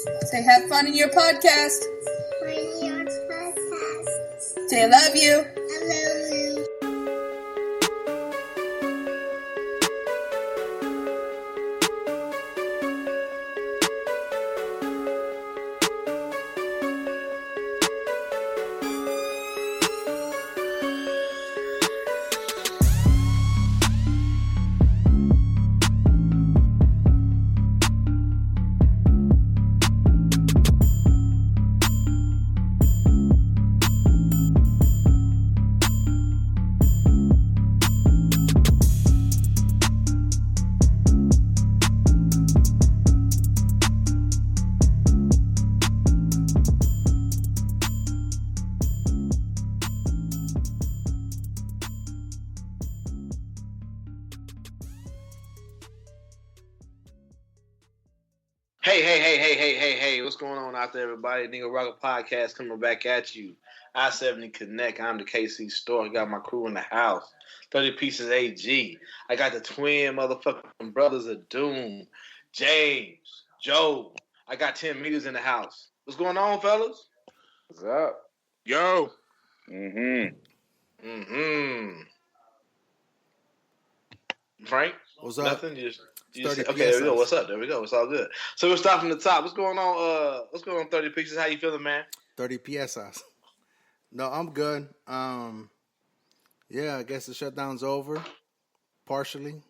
Say have fun in your podcast. Say I love you. I love you. Hey, what's going on out there, everybody? Nigga Rocket Podcast coming back at you. I-70 Connect. I'm the KC Store. I got my crew in the house. 30 Pieces AG. I got the twin motherfucking brothers of Doom. James, Joe. I got 10 meters in the house. What's going on, fellas? What's up? Yo. Frank? What's up? Nothing? Okay, there we go. What's up? There we go. It's all good. So we'll start from the top. What's going on? 30 Pieces? How you feeling, man? 30 PSS. No, I'm good. Yeah, I guess the shutdown's over, partially.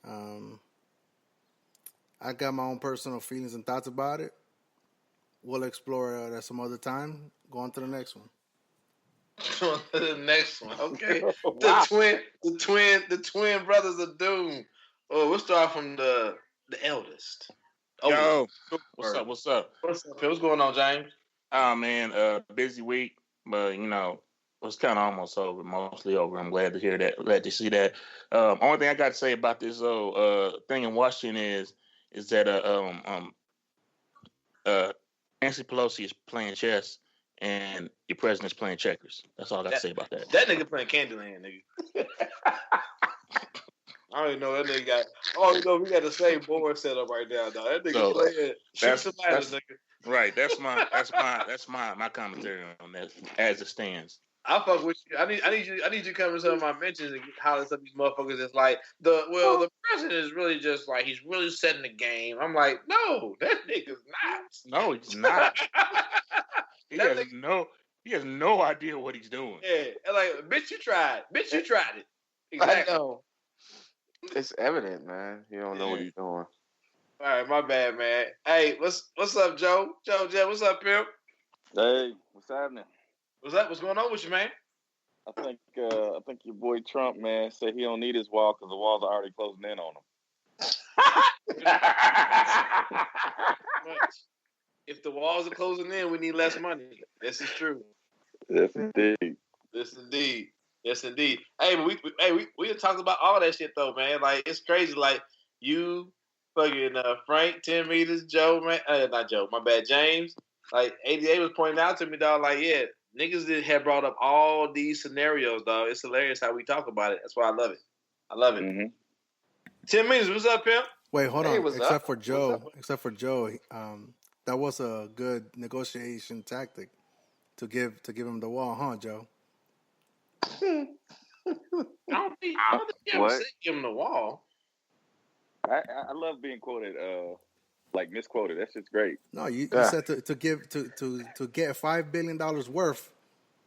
I got my own personal feelings and thoughts about it. We'll explore that some other time. Go on to the next one. On to the next one. Okay. Wow. The twin brothers of Doom. Oh, we'll start from the eldest. Yo. What's up? What's going on, James? Oh, man, busy week, but, you know, it's kind of almost over, mostly over. I'm glad to hear that, glad to see that. Only thing I got to say about this thing in Washington is that Nancy Pelosi is playing chess and your president's playing checkers. That's all I got to say about that. That nigga playing Candyland, nigga. I don't even know that nigga got. Oh, you know we got the same board set up right now, dog. That nigga playing. That's nigga. Right. That's my commentary on that as it stands. I fuck with you. I need you to come to some of my mentions and holler some of these motherfuckers. It's like the president is really just like he's really setting the game. I'm like, no, that nigga's not. No, he's not. He has no idea what he's doing. Yeah, like bitch, you tried. Bitch, you tried it. Exactly. I know. It's evident, man. You don't know what he's doing. All right, my bad, man. Hey, what's up, Joe? Joe, what's up, pimp? Hey, what's happening? What's up? What's going on with you, man? I think your boy Trump, man, said he don't need his wall because the walls are already closing in on him. If the walls are closing in, we need less money. This is true. Yes, indeed. Yes, indeed. Hey, but we talked about all that shit though, man. Like it's crazy. Like you, fucking Frank, 10 meters, Joe, man, not Joe, my bad, James. Like ADA was pointing out to me, dog. Like niggas had brought up all these scenarios, dog. It's hilarious how we talk about it. That's why I love it. Mm-hmm. 10 meters. What's up, pimp? Wait, hold on. Except for Joe, that was a good negotiation tactic to give him the wall, huh, Joe? I don't think you ever said give him the wall. I love being quoted, like misquoted. That's just great. No, you said to get $5 billion worth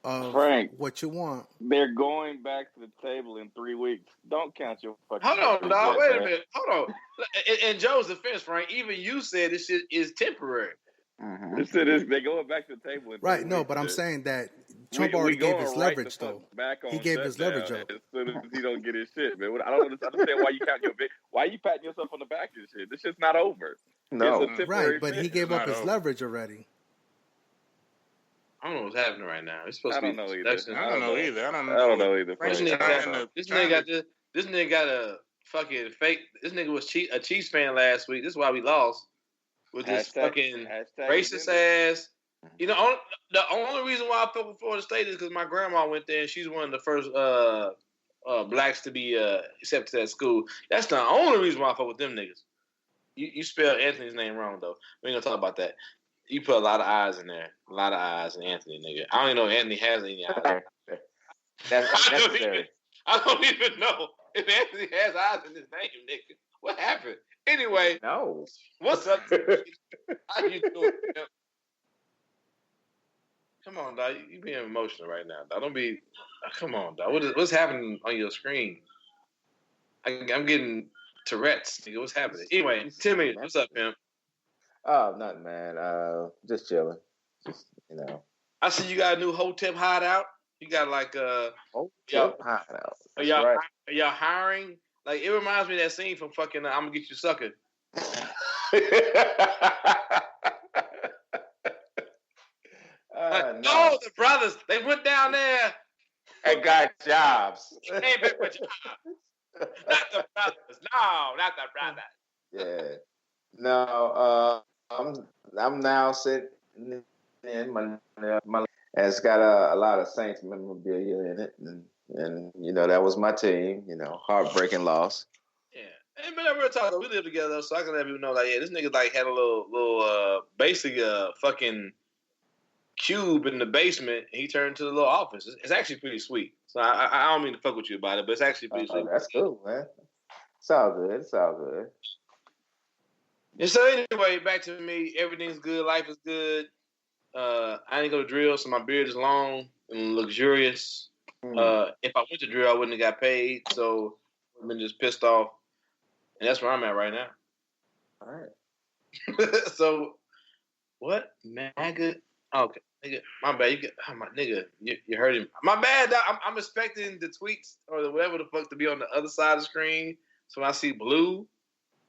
of Frank, what you want. They're going back to the table in 3 weeks. Don't count your fucking. Hold on, dog. Wait a minute. Hold on. In Joe's defense, Frank, even you said this shit is temporary. Mm-hmm. They're going back to the table. Right, no, but I'm saying that Trump already gave his leverage, though. He gave his leverage up. As soon as he don't get his shit, man. I don't understand why you why you patting yourself on the back and shit. This shit's not over. No. Right, but he gave up his leverage already. I don't know what's happening right now. It's supposed to be. I don't know either. I don't know either. This nigga got a fucking fake. This nigga was a Chiefs fan last week. This is why we lost. With this fucking racist ass. You know, the only reason why I fuck with Florida State is because my grandma went there and she's one of the first blacks to be accepted at school. That's the only reason why I fuck with them niggas. You spelled Anthony's name wrong though. We ain't gonna talk about that. You put a lot of eyes in there. A lot of eyes in Anthony, nigga. I don't even know if Anthony has any eyes. That's necessary. I don't even know if Anthony has eyes in his name, nigga. What happened? Anyway, No. what's up? How you doing? Come on, dog. You being emotional right now, dog. Don't be. Come on, dog. What's happening on your screen? I'm getting Tourette's, nigga. What's happening? Anyway, Timmy, what's up, pimp? Oh, nothing, man. Just chilling. Just, I see you got a new Hotep hideout. You got like Hotep hideout. Are y'all hiring? Like it reminds me of that scene from fucking I'm Gonna Get You Sucker. No. Oh, the brothers, they went down there and got jobs. Came back with jobs. Not the brothers. No, not the brothers. Yeah. No, I'm now sitting in my and it's got a lot of Saints memorabilia in it, and that was my team. Heartbreaking loss. Yeah, and but real talk, we live together, so I can let people know like, yeah, this nigga like had a little basic fucking cube in the basement. And he turned to the little office. It's actually pretty sweet. So I don't mean to fuck with you about it, but it's actually pretty sweet. That's cool, man. It's all good. It's all good. And so anyway, back to me. Everything's good. Life is good. I didn't go to drill, so my beard is long and luxurious. If I went to drill, I wouldn't have got paid, so I've been just pissed off. And that's where I'm at right now. All right. So, what? MAGA? Okay. Nigga, my bad. You heard him. My bad. I'm expecting the tweets or the whatever the fuck to be on the other side of the screen. So when I see blue,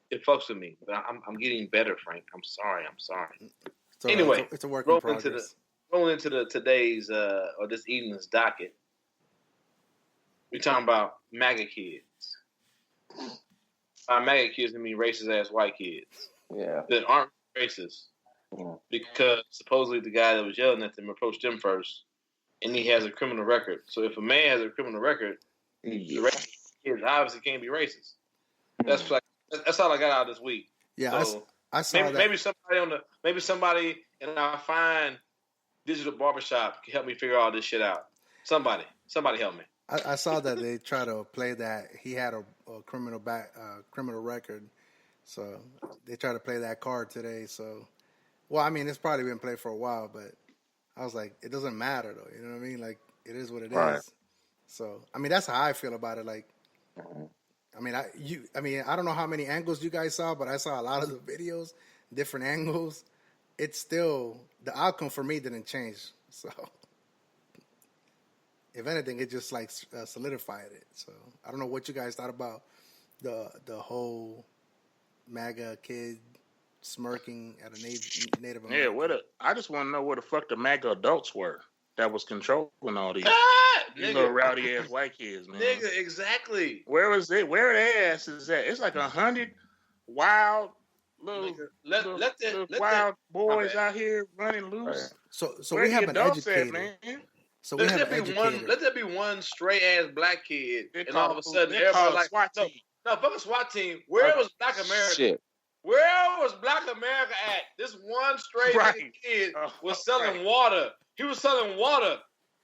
it fucks with me. But I'm getting better, Frank. I'm sorry. So anyway, it's a work in progress. Rolling into today's or this evening's docket. We're talking about MAGA kids. By MAGA kids, I mean racist ass white kids. Yeah. That aren't racist. Yeah. Because supposedly the guy that was yelling at them approached them first, and he has a criminal record. So if a man has a criminal record, the racist kids obviously can't be racist. That's all I got out of this week. Yeah, so I saw that. Maybe somebody in our fine digital barbershop can help me figure all this shit out. Somebody help me. I saw that they try to play that he had a criminal record, so they try to play that card today. So, well, I mean, it's probably been played for a while, but I was like, it doesn't matter though. You know what I mean? Like, it is what it is. So, I mean, that's how I feel about it. Like, I mean, I don't know how many angles you guys saw, but I saw a lot of the videos, different angles. It's still the outcome for me didn't change. So, if anything, it just like solidified it. So, I don't know what you guys thought about the whole MAGA kid smirking at a Native American. Yeah, I just want to know where the fuck the MAGA adults were that was controlling all these little rowdy ass white kids, man. Nigga, exactly. Where was it? Where their asses at? It's like 100 wild little wild boys out here running loose. So we have an educator, man. So we have an educator. Let there be one stray ass black kid, and all of a sudden everybody's like, SWAT team. No, fuck a SWAT team. Where was Black America? Shit. Where was Black America at? This one stray kid was selling water. He was selling water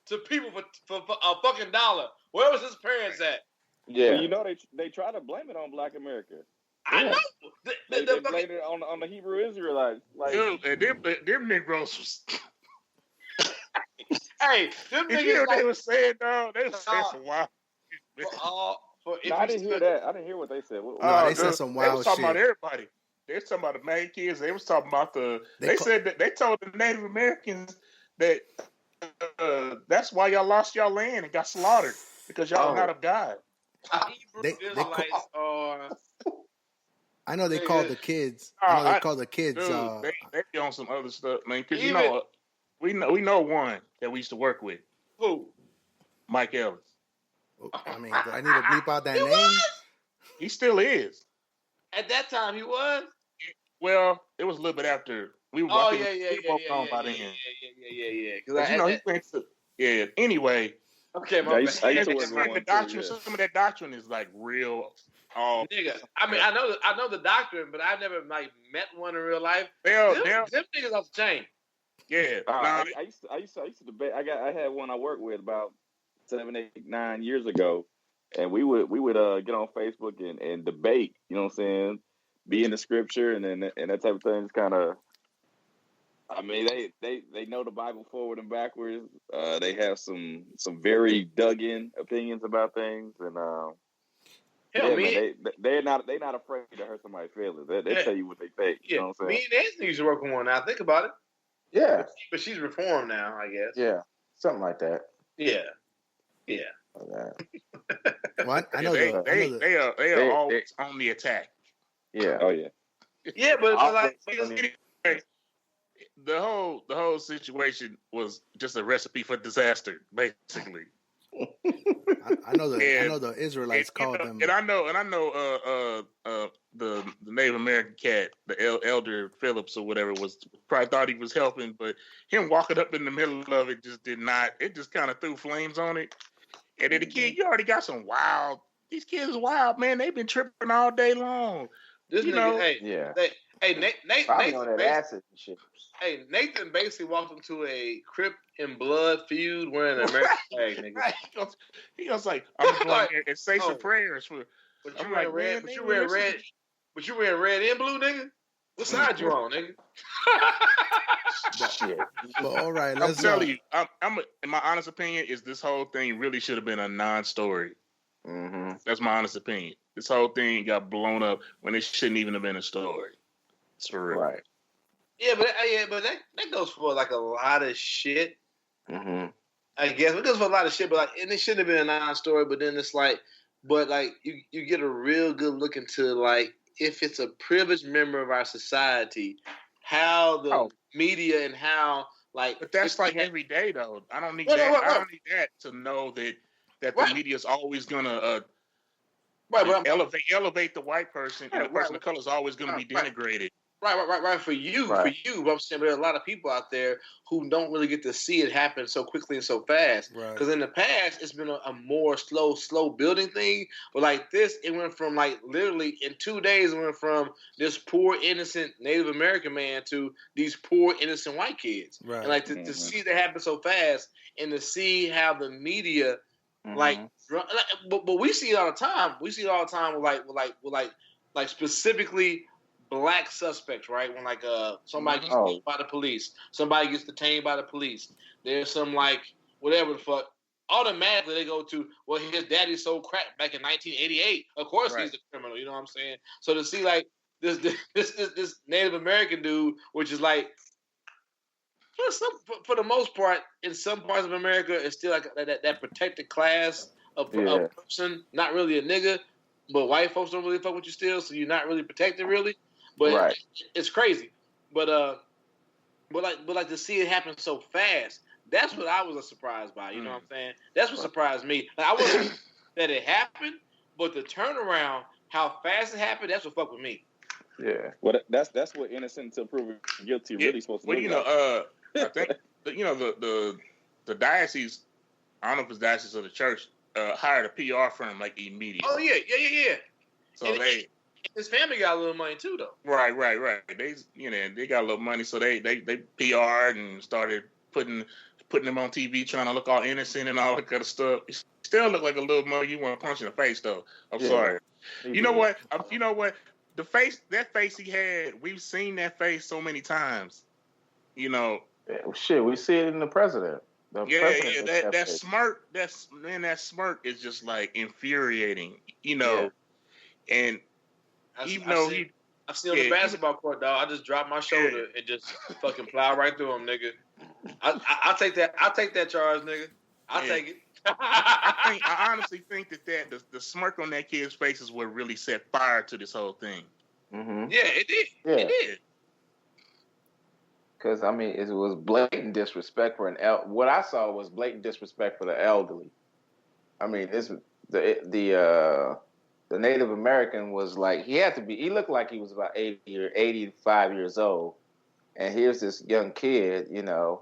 to people for a fucking $1. Where was his parents at? Yeah, well, they try to blame it on Black America. I know. They blamed it on the Hebrew Israelites. Like, dude, them Negroes was. Hey, them niggas. You know what they were saying, dog? They were saying some wild. I didn't hear that. I didn't hear what they said. No, they said some wild shit. They was talking about everybody. They was talking about the MAGA kids. They was talking about They said that they told the Native Americans that that's why y'all lost y'all land and got slaughtered because y'all are not of God. I know they called the kids. They called the kids. Dude, they be on some other stuff, man. Because we know one that we used to work with. Who? Mike Ellis. I mean, do I need to bleep out that name? Was? He still is. At that time, he was. Well, it was a little bit after we were. Oh yeah. Because he went to. Yeah. Anyway. Okay, my bad. Some of that doctrine is like real Oh, nigga. I mean, I know the doctrine, but I've never like met one in real life. Them niggas off the chain. Yeah. I used to debate. I had one I worked with about 7, 8, 9 years ago, and we would get on Facebook and debate. You know what I'm saying? Be in the scripture and that type of thing. It's kind of. I mean, they know the Bible forward and backwards. They have some very dug in opinions about things, and man, they're not afraid to hurt somebody's feelings. They tell you what they think. You know what I'm saying? Me and Anthony used to work with one. Now think about it. Yeah, but she's reformed now, I guess. Yeah, something like that. Yeah. Well, I know they are always on the attack. Yeah. Oh yeah. Yeah, but anyway, the whole situation was just a recipe for disaster, basically. I know the Israelites called them, and I know the Native American cat, the Elder Phillips or whatever, was probably thought he was helping, but him walking up in the middle of it just did not. It just kind of threw flames on it. And then the kid, you already got some wild. These kids is wild, man. They've been tripping all day long. This nigga, Nathan on that acid and shit. Hey, Nathan basically walked into a Crip and Blood feud wearing an American flag, nigga. Right. He goes like, I'm going to go and say some prayers for. But you wearing red. But you wearing red. But you wearing red and blue, nigga. What side you on, nigga? Shit. But all right, I'm telling you, in my honest opinion, is this whole thing really should have been a non-story. Mm-hmm. That's my honest opinion. This whole thing got blown up when it shouldn't even have been a story. It's for real. Right. Yeah, but that goes for like a lot of shit. Mm-hmm. I guess it goes for a lot of shit, but and it shouldn't have been a non-story. But then it's like, you get a real good look into like if it's a privileged member of our society, how the media and how like. But that's like every day though. I don't need that. I don't need that to know that the media is always gonna elevate the white person, and the person of color is always gonna be denigrated. Right. For you. But I'm saying there are a lot of people out there who don't really get to see it happen so quickly and so fast. Because in the past, it's been a more slow building thing. But like this, it went from like literally in 2 days, it went from this poor, innocent Native American man to these poor, innocent white kids. Right. And like to see that happen so fast and to see how the media, but we see it all the time. We see it all the time with like specifically black suspects, right? When like somebody gets detained by the police, somebody gets detained by the police. There's some like whatever the fuck. Automatically they go to, well, his daddy sold crack back in 1988. Of course he's a criminal. You know what I'm saying? So to see like this Native American dude, which is like for the most part in some parts of America, it's still like that protected class of person, not really a nigga, but white folks don't really fuck with you still, so you're not really protected really. But it's crazy. But like to see it happen so fast, that's what I was surprised by. You know what I'm saying? That's what surprised me. Like, I wasn't that it happened, but the turnaround, how fast it happened, that's what fucked with me. Yeah. Well, that's what innocent until proven guilty really supposed to do. Well, I think the diocese, I don't know if it's diocese or the church, hired a PR firm like immediately. Oh yeah. So his family got a little money too, though. Right. They got a little money, so they PR'd and started putting them on TV, trying to look all innocent and all that kind of stuff. It still look like a little mug you want to punch in the face, though. I'm sorry. You know what? That face he had, we've seen that face so many times. You know. Shit, we see it in the president. That smirk. That smirk is just like infuriating. You know, and. I've seen on the basketball court, dog. I just dropped my shoulder and just fucking plow right through him, nigga. I'll take that. I'll take that charge, nigga. I'll take it. I honestly think that the smirk on that kid's face is what really set fire to this whole thing. Mm-hmm. Yeah, it did. Yeah. It did. Because I mean, it was blatant disrespect for what I saw was blatant disrespect for the elderly. I mean, the Native American was like, he looked like he was about 80 or 85 years old. And here's this young kid, you know,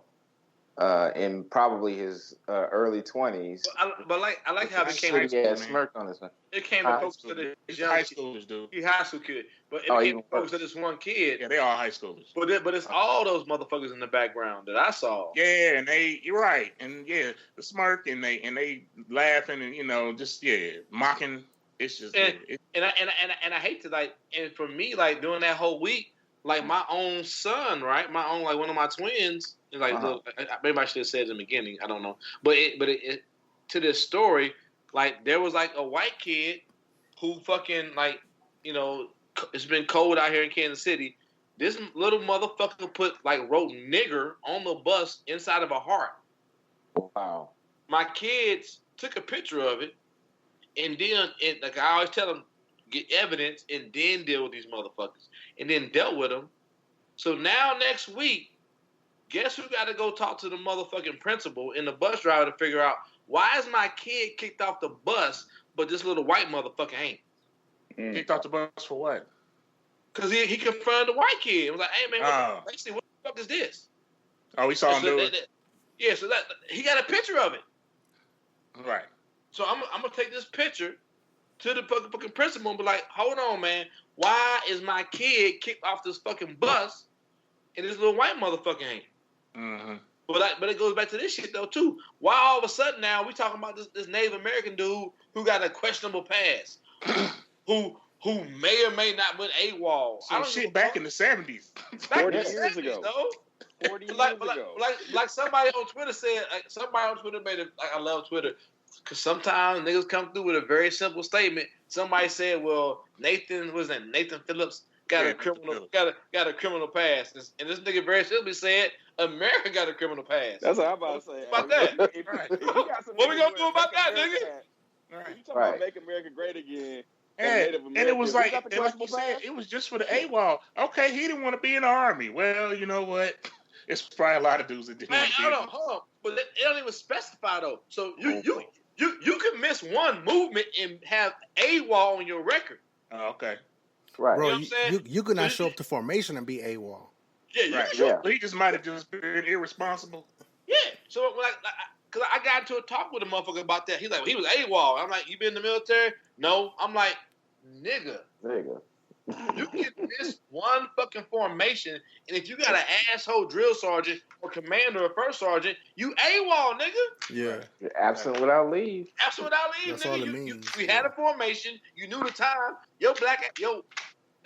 in probably his early 20s. But I like how it became. He had a smirk on his face. It came a focus to this young high schoolers, dude. He high school kid, but it became a focus to this one kid. Yeah, they are high schoolers. But it's all those motherfuckers in the background that I saw. Yeah, and you're right, and yeah, the smirk and they laughing and just mocking. It's just and I hate to and for me doing that whole week, my own son, right, my own one of my twins, look, maybe I should have said it in the beginning, I don't know, but it to this story, there was a white kid who fucking it's been cold out here in Kansas City. This little motherfucker wrote nigger on the bus inside of a heart. Wow. My kids took a picture of it, and then I always tell them, get evidence and then deal with these motherfuckers, and then dealt with them. So now next week, guess who got to go talk to the motherfucking principal and the bus driver to figure out why is my kid kicked off the bus, but this little white motherfucker ain't. Kicked off the bus for what? Because he confronted the white kid. He was like, hey, man, what the fuck is this? Oh, we saw him do it? Yeah, so he got a picture of it. Right. So I'm going to take this picture to the fucking principal and be like, hold on, man. Why is my kid kicked off this fucking bus and this little white motherfucker ain't? Mm-hmm. But it goes back to this shit, though, too. Why all of a sudden now we talking about this Native American dude who got a questionable past, who may or may not been AWOL. Some shit back in the 70s. 40 years ago. Though. 40 years ago. Like somebody on Twitter said, somebody on Twitter made it, I love Twitter, because sometimes niggas come through with a very simple statement. Somebody said, well, Nathan Phillips got a criminal past. And this nigga very simply said, America got a criminal past. That's what I'm about to say. About that? If you got What we gonna do about that, nigga? Right. You talking about make America great again? And it was like you said, it was just for the AWOL. Okay, he didn't want to be in the army. Well, you know what? It's probably a lot of dudes that didn't want to be. Hold on. But it don't even specify though. So you can miss one movement and have AWOL on your record. Oh, okay. Right. Bro, you know what I'm saying? you could not show up to formation and be AWOL. Yeah, right. Sure. He just might have just been irresponsible. Yeah. So because I got into a talk with a motherfucker about that. He's like, he was AWOL. I'm like, you been in the military? No. I'm like, nigga. You can miss one fucking formation, and if you got an asshole drill sergeant or commander or first sergeant, you AWOL, nigga. Yeah. You're absent without leave. Absent without leave, That's nigga. all it means. We had a formation. You knew the time. Your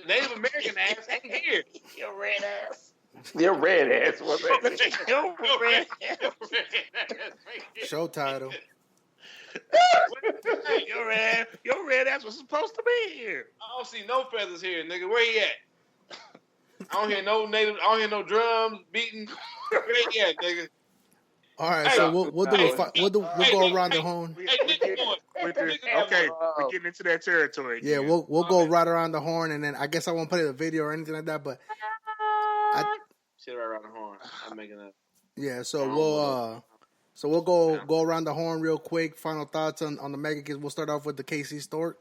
Native American ass ain't here. Your red ass. Your red ass. What's that? Your red ass. Show title. Your red ass was supposed to be here. I don't see no feathers here, nigga. Where he at? I don't hear no drums beating. Where he at, nigga? All right, so we'll go around the horn. We're getting into that territory. Yeah, we'll go right around the horn, and then I guess I won't play the video or anything like that, but shit right around the horn. I'm making up. Yeah, so we'll go around the horn real quick. Final thoughts on the MAGA Kids. We'll start off with the KC Stork.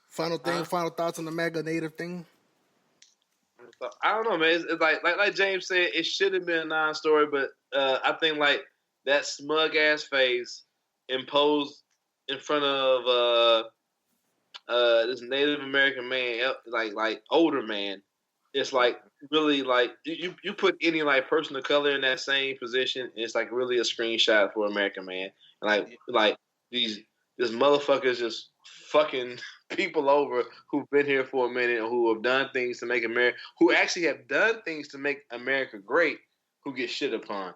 Final thoughts on the MAGA Native thing. I don't know, man. It's like James said, it should have been a non-story, but I think that smug ass face imposed in front of this Native American man, like older man. It's really you put any person of color in that same position, and it's really a screenshot for American man. And this motherfuckers just fucking people over who've been here for a minute, who have done things to make America, who actually have done things to make America great, who get shit upon.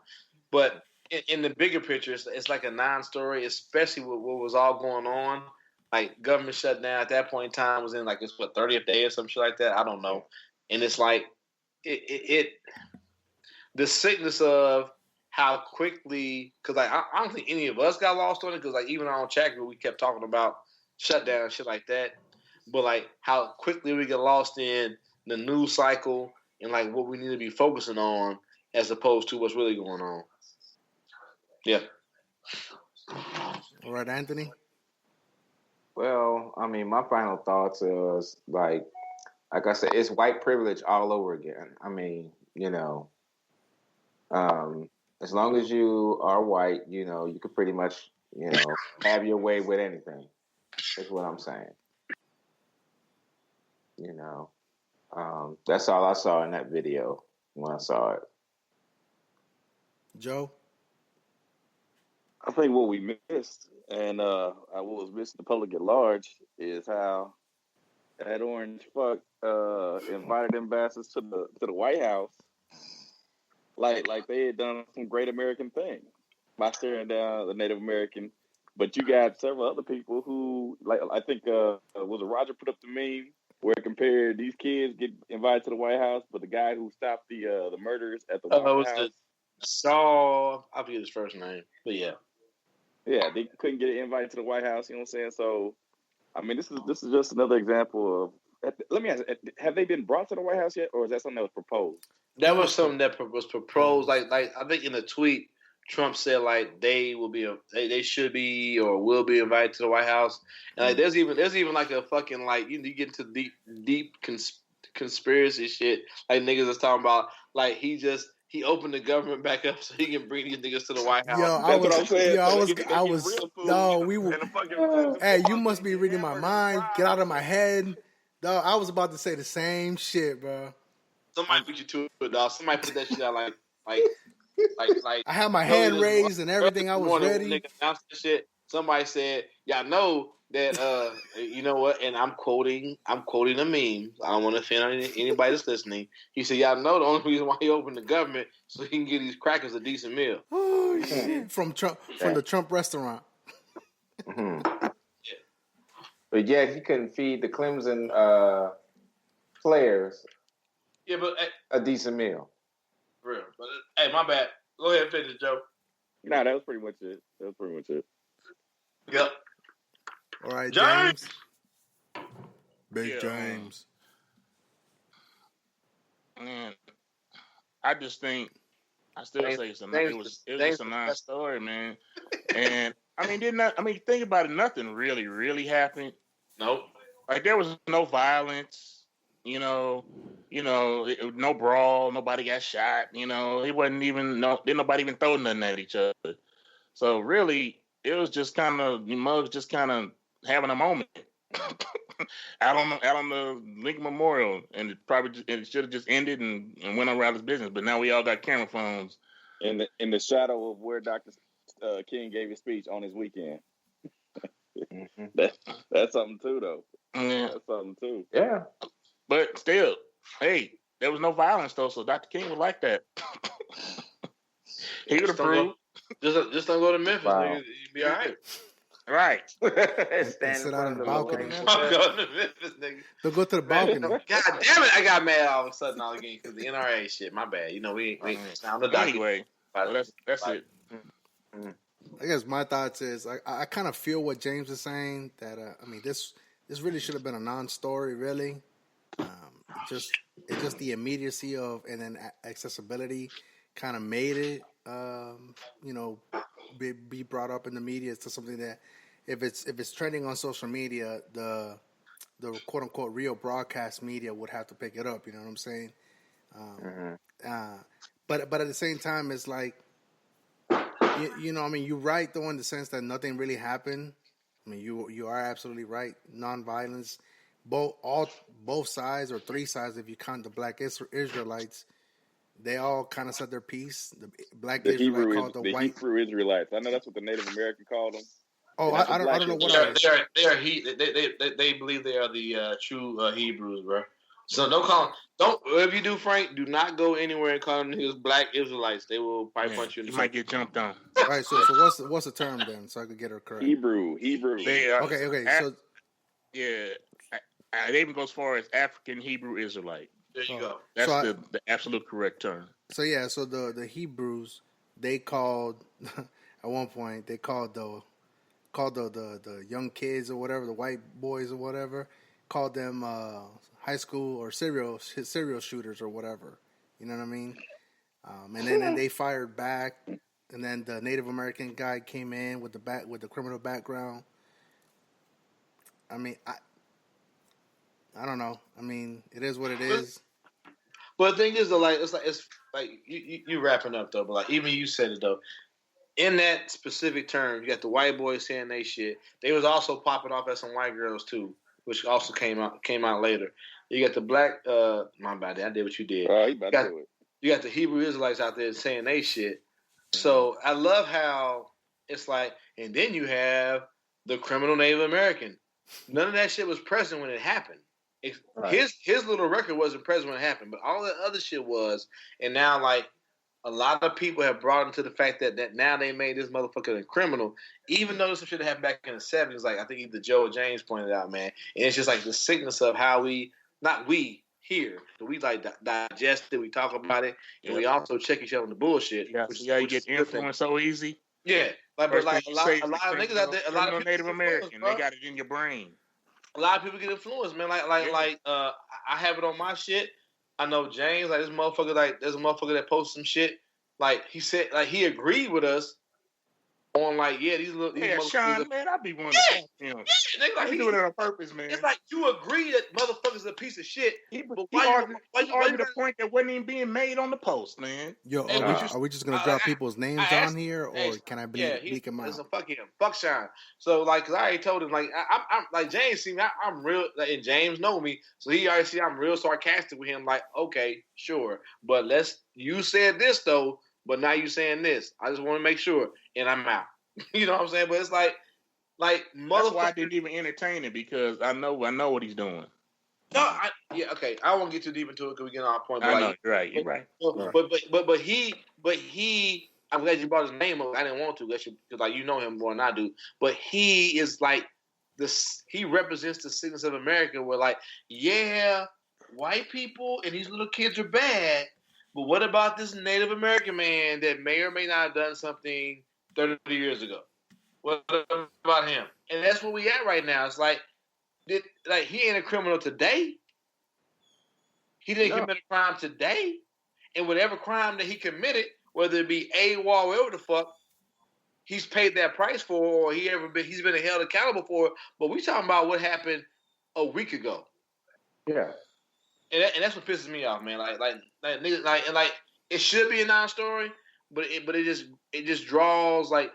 But in the bigger picture, it's like a non-story, especially with what was all going on. Government shutdown at that point in time was in it's 30th day or some shit like that. I don't know. And it's the sickness of how quickly, because I don't think any of us got lost on it, because even on chat group we kept talking about shutdown and shit like that, but how quickly we get lost in the news cycle and what we need to be focusing on as opposed to what's really going on. Yeah. All right, Anthony. Well, I mean, my final thoughts is like I said, it's white privilege all over again. I mean, As long as you are white, you could pretty much, have your way with anything. Is what I'm saying. That's all I saw in that video when I saw it. Joe? I think what we missed, and what was missing the public at large, is how that orange fuck invited ambassadors to the White House, like they had done some great American thing by staring down the Native American. But you got several other people who, like, I think was it Roger put up the meme where it compared these kids get invited to the White House, but the guy who stopped the murders at the White House. Saul, I forget his first name, but yeah, they couldn't get an invite to the White House. You know what I'm saying? So, I mean, this is just another example of. Let me ask: have they been brought to the White House yet, or is that something that was proposed? That was something that was proposed. Like I think in the tweet, Trump said like they should be or will be invited to the White House, and like there's even like a fucking like you get into deep conspiracy shit. Like niggas is talking about like he opened the government back up so he can bring these niggas to the White House. That's what I'm saying. Hey, you must be reading my mind. Get out of my head. Dog, I was about to say the same shit, bro. Somebody put you to it, dog. Somebody put that shit out like. I had my hand raised and everything. I was ready. Nigga announced this shit. Somebody said, "Y'all know that you know what?" And I'm quoting a meme. I don't want to offend anybody that's listening. He said, "Y'all know the only reason why he opened the government so he can give these crackers a decent meal." Oh shit! From the Trump restaurant. Mm-hmm. Yeah. But yet he couldn't feed the Clemson players. Yeah, but a decent meal. For real. But, hey, my bad. Go ahead and finish, Joe. Nah, that was pretty much it. Yep. All right, James. Big Yeah, James. Man, I just think I still say it was just a non-story, man. And I mean, think about it. Nothing really happened. Nope. Like there was no violence. No brawl. Nobody got shot. It wasn't even didn't nobody even throw nothing at each other. So really, it was just kind of mugs just kind of having a moment out on the Lincoln Memorial, and it should have just ended and went on around his business. But now we all got camera phones. In the shadow of where Dr. King gave his speech on his weekend. Mm-hmm. That's something too, though. Yeah. That's something too. Yeah. But still, hey, there was no violence though, so Dr. King was like that. He would approve. Just don't go to Memphis, nigga. You'd be all right. Right. Sit out on the balcony. Don't go to Memphis, nigga. Don't go to the balcony. God damn it! I got mad all of a sudden all again because the NRA shit. My bad. We ain't sound the document. Anyway, that's it. I guess my thoughts is I kind of feel what James is saying that this really should have been a non-story, really. It's just the immediacy of and then accessibility kind of made it be brought up in the media to something that if it's trending on social media, the quote unquote real broadcast media would have to pick it up. You know what I'm saying? But at the same time, it's like you're right though in the sense that nothing really happened. I mean, you are absolutely right. Non-violence, both sides or three sides, if you count the Black Israelites, they all kind of said their piece. The Black Israelites called the white Hebrew Israelites. I know that's what the Native American called them. Oh, I don't know what they believe they are the true Hebrews, bro. So if you do, Frank, do not go anywhere and call them niggas Black Israelites. They will probably punch you in the face. You might get jumped on. All right, so what's the term then, so I could get her correct? Hebrew. Okay. So yeah, it even goes as far as African Hebrew Israelite. There you go. That's the absolute correct term. So yeah, so the Hebrews, they called at one point they called the young kids or whatever, the white boys or whatever, called them high school or serial shooters or whatever. You know what I mean? And then they fired back, and then the Native American guy came in with the criminal background. I mean, I don't know. I mean, it is what it is. But the thing is, though, it's like you wrapping up though. But like even you said it though. In that specific term, you got the white boys saying they shit. They was also popping off at some white girls too, which also came out later. You got the black. My bad, I did what you did. Oh, he about to do it. You got the Hebrew Israelites out there saying they shit. So I love how it's like, and then you have the criminal Native American. None of that shit was present when it happened. His little record wasn't present when it happened, but all the other shit was. And now, like, a lot of people have brought into the fact that now they made this motherfucker a criminal, even though some shit that happened back in the 70s. Like, I think either Joe or James pointed out, man. And it's just like the sickness of how not we here, but we like digest it, we talk about it, and we also check each other on the bullshit. Yeah, you get influenced so easy. Yeah, like, but like a lot of niggas out there, a lot of people Native American, they got it in your brain. A lot of people get influenced, man. I have it on my shit. I know James, like this motherfucker, like there's a motherfucker that posts some shit. Like he said, like he agreed with us on like, these motherfuckers. Sean, man, I be wanting to talk to him. Yeah, like he doing it on purpose, man. It's like you agree that motherfucker's a piece of shit. But why you argue the point that wasn't even being made on the post, man? Yo, are we just gonna drop people's names on here, or can I bleak them out? Listen, fuck him, fuck Sean. So like, cause I already told him, like I'm like James see me, I'm real, like, and James know me, so he already see I'm real sarcastic with him. Like, okay, sure, but you said this though, but now you saying this. I just want to make sure, and I'm out. You know what I'm saying? But it's like that's why I didn't even entertain it, because I know what he's doing. No, okay. I won't get too deep into it because we get on our point. But I know, you're right. But he. I'm glad you brought his name up. I didn't want to, because like you know him more than I do. But he is like this. He represents the sickness of America, where like, white people and these little kids are bad, but what about this Native American man that may or may not have done something 30 years ago? What about him? And that's where we at right now. It's like, he ain't a criminal today. He didn't commit a crime today. And whatever crime that he committed, whether it be AWOL, whatever the fuck, he's paid that price for, or he's been held accountable for it. But we talking about what happened a week ago. Yeah. And that's what pisses me off, man. Like it should be a non-story, but it just draws like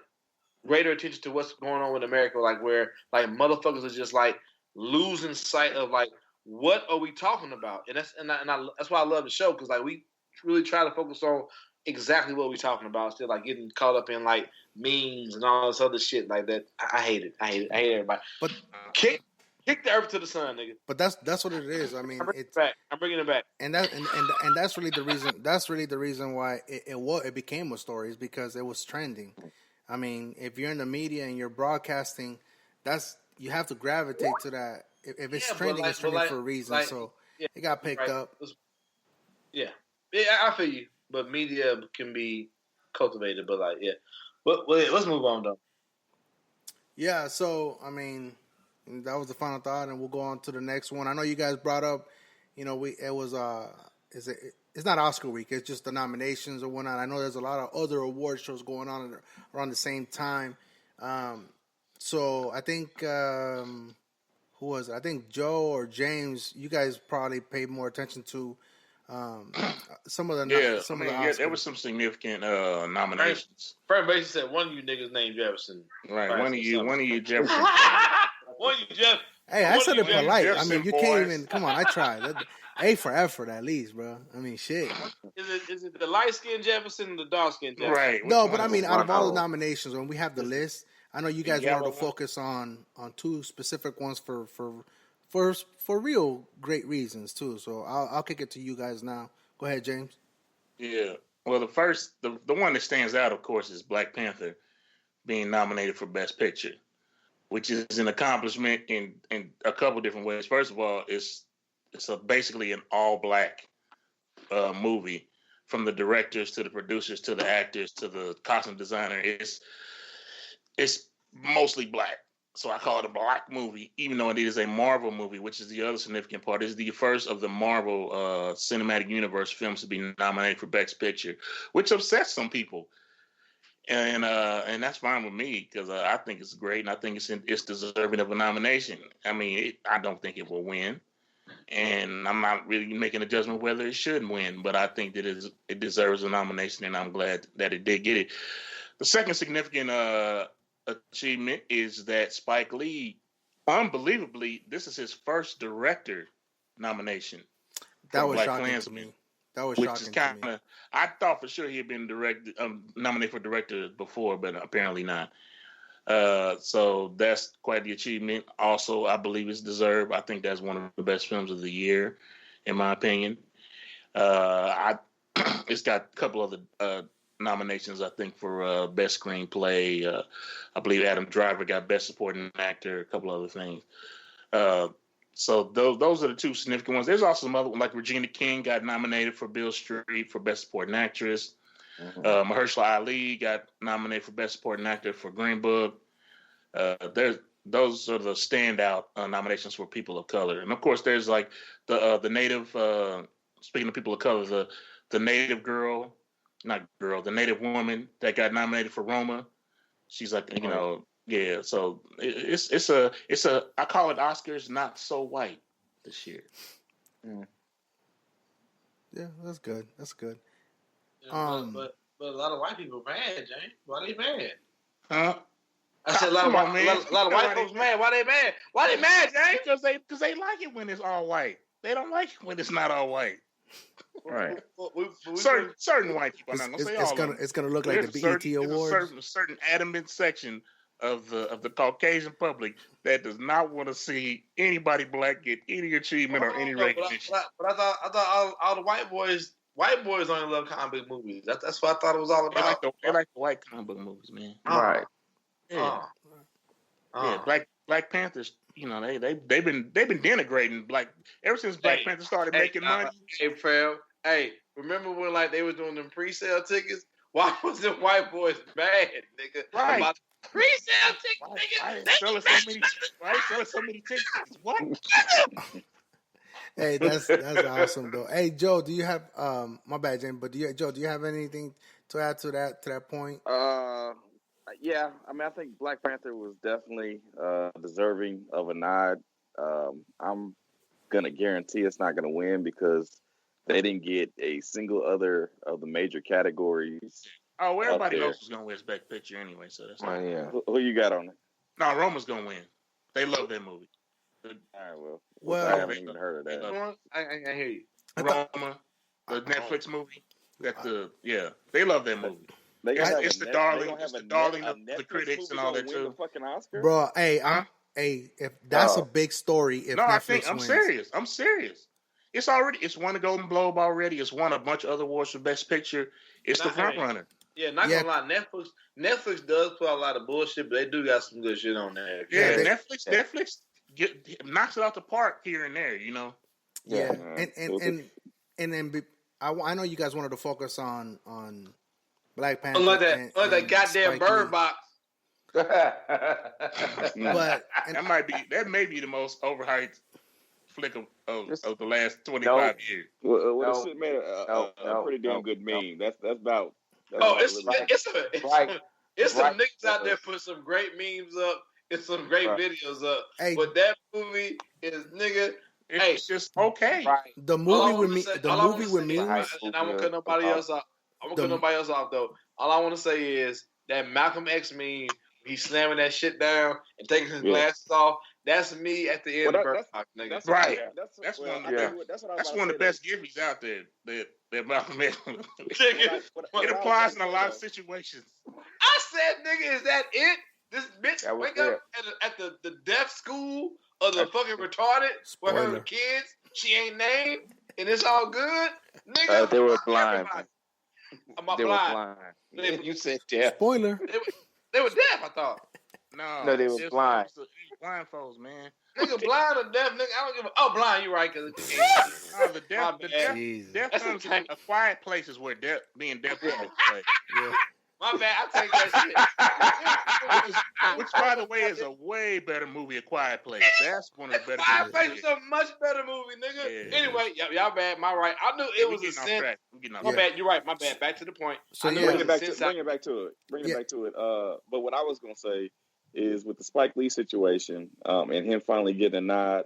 greater attention to what's going on with America, like where like motherfuckers are just like losing sight of like what are we talking about, and that's why I love the show, because like we really try to focus on exactly what we're talking about, instead of like getting caught up in like memes and all this other shit like that. I hate it. I hate everybody. But kick the earth to the sun, nigga. But that's what it is. I mean, I'm bringing it back. And that's really the reason. That's really the reason why it became a story, is because it was trending. I mean, if you're in the media and you're broadcasting, you have to gravitate to that. If it's trending, it's trending for a reason. So it got picked up. Yeah, I feel you. But media can be cultivated. But like, let's move on though. Yeah. So I mean, that was the final thought, and we'll go on to the next one. I know you guys brought up, it's not Oscar week. It's just the nominations or whatnot. I know there's a lot of other award shows going on around the same time. So I think, who was it? I think Joe or James, you guys probably paid more attention to some of the Oscars. There was some significant nominations. Frank basically said one of you niggas named Jefferson. Right, one of you Jefferson. One of you Jeff. Hey, I said it polite. Jefferson, I mean, you boys. can't even. Come on, I tried. A for effort, at least, bro. I mean, shit. Is it the light skinned Jefferson or the dark skinned Jefferson? Right. No, but I mean, out of all the nominations, when we have the list, I know you guys wanted to focus on two specific ones for real great reasons too. So I'll kick it to you guys now. Go ahead, James. Yeah. Well, the one that stands out, of course, is Black Panther being nominated for Best Picture, which is an accomplishment in a couple different ways. First of all, it's basically an all-black movie, from the directors to the producers to the actors to the costume designer. It's mostly black. So I call it a black movie, even though it is a Marvel movie, which is the other significant part. It's the first of the Marvel Cinematic Universe films to be nominated for Best Picture, which upsets some people. And that's fine with me, because I think it's great, and I think it's deserving of a nomination. I mean, I don't think it will win, And I'm not really making a judgment whether it should win, but I think that it deserves a nomination, and I'm glad that it did get it. The second significant achievement is that Spike Lee, unbelievably, this is his first director nomination. That was shocking to me. That was which shocking is to me. I thought for sure he had been nominated for director before, but apparently not. So that's quite the achievement. Also, I believe it's deserved. I think that's one of the best films of the year, in my opinion. It's got a couple other nominations, I think, for best screenplay. I believe Adam Driver got best supporting actor, a couple other things. So those are the two significant ones. There's also some other ones, like Regina King got nominated for Beale Street for best supporting actress. Mm-hmm. Mahershala Ali got nominated for best supporting actor for Green Book. Those are the standout nominations for people of color, and of course, there's like the native. Speaking of people of color, the native the native woman that got nominated for Roma. She's like, yeah. So it's a I call it Oscars not so white this year. Yeah, that's good. That's good. Yeah, but a lot of white people mad, James. Why they mad? Huh? I said a lot of white folks mad. Why they mad? Why they mad, James? Because they like it when it's all white. They don't like it when it's not all white. Right. Certain white people. I'm not gonna say all of them. It's gonna look like the BET Awards. A certain adamant section of the Caucasian public that does not want to see anybody black get any achievement or any recognition. But I thought all the white boys only love comic book movies. That's what I thought it was all about. They like the white comic book movies, man. Right. Yeah. Yeah. Black Panthers. They've been denigrating Black ever since Black Panther started making money. Hey, remember when they was doing them pre-sale tickets? Why was the white boys mad, nigga? Right. About pre-sale tickets, nigga. Why selling so many tickets? What? Hey, that's awesome though. Hey, Joe, do you have my bad, James, but do you have anything to add to that point? Yeah, I mean, I think Black Panther was definitely deserving of a nod. I'm gonna guarantee it's not gonna win because they didn't get a single other of the major categories. Oh, everybody else was gonna win Best Picture anyway, so that's Who you got on it? No, Roma's gonna win. They love that movie. All right, well, I haven't even heard of that. I hear you. Roma, the Netflix movie. They love that movie. It's the darling of the critics and all that too. Bro, if that's a big story, if Netflix wins. I'm serious. It's won a Golden Globe already. It's won a bunch of other awards for Best Picture. It's the front runner. Yeah, not gonna lie. Netflix does put a lot of bullshit, but they do got some good shit on there. Yeah, Netflix knocks it out the park here and there. Yeah, and then I know you guys wanted to focus on Black Panther. Like that goddamn Bird Box. But that may be the most overhyped flick of the last 25 years. Well, it made a pretty damn good meme. That's about. It's some niggas out there put some great memes up. It's some great videos up. Hey, but that movie is nigga. It's just okay. Right. The movie with me. And I won't cut nobody else off. I'm gonna cut nobody else off though. All I want to say is that Malcolm X meme. He's slamming that shit down and taking his glasses off. That's me at the end of Bird Box, nigga. Right. That's one of the best gifts out there. That Malcolm X. It applies in a lot of situations. I said, nigga, is that it? This bitch wake up at the deaf school of the fucking retarded with her kids. She ain't named, and it's all good, nigga. They were blind. Am I blind? You said deaf. Spoiler. They were deaf, I thought. No, they were blind. Blindfolds, man. Nigga, blind or deaf, nigga. I don't give a. Oh, blind, you right? Cause the deaf comes in a quiet places where being deaf comes into play. Yeah. My bad, I take that shit. Which, by the way, is a way better movie, A Quiet Place. That's one of the better movies. Quiet Place is a much better movie, nigga. Yeah. Anyway, y'all bad, my right. I knew it was a sin. My bad, you're right, my bad. Back to the point. So bring it back to it. But what I was going to say is with the Spike Lee situation and him finally getting a nod,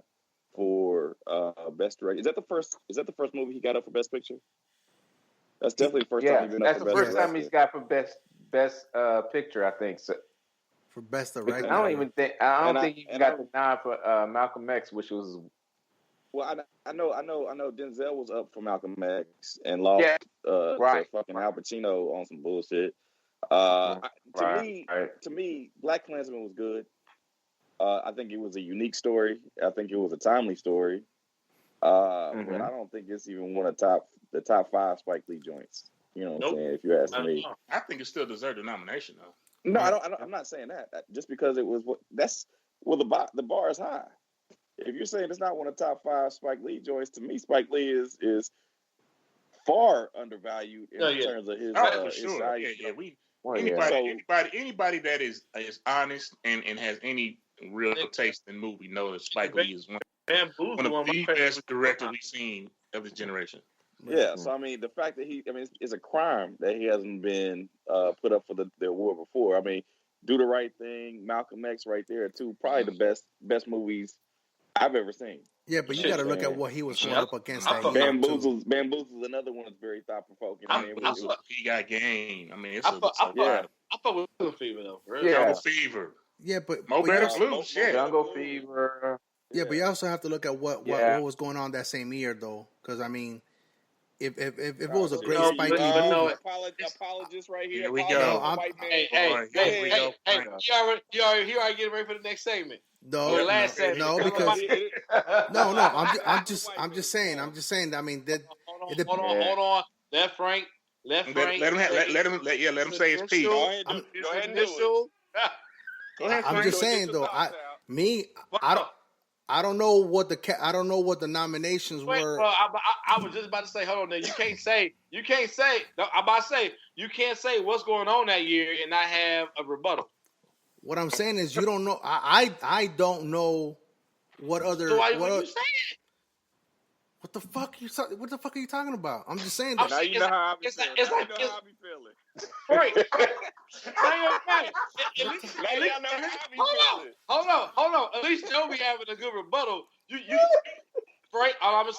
for best director. Is that the first movie he got up for best picture? That's definitely the first time he's been up that's for the best first director. time he's got for best picture, I think. So For best I director. don't think he got the nod for Malcolm X, which was. Well, I know Denzel was up for Malcolm X and lost to fucking Al Pacino on some bullshit. To me, Black Klansman was good. I think it was a unique story. I think it was a timely story. But I don't think it's even one of the top 5 Spike Lee joints. You know what I'm saying? If you ask me, I think it still deserved a nomination though. No, I'm not saying that. Just because it was the bar is high. If you're saying it's not one of the top 5 Spike Lee joints, to me, Spike Lee is far undervalued in terms of his. For sure. His Anybody that is honest and has any real taste in movie knows that Spike Lee is one of the best directors we've seen of this generation. Yeah, so I mean, the fact that it's a crime that he hasn't been put up for the award before. I mean, Do the Right Thing, Malcolm X, right there too. Probably the best movies I've ever seen. Yeah, but you got to look at what he was going up against that year. Bamboozle's another one that's very thought provoking. He got game. I mean, I thought with Jungle Fever though. Really. Jungle Fever. Yeah, but Mo Better Blues. Shit. Jungle Fever. Yeah, but you also have to look at what was going on that same year though, because I mean, if it was a great Spike Lee movie. Apologist right here. Here we go. Hey, he already getting ready for the next segment. No, because I'm just saying. I mean, that. Hold on. Let Frank. Let him say his piece. Go ahead and do it. I'm just saying though. I don't know what the nominations were. Well, I was just about to say, hold on. Now you can't say. No, I'm about to say you can't say what's going on that year and not have a rebuttal. What I'm saying is you don't know. I don't know what other. So why would you say it? What the fuck are you talking about? I'm just saying that. Now you know how I be feeling. Right. Hold on. At least you'll be having a good rebuttal. You Frank, all I'm gonna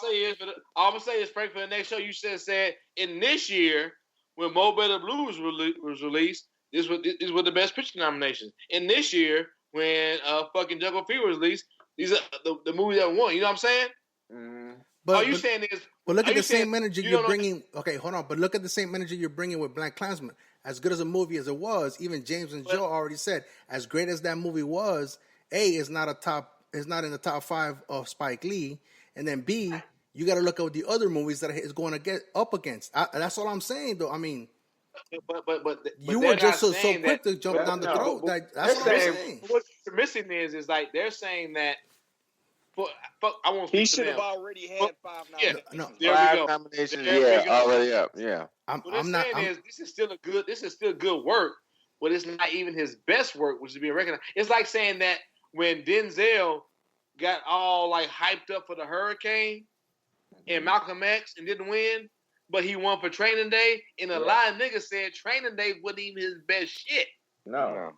say is Frank, for the next show you said in this year when Mo Better Blues was released, this was the best picture nominations. In this year when fucking Jungle Fever was released, these are the movies that won. You know what I'm saying? But all you saying is, but look at the same energy you're bringing. Okay, hold on. But look at the same energy you're bringing with Black Klansman. As good as a movie as it was, even James and Joe already said, as great as that movie was, A, is not in the top 5 of Spike Lee, and then B, you got to look at the other movies that it's going to get up against. That's all I'm saying, though. I mean, but you were just so quick to jump down the throat. That's what I'm saying. What you're missing is like they're saying that. I won't. He should have already had 5 nominations. Yeah, five nominations. Already up. Yeah. This is still good work, but it's not even his best work, which is being recognized. It's like saying that when Denzel got all like hyped up for the Hurricane and Malcolm X and didn't win, but he won for Training Day, and a lot of niggas said Training Day wasn't even his best shit. No.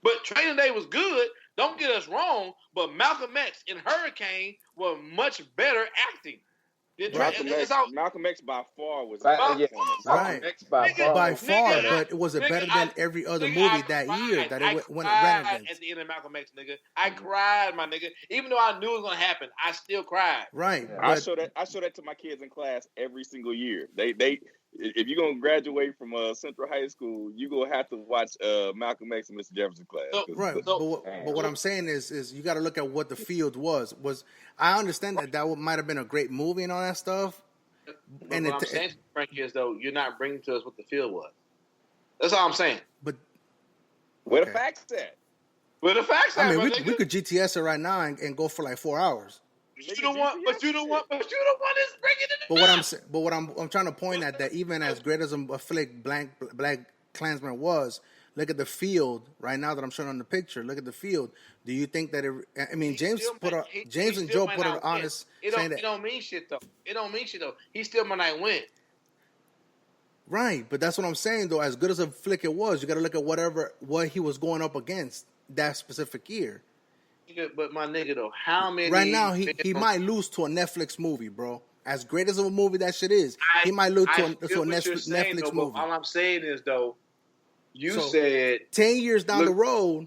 But Training Day was good. Don't get us wrong, but Malcolm X and Hurricane were much better acting. Malcolm X by far was Malcolm X by far, but was it better than every other movie that year that it went against? At the end of Malcolm X, nigga, I cried, my nigga. Even though I knew it was gonna happen, I still cried. Right. Yeah. I show that to my kids in class every single year. They if you're gonna graduate from Central High School, you're gonna have to watch Malcolm X and Mr. Jefferson class. But what I'm saying is you got to look at what the field was. I understand that might have been a great movie and all that stuff. But what I'm saying, Frank, is though you're not bringing to us what the field was. That's all I'm saying. But where the facts at? Where the facts at? I mean, we could GTS it right now and go for like 4 hours. But you don't want is bringing it. But what I'm trying to point at that even as great as a flick Black Klansman was, look at the field right now that I'm showing on the picture. Look at the field. Do you think that James and Joe put it honest saying that it don't mean shit though. It don't mean shit though. He still might not win. Right, but that's what I'm saying though. As good as a flick it was, you got to look at what he was going up against that specific year. my nigga though, how many? Right now, he might lose to a Netflix movie, bro. As great as of a movie that shit is, he might lose to a Netflix movie. All I'm saying is though, you So, said 10 years down the road,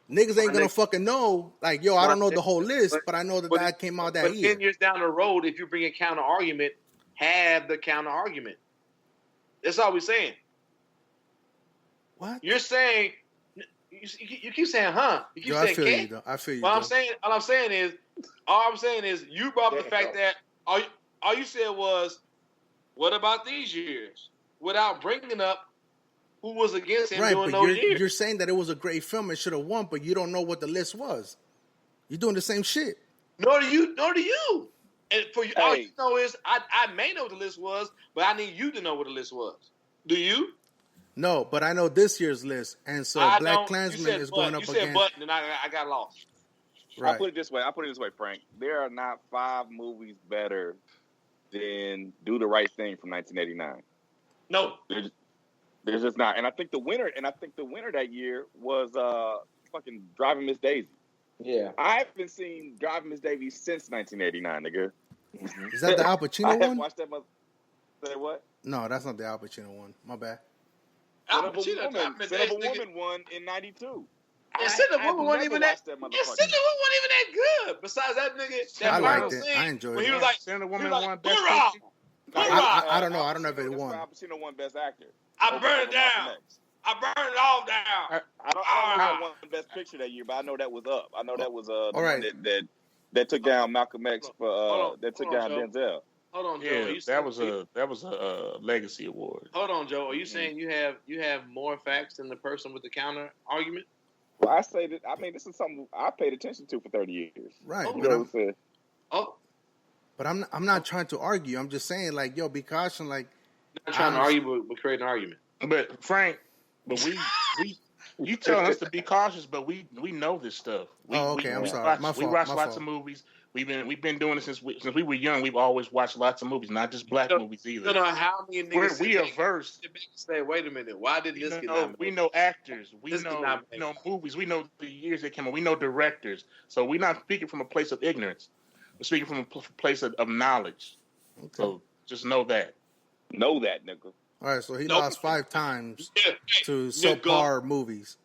niggas ain't gonna fucking know. Like, yo, I don't know the whole list, but I know that came out that year. 10 years down the road, if you bring a counter argument, have the counter argument. That's all we're saying. What? You're saying, you keep saying, huh? You keep saying, I feel you, though. I feel you. All I'm saying is, you brought up the fact that all you said was, what about these years? Without bringing up who was against him during those years. You're saying that it was a great film and should have won, but you don't know what the list was. You're doing the same shit. Nor do you. And for you, all you know is I may know what the list was, but I need you to know what the list was. Do you? No, but I know this year's list, and so Black Klansman is going up against. You said button, and I got lost. Right. I'll put it this way, Frank. There are not 5 movies better than Do the Right Thing from 1989. No. There's just not. And I think the winner that year was fucking Driving Miss Daisy. Yeah. I haven't seen Driving Miss Daisy since 1989, nigga. Is that the Al Pacino one? I haven't watched that Say what? No, that's not the Al Pacino one. My bad. Son of a Woman won in 92. And Son of a Woman wasn't even that good. Besides that nigga, that I liked it. Scene, I enjoyed it. He was like, Son of a Woman won Best Picture. I don't know. I don't know if it won. Al Pacino won Best Actor. I burned it down. I burned it all down. I don't know who won Best Picture that year, but I know that was up. I know that was the one that took down Malcolm X for that took down Denzel. Hold on, Joe. Yeah, that was a legacy award. Hold on, Joe. Are you saying you have more facts than the person with the counter argument? Well, I say that. I mean, this is something I paid attention to for 30 years. Right. But I'm not trying to argue. I'm just saying, like, yo, be cautious. Like, I'm not trying to argue, but create an argument. But Frank, you telling us to be cautious, but we know this stuff. I'm sorry. We watch lots of movies. We've been doing it since we were young. We've always watched lots of movies, not just black movies either. You know how many niggas we are versed. Say, wait a minute, why didn't this get nominated? We know actors. We know movies. We know the years they came out. We know directors. So we're not speaking from a place of ignorance. We're speaking from a place of knowledge. Okay. So just know that. Know that, nigga. All right, so he lost 5 times to subpar movies.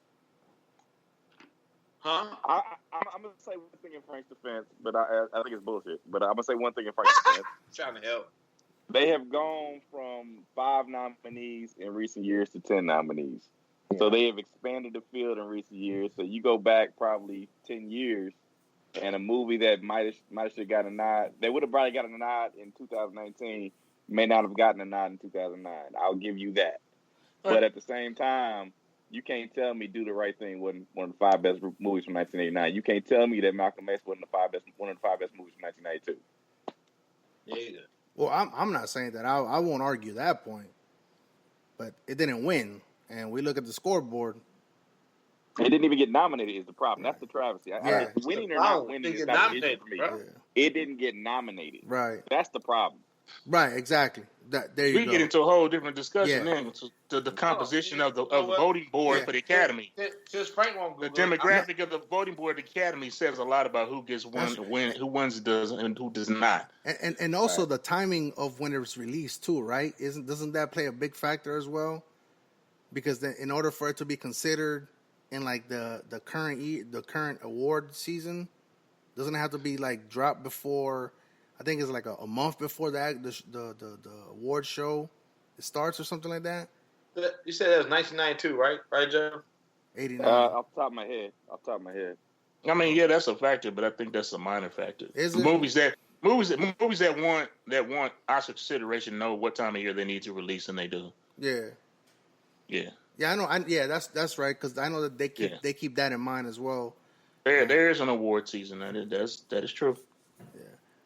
Huh? I'm going to say one thing in Frank's defense, but I think it's bullshit. But I'm going to say one thing in Frank's defense. Trying to help. They have gone from 5 nominees in recent years to 10 nominees. Yeah. So they have expanded the field in recent years. So you go back probably 10 years, and a movie that might have gotten a nod, they would have probably gotten a nod in 2019, may not have gotten a nod in 2009. I'll give you that. But at the same time, you can't tell me Do the Right Thing wasn't one of the 5 best movies from 1989. You can't tell me that Malcolm X wasn't one of the 5 best movies from 1992. Yeah. Well, I'm not saying that. I won't argue that point. But it didn't win. And we look at the scoreboard. It didn't even get nominated is the problem. That's the travesty. Winning or not winning is not an issue for me. Yeah. It didn't get nominated. Right. That's the problem. Right, exactly. There you go. We get into a whole different discussion then to the composition of the voting board for the Academy. Just Frank won't the demographic of the voting board of the Academy says a lot about who gets who wins and who does not. And also the timing of when it was released too, right? Doesn't that play a big factor as well? Because then in order for it to be considered in like the current award season, doesn't it have to be like dropped before? I think it's like a month before the award show starts or something like that. You said that was 1992, right? Right, Joe? 89. Off the top of my head. I mean, yeah, that's a factor, but I think that's a minor factor. Is it? Movies that want Oscar consideration know what time of year they need to release, and they do. Yeah. Yeah. Yeah, I know. That's right, because I know that they keep that in mind as well. There is an award season. That is true. Yeah.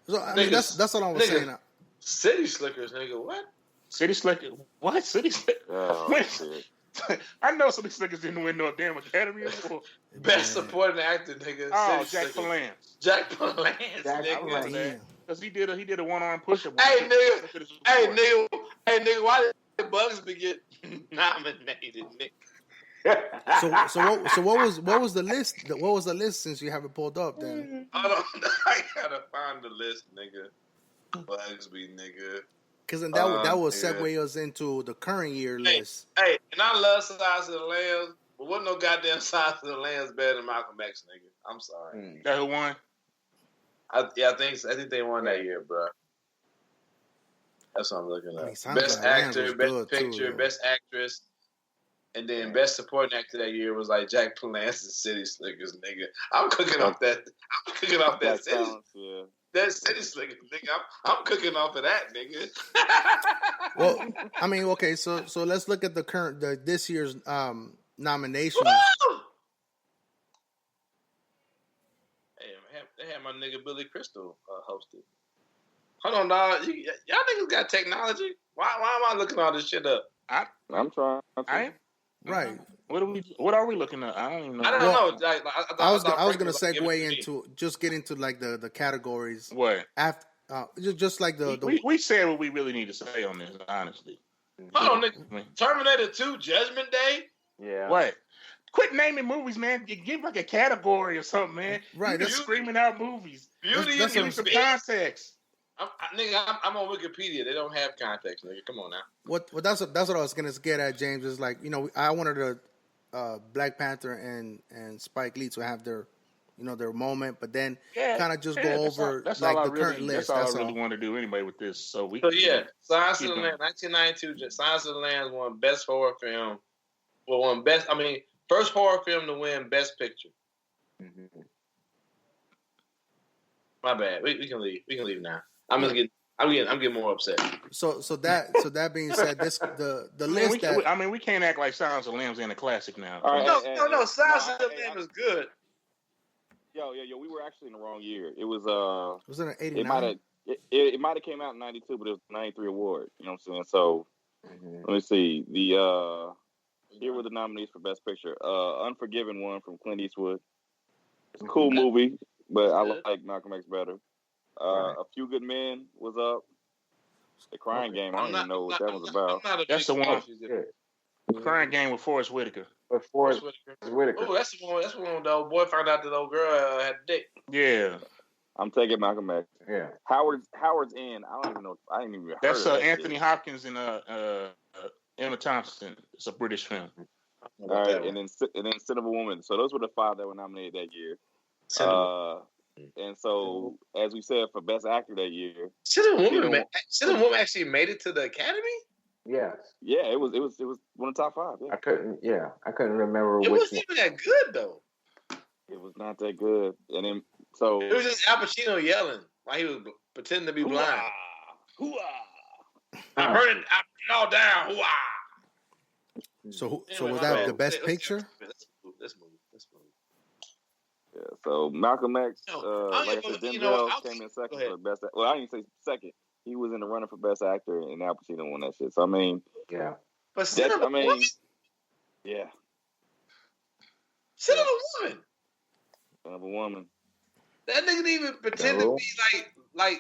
So I mean, that's all I was saying. City Slickers, nigga. What? City Slickers? What? City Slickers? Oh, I know City Slickers didn't win no damn Academy Award. Best supporting actor, nigga. Oh, Jack Palance. Jack Palance, nigga. Because he did a one-arm push-up. Hey, nigga. Why did Bugsby get nominated, nigga? So what was the list? What was the list since you have it pulled up? Then I gotta find the list, nigga. Bugsby, nigga. because then that will segue us into the current year list. Hey, and I love Silence of the Lambs, but wasn't no goddamn Silence of the Lambs better than Malcolm X, nigga. I'm sorry. That who won? I think they won that year, bro. That's what I'm looking at. Best actor, best picture, best actress, and then best supporting actor that year was like Jack Palance and City Slickers, nigga. I'm cooking off that. That City Slickers, nigga. I'm cooking off of that, nigga. Well, I mean, okay, so let's look at this year's nominations. Hey, they had my nigga Billy Crystal hosted. Hold on, dog. Y'all niggas got technology. Why am I looking all this shit up? I'm trying. Right. What are we looking at? I don't even know. I don't know. Like, I was gonna segue into just get into like the categories. What? After just like we said what we really need to say on this, honestly. Hold on, nigga. Terminator 2, Judgment Day. Yeah. What? Quit naming movies, man. You give like a category or something, man. Right. You're just screaming out movies. Beauty give me some context. I'm on Wikipedia. They don't have context, nigga. Come on now. That's what I was gonna get at, James. Is like, you know, I wanted to Black Panther and Spike Lee to have their moment, but then kind of just go over current list. That's all I really want to do anyway with this. So Silence of the Lambs, 1992. Silence of the Lambs won Best Horror Film. Well, won first horror film to win Best Picture. Mm-hmm. My bad. We can leave. We can leave now. I'm getting more upset. So that being said, the list we can't act like Silence of the Lambs ain't a classic now. Right, no. Silence of the Lambs is good. Yo, we were actually in the wrong year. It was was it an 89? It might have came out in 92, but it was a 93 award. You know what I'm saying? So let me see. Here were the nominees for Best Picture. Unforgiven won from Clint Eastwood. It's a cool movie, but I like Malcolm X better. A Few Good Men was up. The Crying Game, I don't even know what that was about. That's the one. The Crying Game with Forrest Whitaker. Forrest Whitaker. Oh, that's the one. That's the one. The old boy found out that old girl had a dick. Yeah. I'm taking Malcolm X. Yeah. Howard's End. I don't even know. I didn't even. That's Anthony Hopkins and Emma Thompson. It's a British film. All right, and then Sin of a Woman. So those were the 5 that were nominated that year. And so, as we said, for Best Actor that year, Sin of a Woman actually made it to the Academy. Yes. Yeah, it was one of the top 5. Yeah. I couldn't remember. It wasn't even that good though. It was not that good, and then so it was just Al Pacino yelling while he was pretending to be blind. Hoo-ah! I heard it all down. Hoo-ah! So was that the Best Picture? This movie. Yeah, so Malcolm X, like I said, Denzel came in second for Best. Well, I didn't say second. He was in the running for Best Actor, and Al Pacino won that shit. So I mean, yeah. But Sin of a Woman. Yeah. Sin of a Woman. Son of a Woman. That nigga didn't even pretend to be like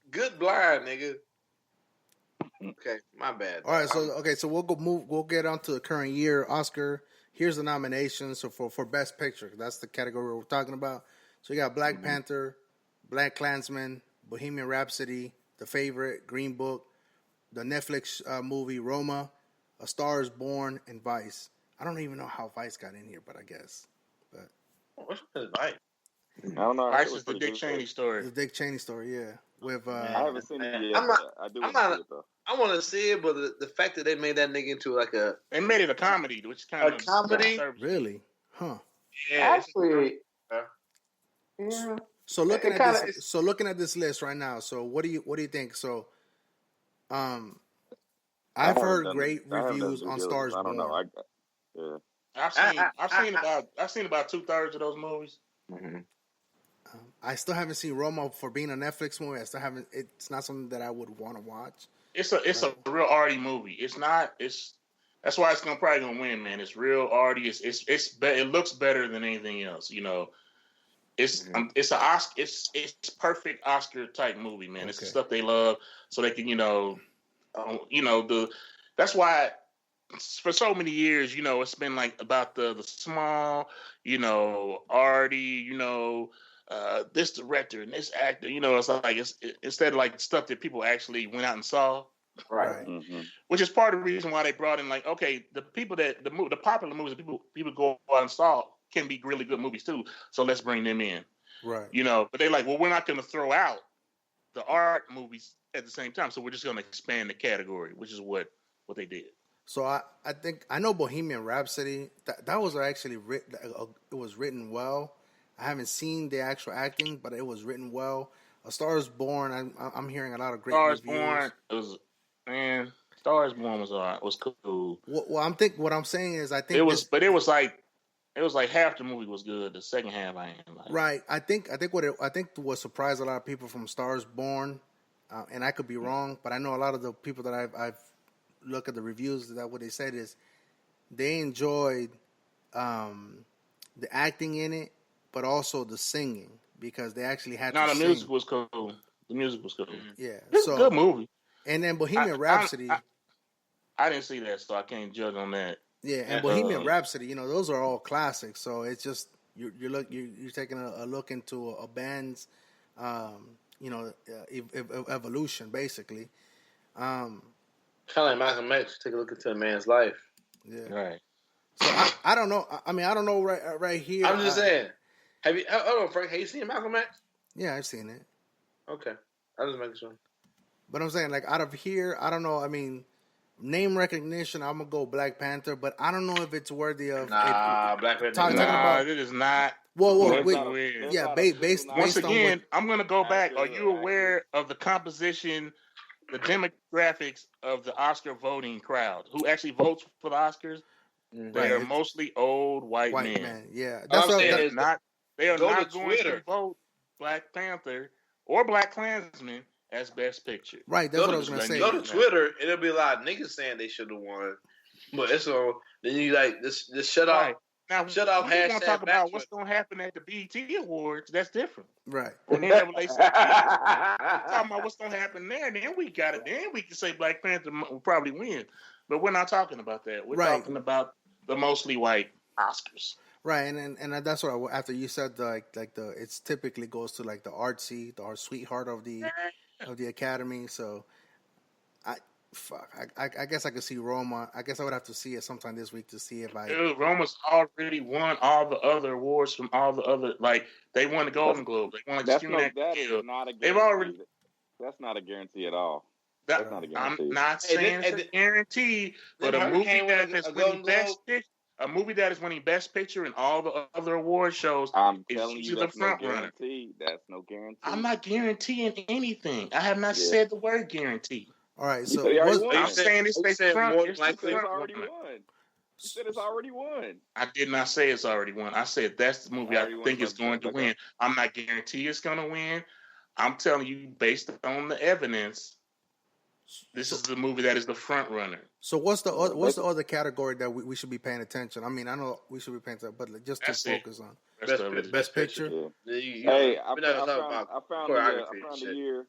good blind, nigga. Okay, my bad. All right, so we'll get on to the current year. Oscar, here's the nominations. So for Best Picture, that's the category we're talking about. So you got Black Panther, Black Klansman, Bohemian Rhapsody, The Favorite, Green Book, the Netflix movie Roma, A Star Is Born, and Vice. I don't even know how Vice got in here, but I guess. But what's Vice? I don't know. Vice is the Dick Cheney story. The Dick Cheney story, yeah. With I haven't seen it yet. I do want to see it though. I want to see it, but the fact that they made that nigga into like they made it a comedy, which kind of a comedy. Really? Huh? Yeah. Actually, yeah. So looking at this list right now. So what do you think? So, I've heard great reviews on Stars Born. I don't know. I've seen about 2/3 of those movies. Mm-hmm. I still haven't seen Roma for being a Netflix movie. I still haven't. It's not something that I would want to watch. It's a real arty movie. It's not. That's why it's probably gonna win, man. It's real arty. It looks better than anything else. You know, it's a Oscar. It's perfect Oscar type movie, man. It's the stuff they love, so they can that's why for so many years, it's been like about the small, arty, this director and this actor, it's like instead of like stuff that people actually went out and saw. Right. Mm-hmm. Which is part of the reason why they brought in like, okay, the people that the popular movies that people go out and saw can be really good movies too. So let's bring them in. Right. But they like, well, we're not going to throw out the art movies at the same time. So we're just going to expand the category, which is what they did. So I think I know Bohemian Rhapsody. That was actually written. It was written well. I haven't seen the actual acting, but it was written well. A Star Is Born. I'm hearing a lot of great reviews. Born. Star Is Born was alright. It was cool. Well, what I'm saying is, I think it was, but it was like half the movie was good. The second half, I ain't like. Right. I think what surprised a lot of people from Star Is Born, and I could be wrong, but I know a lot of the people that I've looked at the reviews, that what they said is they enjoyed the acting in it, but also the singing, because they actually had to sing. The music was cool. The music was cool. Yeah. It's a good movie. And then Bohemian Rhapsody. I didn't see that, so I can't judge on that. Yeah, and Bohemian Rhapsody, those are all classics. So it's just you're taking a look into a band's, evolution, basically. Kind of like Malcolm X, take a look into a man's life. Yeah. Right. So I don't know. I mean, I don't know right here. I'm just saying. Have you? Hold on, Frank. Have you seen Malcolm X? Yeah, I've seen it. Okay, I'm just making sure. But I'm saying, like, out of here, I don't know. I mean, name recognition, I'm gonna go Black Panther, but I don't know if it's worthy of. Black Panther. It is not. Whoa, yeah, based once again, on I'm gonna go back. Are you aware of the composition, the demographics of the Oscar voting crowd? Who actually votes for the Oscars? They are mostly old white men. Yeah, that's what I'm saying. They are not going to vote Black Panther or Black Klansman as Best Picture. Right, that's what I was going to say. Go to Twitter, and there'll be a lot of niggas saying they should have won. But it's all, then you like, this shut off. Now, shut off we're going to talk about what's going to happen at the BET Awards. That's different. Right. When they have talking about what's going to happen there, then we got it. Then we can say Black Panther will probably win. But we're not talking about that. We're talking about the mostly white Oscars. Right, and that's what after you said it's typically goes to like the artsy, the art sweetheart of the Academy. So I guess I could see Roma. I guess I would have to see it sometime this week to see if Dude, Roma's already won all the other awards from all the other, like they won the Golden Globe, they won the Screen Actors Guild. They've already. That's not a guarantee at all. That's not a guarantee. I'm not saying it's a guarantee, but a movie that is winning Best Picture. A movie that is winning Best Picture and all the other award shows is the front runner. That's no guarantee. I'm not guaranteeing anything. I have not said the word guarantee. All right, so I'm saying it's front. It's already won. You said it's already won. I did not say it's already won. I said that's the movie I think is going to win. I'm not guaranteeing it's going to win. I'm telling you, based on the evidence, this is the movie that is the front runner. So what's the other category that we should be paying attention? I mean, I know we should be paying attention, but just to focus on Best Picture. Yeah. Hey, I found the year.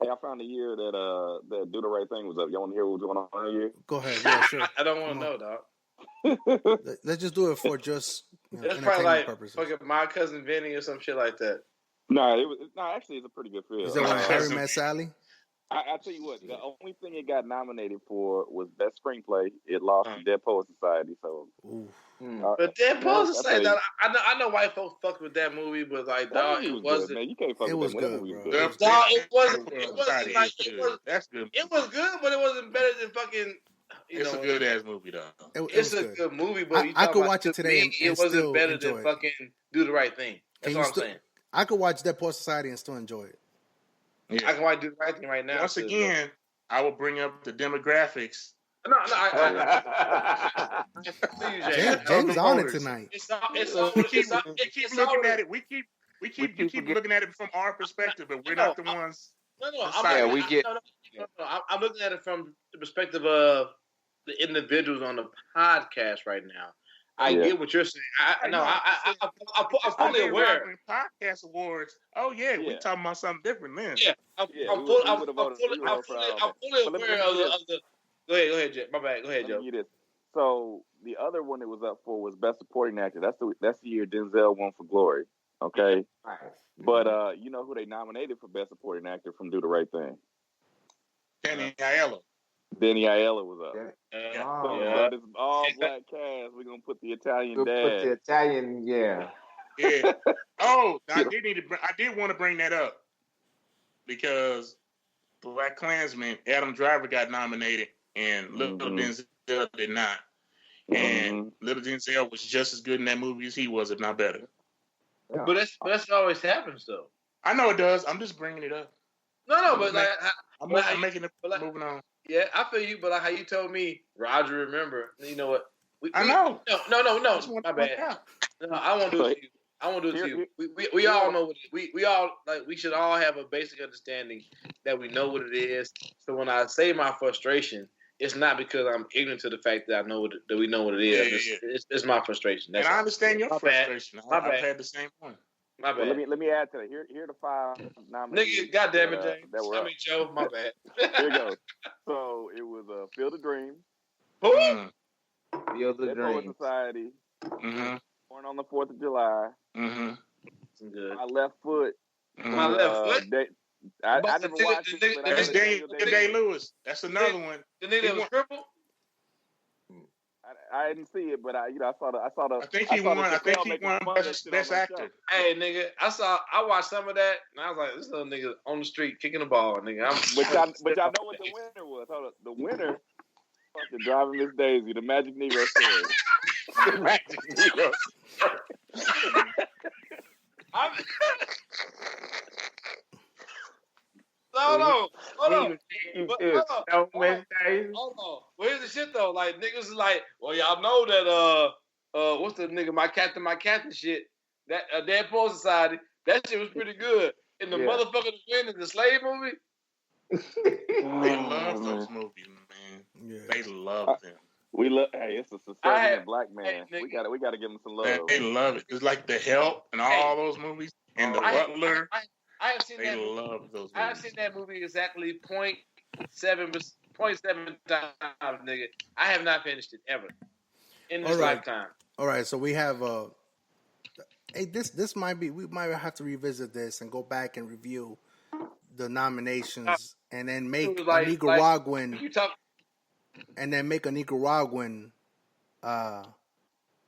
Hey, I found the year that Do the Right Thing was up. Y'all want to hear what was going on here? Go ahead. Yeah, sure. I don't want to know, dog. Let's just do it for just that's probably like purposes. Fucking My Cousin Vinny or some shit like that. No, actually, it's a pretty good film. Is that when Harry Met Sally? I tell you what, the only thing it got nominated for was Best Screenplay. It lost to Dead Poets Society. So, but Dead Poets Society, I know white folks fucked with that movie, but like, dog, it wasn't. Man, you can't fuck with that movie. Dog, it wasn't like it was. That's good. It was good, but it wasn't better than fucking. It's a good ass movie, though. It's a good movie, but I could watch it today. And it wasn't better than fucking Do the Right Thing. That's what I'm saying. I could watch Dead Poets Society and still enjoy it. Yeah. I can watch Do the Right Thing right now. Once again, I will bring up the demographics. No, James on it tonight. We keep looking at it. We keep looking at it from our perspective, but we're not the ones. I'm looking at it from the perspective of the individuals on the podcast right now. I get what you're saying. I'm fully aware. Podcast awards. Oh yeah, we talking about something different then. Yeah, I'm fully aware of the. Go ahead, Jet. My bad. Go ahead, Joe. So the other one it was up for was Best Supporting Actor. That's the year Denzel won for Glory. Okay. Right. But you know who they nominated for Best Supporting Actor from Do the Right Thing? Danny Aiello. Danny Aiello was up. Oh, So this all black cast. We're gonna put the Italian we'll dad. put the Italian, Yeah. Oh, I did want to bring that up because Black Klansman Adam Driver got nominated and Little Denzel did not. And Little Denzel was just as good in that movie as he was, if not better. Yeah. But that's always happens though. I know it does. I'm just bringing it up. No, but I'm making it. Moving on. Yeah, I feel you. But like how you told me, Roger, remember? You know what? I know. No. My bad. No, I won't do it to you. I won't do it to you. We all know what we all like. We should all have a basic understanding that we know what it is. So when I say my frustration, it's not because I'm ignorant to the fact that I know that we know what it is. It's my frustration. And I understand your frustration. I've had the same one. My bad. Well, let me add to that. Here are the 5 nominees. Nigga, goddamn it, James. That were up. Joe. My bad. Here goes. So it was Field of Dreams. Who? Field of Poet Dreams. Society. Born on the 4th of July. Good. My Left Foot. My Left Foot. I never watched it. That's Daniel Day-Lewis. That's another one. The nigga that was crippled. I didn't see it, but I saw the. I think he won. I think he won best actor. Hey, nigga, I watched some of that, and I was like, this little nigga on the street kicking the ball, nigga. But y'all know what the winner was. Hold up. The winner, fucking Driving Miss Daisy, the Magic Negro story. The Magic Negro story. Hold on. Well, here's the shit though. Like niggas is like, well, y'all know that what's the nigga my captain shit? That Dead Poet Society. That shit was pretty good. And the motherfucker that win in the slave movie. They love those movies, man. Yeah. They love them. We love. Hey, it's a society of black man. Hey, we gotta give them some love. Man, they love it. It's like The Help and all those movies and The Butler. I have seen they that. Love those movies. I have seen that movie exactly 0.7 times, nigga. I have not finished it ever in this lifetime. All right, so we have hey, this might be, we might have to revisit this and go back and review the nominations and then make a Nicaraguan and then make a Nicaraguan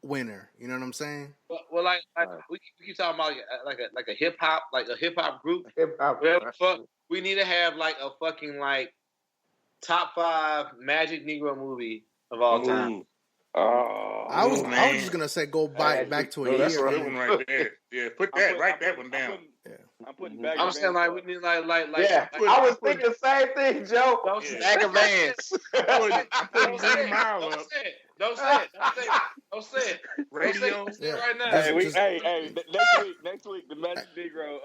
winner. You know what I'm saying? Well, like we keep talking about like a hip hop group. We need to have like a fucking like top 5 Magic Negro movie of all time. I was just gonna say go back to a year. That's a good one right there. Yeah, write that one down. I'm putting back. I'm saying like we need like I was thinking the same thing, Joe. Bag of Vans. I'm putting Green Mile up. Don't say it. Radio. Say it right now. Hey, next week, the Magic Negro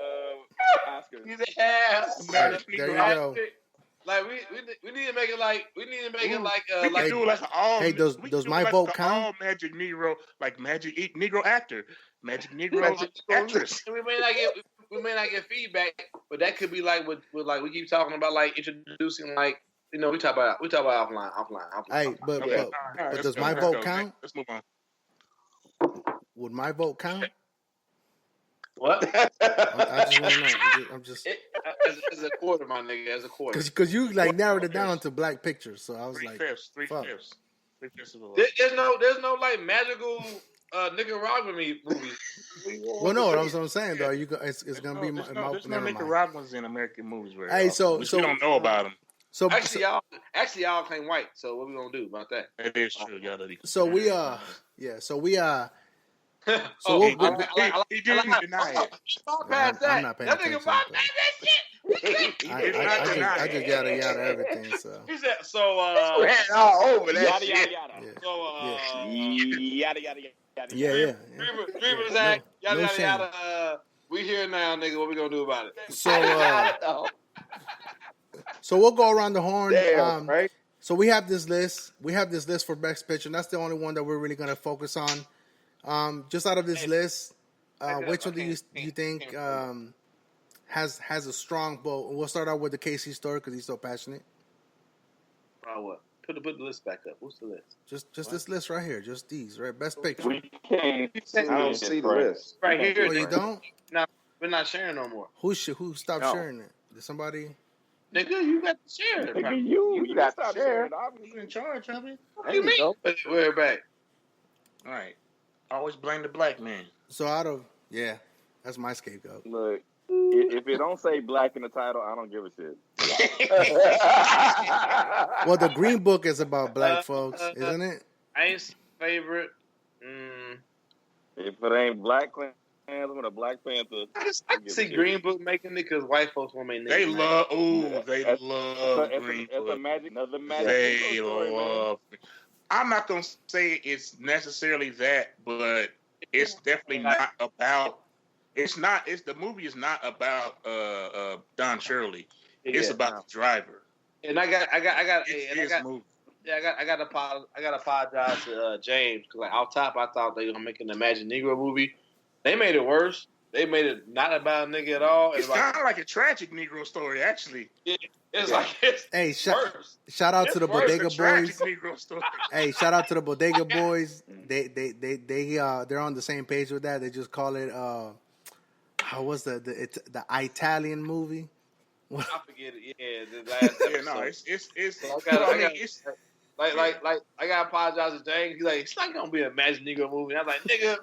Oscars. There you go. Like we need to make it like we can do like an all. Hey, does my vote count? All Magic Negro, like Magic Negro actor, Magic Negro actress. We may not get feedback, but that could be like with like we keep talking about like introducing like we talk about offline. Hey, but does my vote count? Let's move on. Would my vote count? What? I just want to know. I'm just as a quarter, my nigga, as a quarter. Because you like narrowed it down to black pictures, so I was three like, fifths. Of a There's no like magical Nicaraguan movie. Well, no, that's what I'm saying though. It's gonna be there's no Nicaraguans in American movies, right? Hey, so we don't know about them. So y'all claim white. So what we gonna do about that? That is true. Y'all So we So he didn't deny it. I'm not paying attention. I just yada everything. So he said so. all over that. Yada yada. Yeah. Dreamers Act. Yada. We here now, nigga. What we gonna do about it? So we'll go around the horn. Right. So we have this list. For Best Picture, and that's the only one that we're really going to focus on. Just out of this list, which one do you think has a strong vote? We'll start out with the Casey story because he's so passionate. What? Put the list back up. What's the list? Just this list right here. Just these, right? Best picture. We can't see I don't it, see the Frank. list. Right We can't here. Oh, see you it, don't? We're not sharing no more. Who stopped No. sharing it? Did somebody? Nigga, you got to share it. Nigga, you got got to to share share. it. You in charge of it? What do you mean? go. We're back. All right. Always blame the black man. So that's my scapegoat. Look, if it don't say black in the title, I don't give a shit. Well, the Green Book is about black folks, isn't it? I ain't favorite. If it ain't Black Klansman or Black Panther, I see Green Book making it because white folks want to make They niggas love. mad. Ooh, they love Green It's Book. another magic. They story, man. love. I'm not gonna say it's necessarily that, but it's definitely not about. It's not. The movie is not about Don Shirley. It's about the driver. And I got movie. Yeah, I got to apologize to James because like off top I thought they were gonna make an Imagine Negro movie. They made it worse. They made it not about a nigga at all. It's kind of like a tragic Negro story, actually. It's like it's worse. Shout out to the Bodega Boys. Negro story. Hey, shout out to the Bodega Boys. They're on the same page with that. They just call it how was the Italian movie? I forget it. Yeah, the last episode. No, it's. So I gotta apologize to James. He's like, it's not gonna be an Imagine Negro movie. And I'm like, nigga,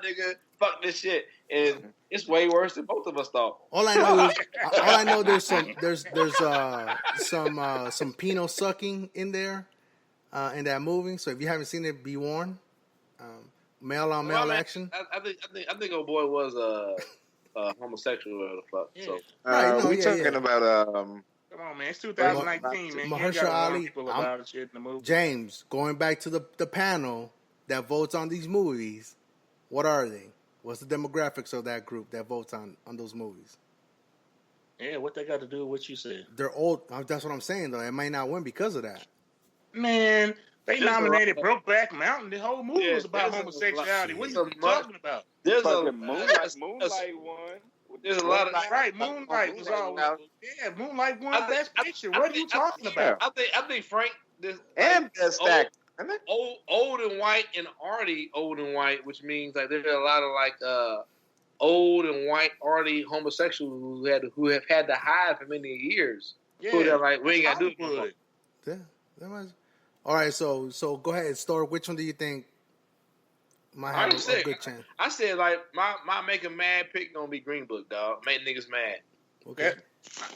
nigga, fuck this shit. And it's way worse than both of us thought. All I know there's some penal sucking in there in that movie. So if you haven't seen it, be warned. Male on male action. I think old boy was homosexual or the fuck. Yeah. So We're talking about Come on, man. It's 2019, man. Mahershala You got Ali. people about shit in the movie. James, going back to the panel that votes on these movies, what are they? What's the demographics of that group that votes on those movies? Yeah, what they got to do with what you said? They're old. That's what I'm saying, though. It might not win because of that. Man, they nominated Brokeback Mountain. The whole movie was about homosexuality. What are you talking about? There's a Moonlight one. There's a lot of right. Moonlight was all. Yeah, Moonlight won Best Picture. What are you talking about? I think Frank and Best Actor. Old and white and already old and white, which means like there's a lot of like old and white already homosexuals who have had to hide for many years. Yeah, who they're like, we ain't got to do it no more. Yeah, that was. All right, so go ahead, Stork. Which one do you think might have a good chance? I said like my make a mad pick gonna be Green Book, dog. Make niggas mad. Okay.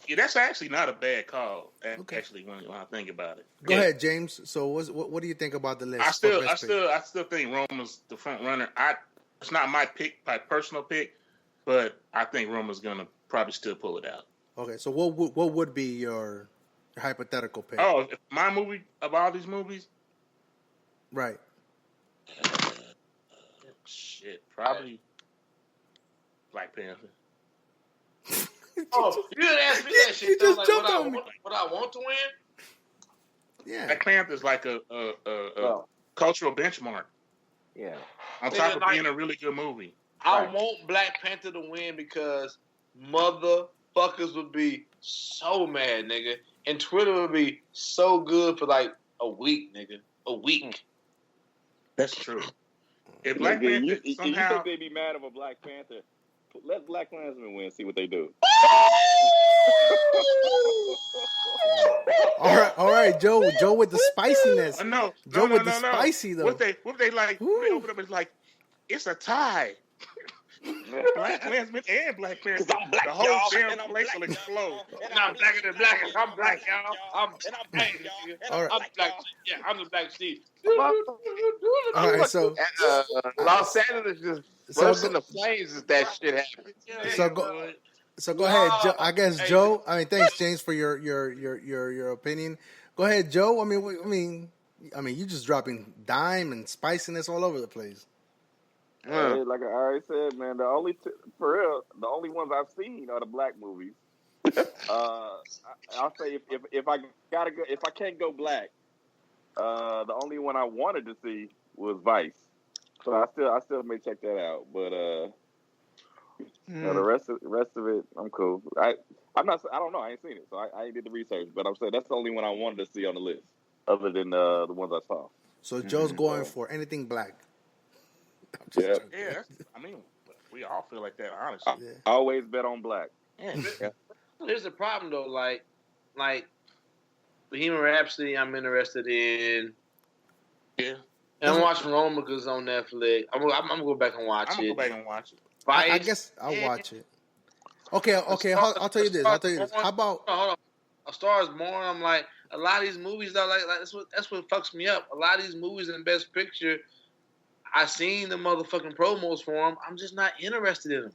Yeah, that's actually not a bad call. Actually, when I think about it. Go ahead, James. So what do you think about the list? I still think Roman's the front runner. It's not my personal pick, but I think Roman's gonna probably still pull it out. Okay, so what would be your hypothetical pick? Oh, my movie of all these movies, right? Shit, probably Black Panther. Oh, you didn't ask me that shit. You just like, jumped on me. What I want to win? Yeah. Black Panther's like a cultural benchmark. Yeah. On top of being a really good movie. I want Black Panther to win because motherfuckers would be so mad, nigga. And Twitter would be so good for like a week, nigga. A week. That's true. If Black Panther somehow... You think they'd be mad over Black Panther? Let Black Klansmen win. See what they do. All right, Joe with the spiciness. No, Joe with the spicy though. What they like? They open up. It's like it's a tie. Black Klansmen and Black Panther. The whole damn place will explode. I'm blacker than black. I'm black, y'all. I'm black. All right. I'm black. Yeah, I'm the Black Steve. All right, so Los Angeles just burst in the flames if that shit happens. So go ahead, Joe. I guess Joe. I mean, thanks, James, for your opinion. Go ahead, Joe. I mean, you just dropping dime and spiciness all over the place. Hey, like I already said, man, the only ones I've seen are the black movies. I'll say if I can't go black, the only one I wanted to see was Vice. So I still may check that out, but the rest of it, I'm cool. I don't know. I ain't seen it, so I ain't did the research. But I'm saying that's the only one I wanted to see on the list. other than the ones I saw. So Joe's going for anything black. I'm just Yeah. joking. Yeah, I mean, we all feel like that, I honestly. always bet on black. Yeah. Here's the problem though, like Bohemian Rhapsody, I'm interested in. Yeah. And I'm watching Roma because it's on Netflix. I'm gonna go back and watch it. I'm gonna go back and watch it. I guess I'll watch it. Okay. I'll tell you this. How about? Hold on. A Star Is Born. I'm like, a lot of these movies though, like that's what fucks me up. A lot of these movies in Best Picture, I seen the motherfucking promos for them. I'm just not interested in them.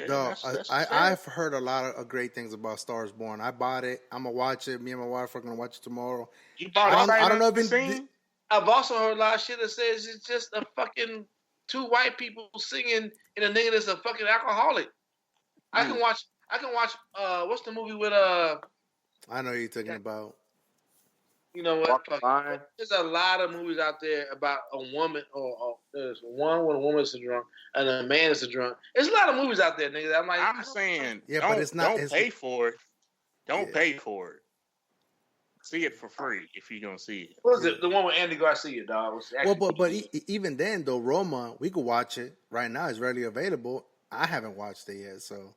No, I've heard a lot of great things about Stars Born. I bought it. I'm gonna watch it. Me and my wife are gonna watch it tomorrow. You bought it? I don't know if I've also heard a lot of shit that says it's just a fucking two white people singing and a nigga that's a fucking alcoholic. I can watch. What's the movie with I know who you're talking about. You know what? There's a lot of movies out there about a woman, or there's one when a woman is a drunk and a man is a drunk. There's a lot of movies out there, nigga. I'm saying, but it's not. Don't pay for it. Don't pay for it. See it for free if you're gonna see it. What was it? The one with Andy Garcia, dog. But even then, though, Roma, we could watch it right now. It's readily available. I haven't watched it yet, so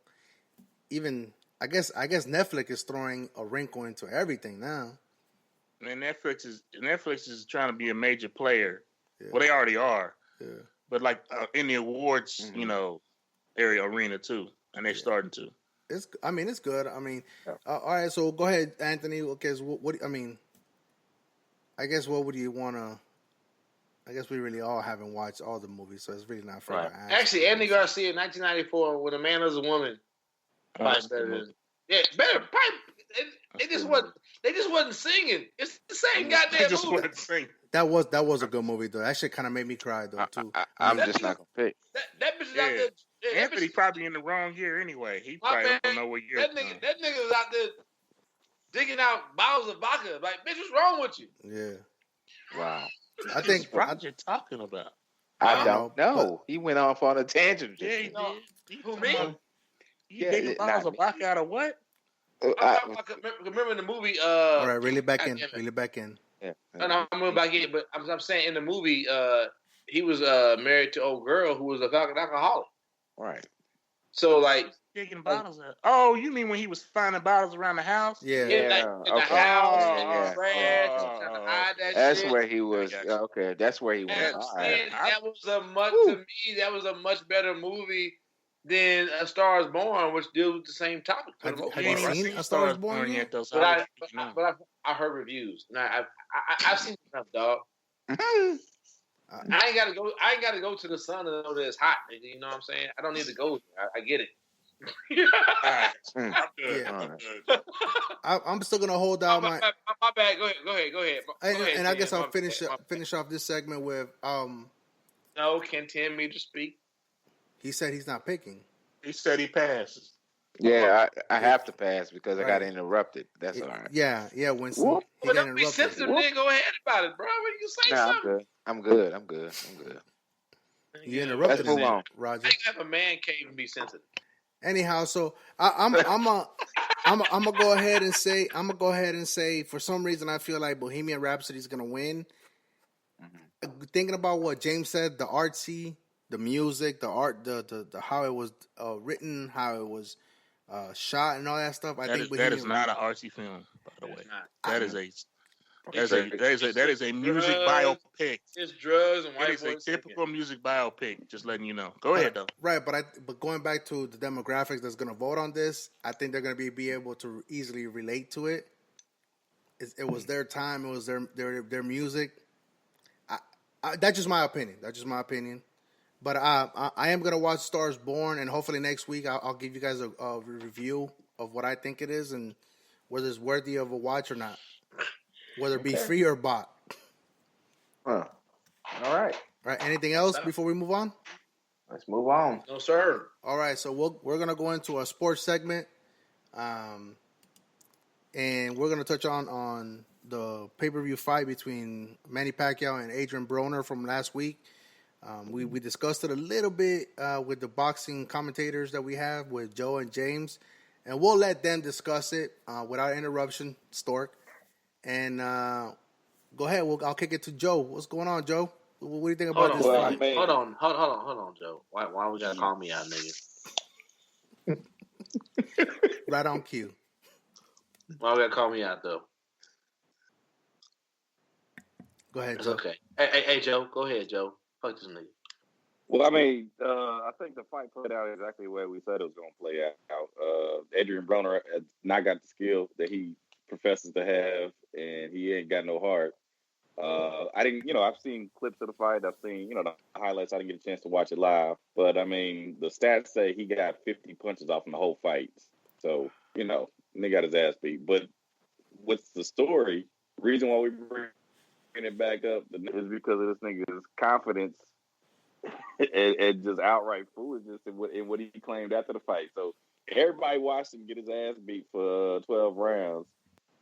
even I guess Netflix is throwing a wrinkle into everything now. And Netflix is trying to be a major player. Yeah. Well, they already are. Yeah. But like in the awards, arena too, and they're starting to. It's good. All right. So go ahead, Anthony. Okay. So what I guess what would you want to? I guess we really all haven't watched all the movies, so it's really not fair to ask. Actually, Andy Garcia, 1994, When a Man Is a Woman. Better. They just wasn't singing. It's the same goddamn movie. That was a good movie though. That shit kind of made me cry though too. I'm just not gonna pick. That bitch is out there. Anthony probably in the wrong year anyway. He probably don't know what year. That nigga was out there digging out bottles of vodka. Like, bitch, what's wrong with you? Yeah. Wow. I think what you're talking about. I don't know. He went off on a tangent. Yeah, he did. Who, me? You digging bottles of vodka out of what? Remember in the movie? All right, reel it back in. Yeah. No, I'm going back in, but I'm saying in the movie, he was married to an old girl who was a alcoholic. Right. So like digging bottles out. Oh, you mean when he was finding bottles around the house? Yeah. In the house, trash, trying to hide that that's shit. Where he was. Okay, that's where he went. That was a much better movie than A Star Is Born, which deals with the same topic. Have you seen A Star Is Born yet? But I heard reviews. Now I've seen enough, dog. I ain't gotta go to the sun to know that it's hot. You know what I'm saying? I don't need to go there. I get it. I'm still gonna hold out my bad. Go ahead. And I guess I'll finish off this segment with No, can Tim Meter speak? He said he's not picking. He said he passes. Yeah, I have to pass because I got interrupted. That's all right. Yeah. When he got interrupted. Then go ahead about it, bro. You say something. I'm good. You interrupted. Let's move on, Roger. I have a man cave and be sensitive. Anyhow, so I'm gonna go ahead and say for some reason I feel like Bohemian Rhapsody is gonna win. Mm-hmm. Thinking about what James said, the artsy, the music, the art, the how it was written, how it was shot, and all that stuff. I think that is not an artsy film, by the way. That is a music biopic. It's drugs and white boys. It is a typical music biopic. Just letting you know. Go ahead though. Right, but going back to the demographics that's going to vote on this, I think they're going to be able to easily relate to it. It was their time. It was their music. That's just my opinion. But I am going to watch Stars Born, and hopefully next week I'll give you guys a review of what I think it is and whether it's worthy of a watch or not. Whether it be free or bought. Huh. All right. Anything else before we move on? Let's move on. No, sir. All right. So we're going to go into a sports segment. And we're going to touch on the pay-per-view fight between Manny Pacquiao and Adrian Broner from last week. We discussed it a little bit with the boxing commentators that we have with Joe and James. And we'll let them discuss it without interruption, Stork. And Go ahead. I'll kick it to Joe. What's going on, Joe? What do you think about this fight? Hold on, Joe. Why we gotta call me out, nigga? Right on cue. Why we gotta call me out though? Go ahead, It's Joe. okay. Hey, Joe. Go ahead, Joe. Fuck this nigga. Well, I mean, I think the fight played out exactly the way we said it was going to play out. Adrian Broner has not got the skill that he professes to have, and he ain't got no heart. I didn't, I've seen clips of the fight. I've seen, the highlights. I didn't get a chance to watch it live. But, I mean, the stats say he got 50 punches off in the whole fight. So, nigga got his ass beat. But what's the story? Reason why we bring it back up is because of this nigga's confidence and just outright foolishness in what he claimed after the fight. So everybody watched him get his ass beat for 12 rounds.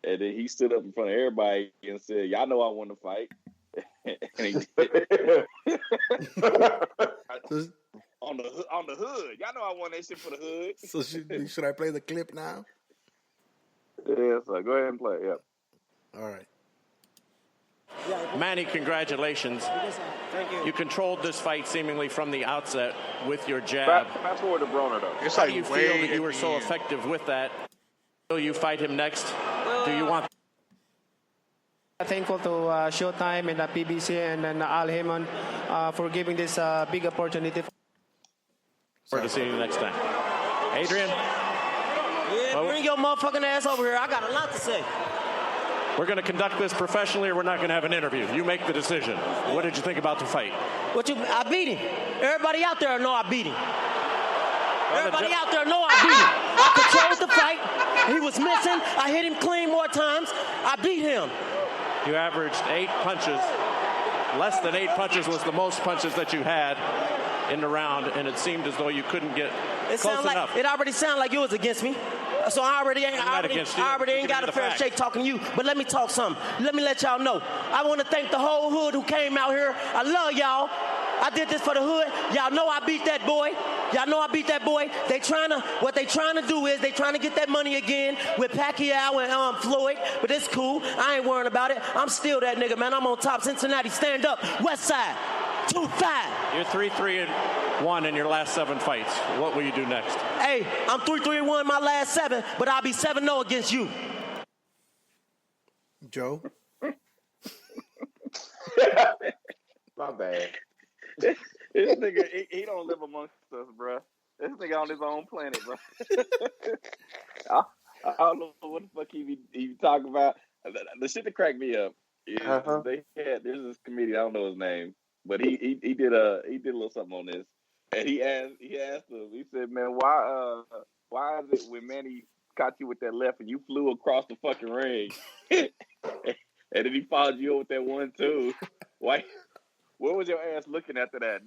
And then he stood up in front of everybody and said, y'all know I won the fight. And he did. on the hood. Y'all know I won that shit for the hood. So should I play the clip now? Yeah, so go ahead and play, yeah. All right. Manny, congratulations. Thank you. You controlled this fight seemingly from the outset with your jab. Fast forward to Broner, though. How do you feel that you were so effective with that? Will you fight him next? Do you want? Thankful to Showtime and PBC and then Al Heyman for giving this big opportunity. To see you next time. Adrian? Yeah, bring your motherfucking ass over here. I got a lot to say. We're going to conduct this professionally, or we're not going to have an interview. You make the decision. What did you think about the fight? I beat him. Everybody out there know I beat him. Everybody out there know I beat him. I controlled the fight. He was missing. I hit him clean more times. I beat him. You averaged 8 punches. Less than 8 punches was the most punches that you had in the round, and it seemed as though you couldn't get close enough. It already sounded like you was against me. So I already ain't got a fair shake talking to you. But let me talk something. Let me let y'all know. I want to thank the whole hood who came out here. I love y'all. I did this for the hood. Y'all know I beat that boy. Y'all know I beat that boy. What they trying to do is they trying to get that money again with Pacquiao and Floyd. But it's cool. I ain't worrying about it. I'm still that nigga, man. I'm on top. Cincinnati, stand up. West Side, 2-5. You're 3-3-1 in your last 7 fights. What will you do next? Hey, I'm 3-3-1 my last 7, but I'll be 7-0 against you. Joe? My bad. This nigga, he don't live amongst us, bro. This nigga on his own planet, bro. I don't know what the fuck he be talking about. The shit that cracked me up is there's this comedian, I don't know his name, but he did a little something on this, and he asked him. He said, "Man, why is it when Manny caught you with that left and you flew across the fucking ring, and then he followed you over with that 1-2? Why? Where was your ass looking after that?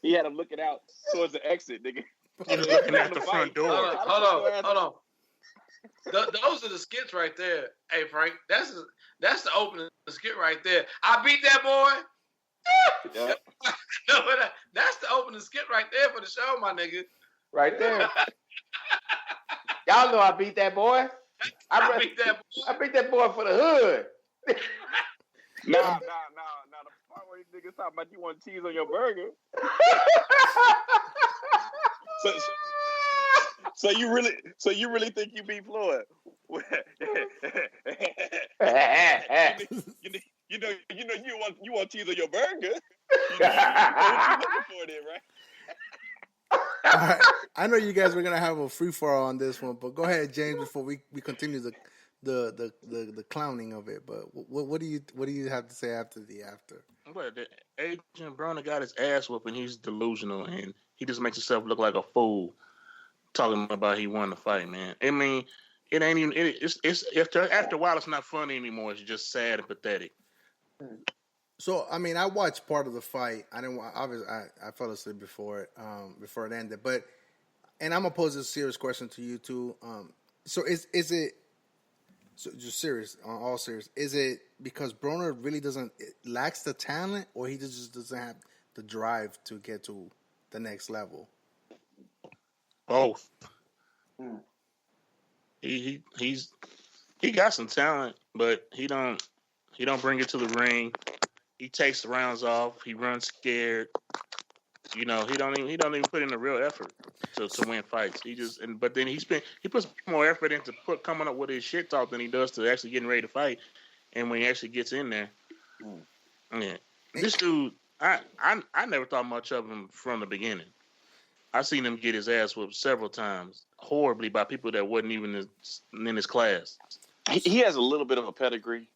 He had him looking out towards the exit, nigga. He was looking at the front door. Hold on. Those are the skits right there. Hey, Frank, that's the opening skit right there. I beat that boy. Yep. That's the opening skit right there for the show, my nigga. Right there. Y'all know I beat that boy. I beat that boy for the hood. Nah, the part where these niggas talking about you want cheese on your burger. So you really think you beat Floyd? you want cheese on your burger? You know what you looking for then, right? All right. I know you guys were gonna have a free for all on this one, but go ahead, James, before we continue the clowning of it. But what do you have to say after the after? Well, Adrian Broner got his ass whooping. He's delusional, and he just makes himself look like a fool, talking about he won the fight, man. I mean, it ain't even. It's after a while, it's not funny anymore. It's just sad and pathetic. So, I mean, I watched part of the fight. I didn't. Obviously, I fell asleep before it ended. But, and I'm gonna pose a serious question to you too. So is it? So just serious, all serious. Is it because Broner really lacks the talent, or he just doesn't have the drive to get to the next level? Both. He got some talent, but he don't He don't bring it to the ring. He takes the rounds off. He runs scared. You know, he don't even put in a real effort to win fights. But then he puts more effort into coming up with his shit talk than he does to actually getting ready to fight. And when he actually gets in there, yeah, this dude, I never thought much of him from the beginning. I seen him get his ass whooped several times, horribly, by people that wasn't even in his class. He has a little bit of a pedigree,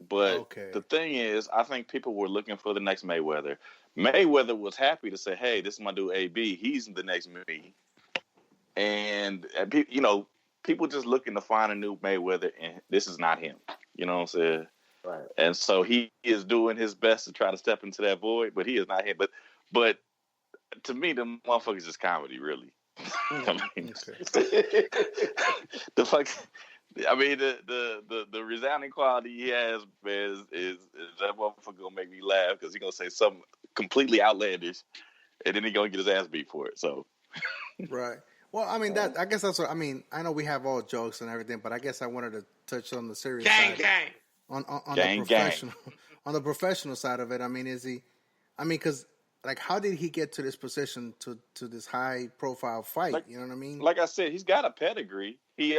but the thing is, I think people were looking for the next Mayweather. Mayweather was happy to say, "Hey, this is my dude AB. He's the next me." And you know, people just looking to find a new Mayweather, and this is not him. You know what I'm saying? Right. And so he is doing his best to try to step into that void, but he is not him. But to me, the motherfuckers is comedy, really. I mean, the fuck. I mean, the resounding quality he has is that motherfucker gonna make me laugh because he gonna say something completely outlandish, and then he gonna get his ass beat for it. So, right. Well, I mean I guess that's what I mean. I know we have all jokes and everything, but I guess I wanted to touch on the serious side. Gang. On gang, the professional on the professional side of it. I mean, is he? I mean, because like, how did he get to this position to this high profile fight? Like, you know what I mean? Like I said, he's got a pedigree. He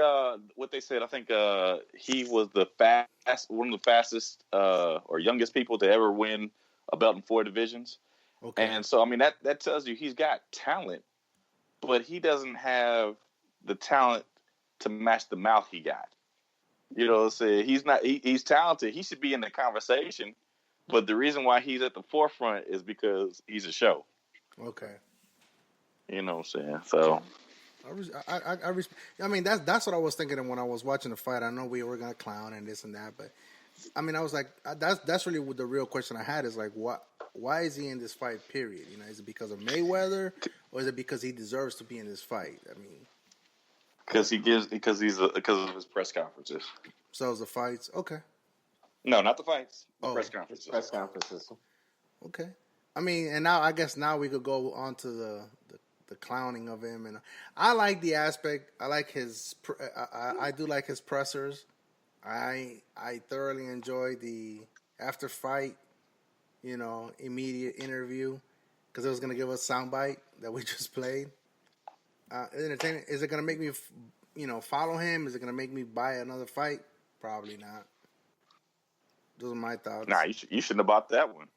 what they said, I think he was one of the fastest or youngest people to ever win a belt in 4 divisions. Okay. And so I mean that tells you he's got talent, but he doesn't have the talent to match the mouth he got. You know what I'm saying? He's talented. He should be in the conversation, but the reason why he's at the forefront is because he's a show. Okay. You know what I'm saying? So I mean, that's what I was thinking when I was watching the fight. I know we were gonna clown and this and that, but I mean, I was like, that's really what the real question I had is like, why is he in this fight? Period. You know, is it because of Mayweather, or is it because he deserves to be in this fight? I mean, because of his press conferences. So is the fights okay? No, not the fights. The press conferences. Press conferences. Okay. I mean, and now I guess we could go on to the clowning of him, and I like the aspect. I like I do like his pressers. I thoroughly enjoy the after fight, immediate interview, because it was gonna give us a soundbite that we just played. Entertaining. Is it gonna make me, follow him? Is it gonna make me buy another fight? Probably not. Those are my thoughts. Nah, you shouldn't have bought that one.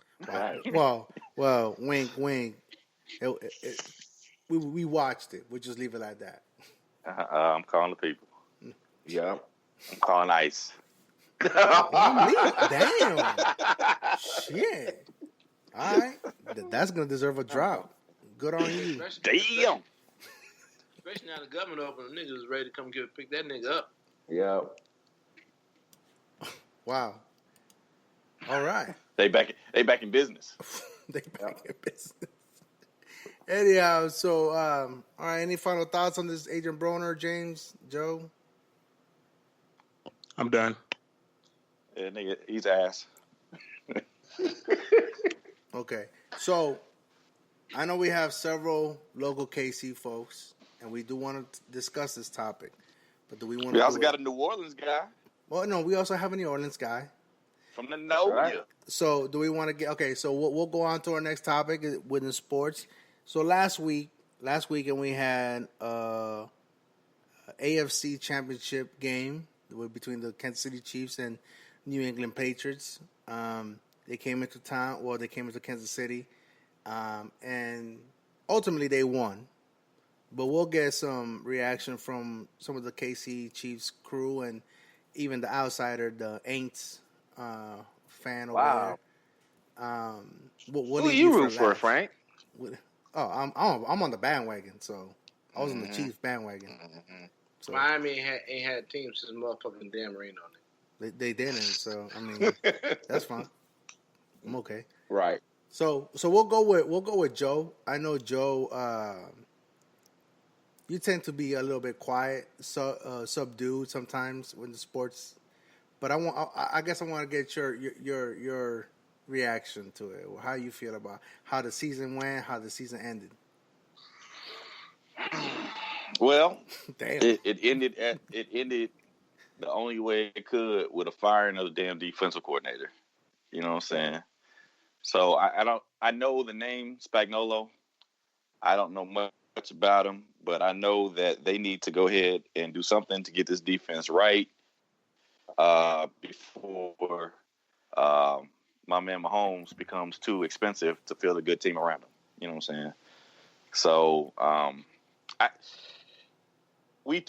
Well, wink, wink. We watched it. We'll just leave it like that. I'm calling the people. Yeah. I'm calling ICE. Damn. Shit. All right. That's going to deserve a drop. Good on you. Damn. Especially now the government open, the niggas is ready to come pick that nigga up. Yeah. Wow. All right. They back in business. They back in business. Anyhow, so all right. Any final thoughts on this, Adrian Broner, James, Joe? I'm done. Yeah, nigga, he's ass. Okay, so I know we have several local KC folks, and we do want to discuss this topic. But do we want? We also got a New Orleans guy. Well, no, we also have a New Orleans guy. From the Mejia. Right. So do we want to get okay? So we'll go on to our next topic within sports. So last weekend we had AFC Championship game between the Kansas City Chiefs and New England Patriots. They came into town. Well, they came into Kansas City, and ultimately they won. But we'll get some reaction from some of the KC Chiefs crew and even the outsider, the Aints fan over there. What Who you root for, Frank? I'm on the bandwagon, so I was on the Chiefs bandwagon. Mm-hmm. So, Miami ain't had a team since motherfucking Dan Marino. They didn't, so I mean that's fine. I'm okay. Right. So we'll go with Joe. I know Joe. You tend to be a little bit quiet, subdued sometimes when the sports. But I guess I want to get your reaction to it. How you feel about how the season went, how the season ended. Well, damn. It ended the only way it could with a firing of the damn defensive coordinator. You know what I'm saying? So I know the name Spagnuolo. I don't know much about him, but I know that they need to go ahead and do something to get this defense right before my man Mahomes becomes too expensive to field a good team around him. You know what I'm saying? So we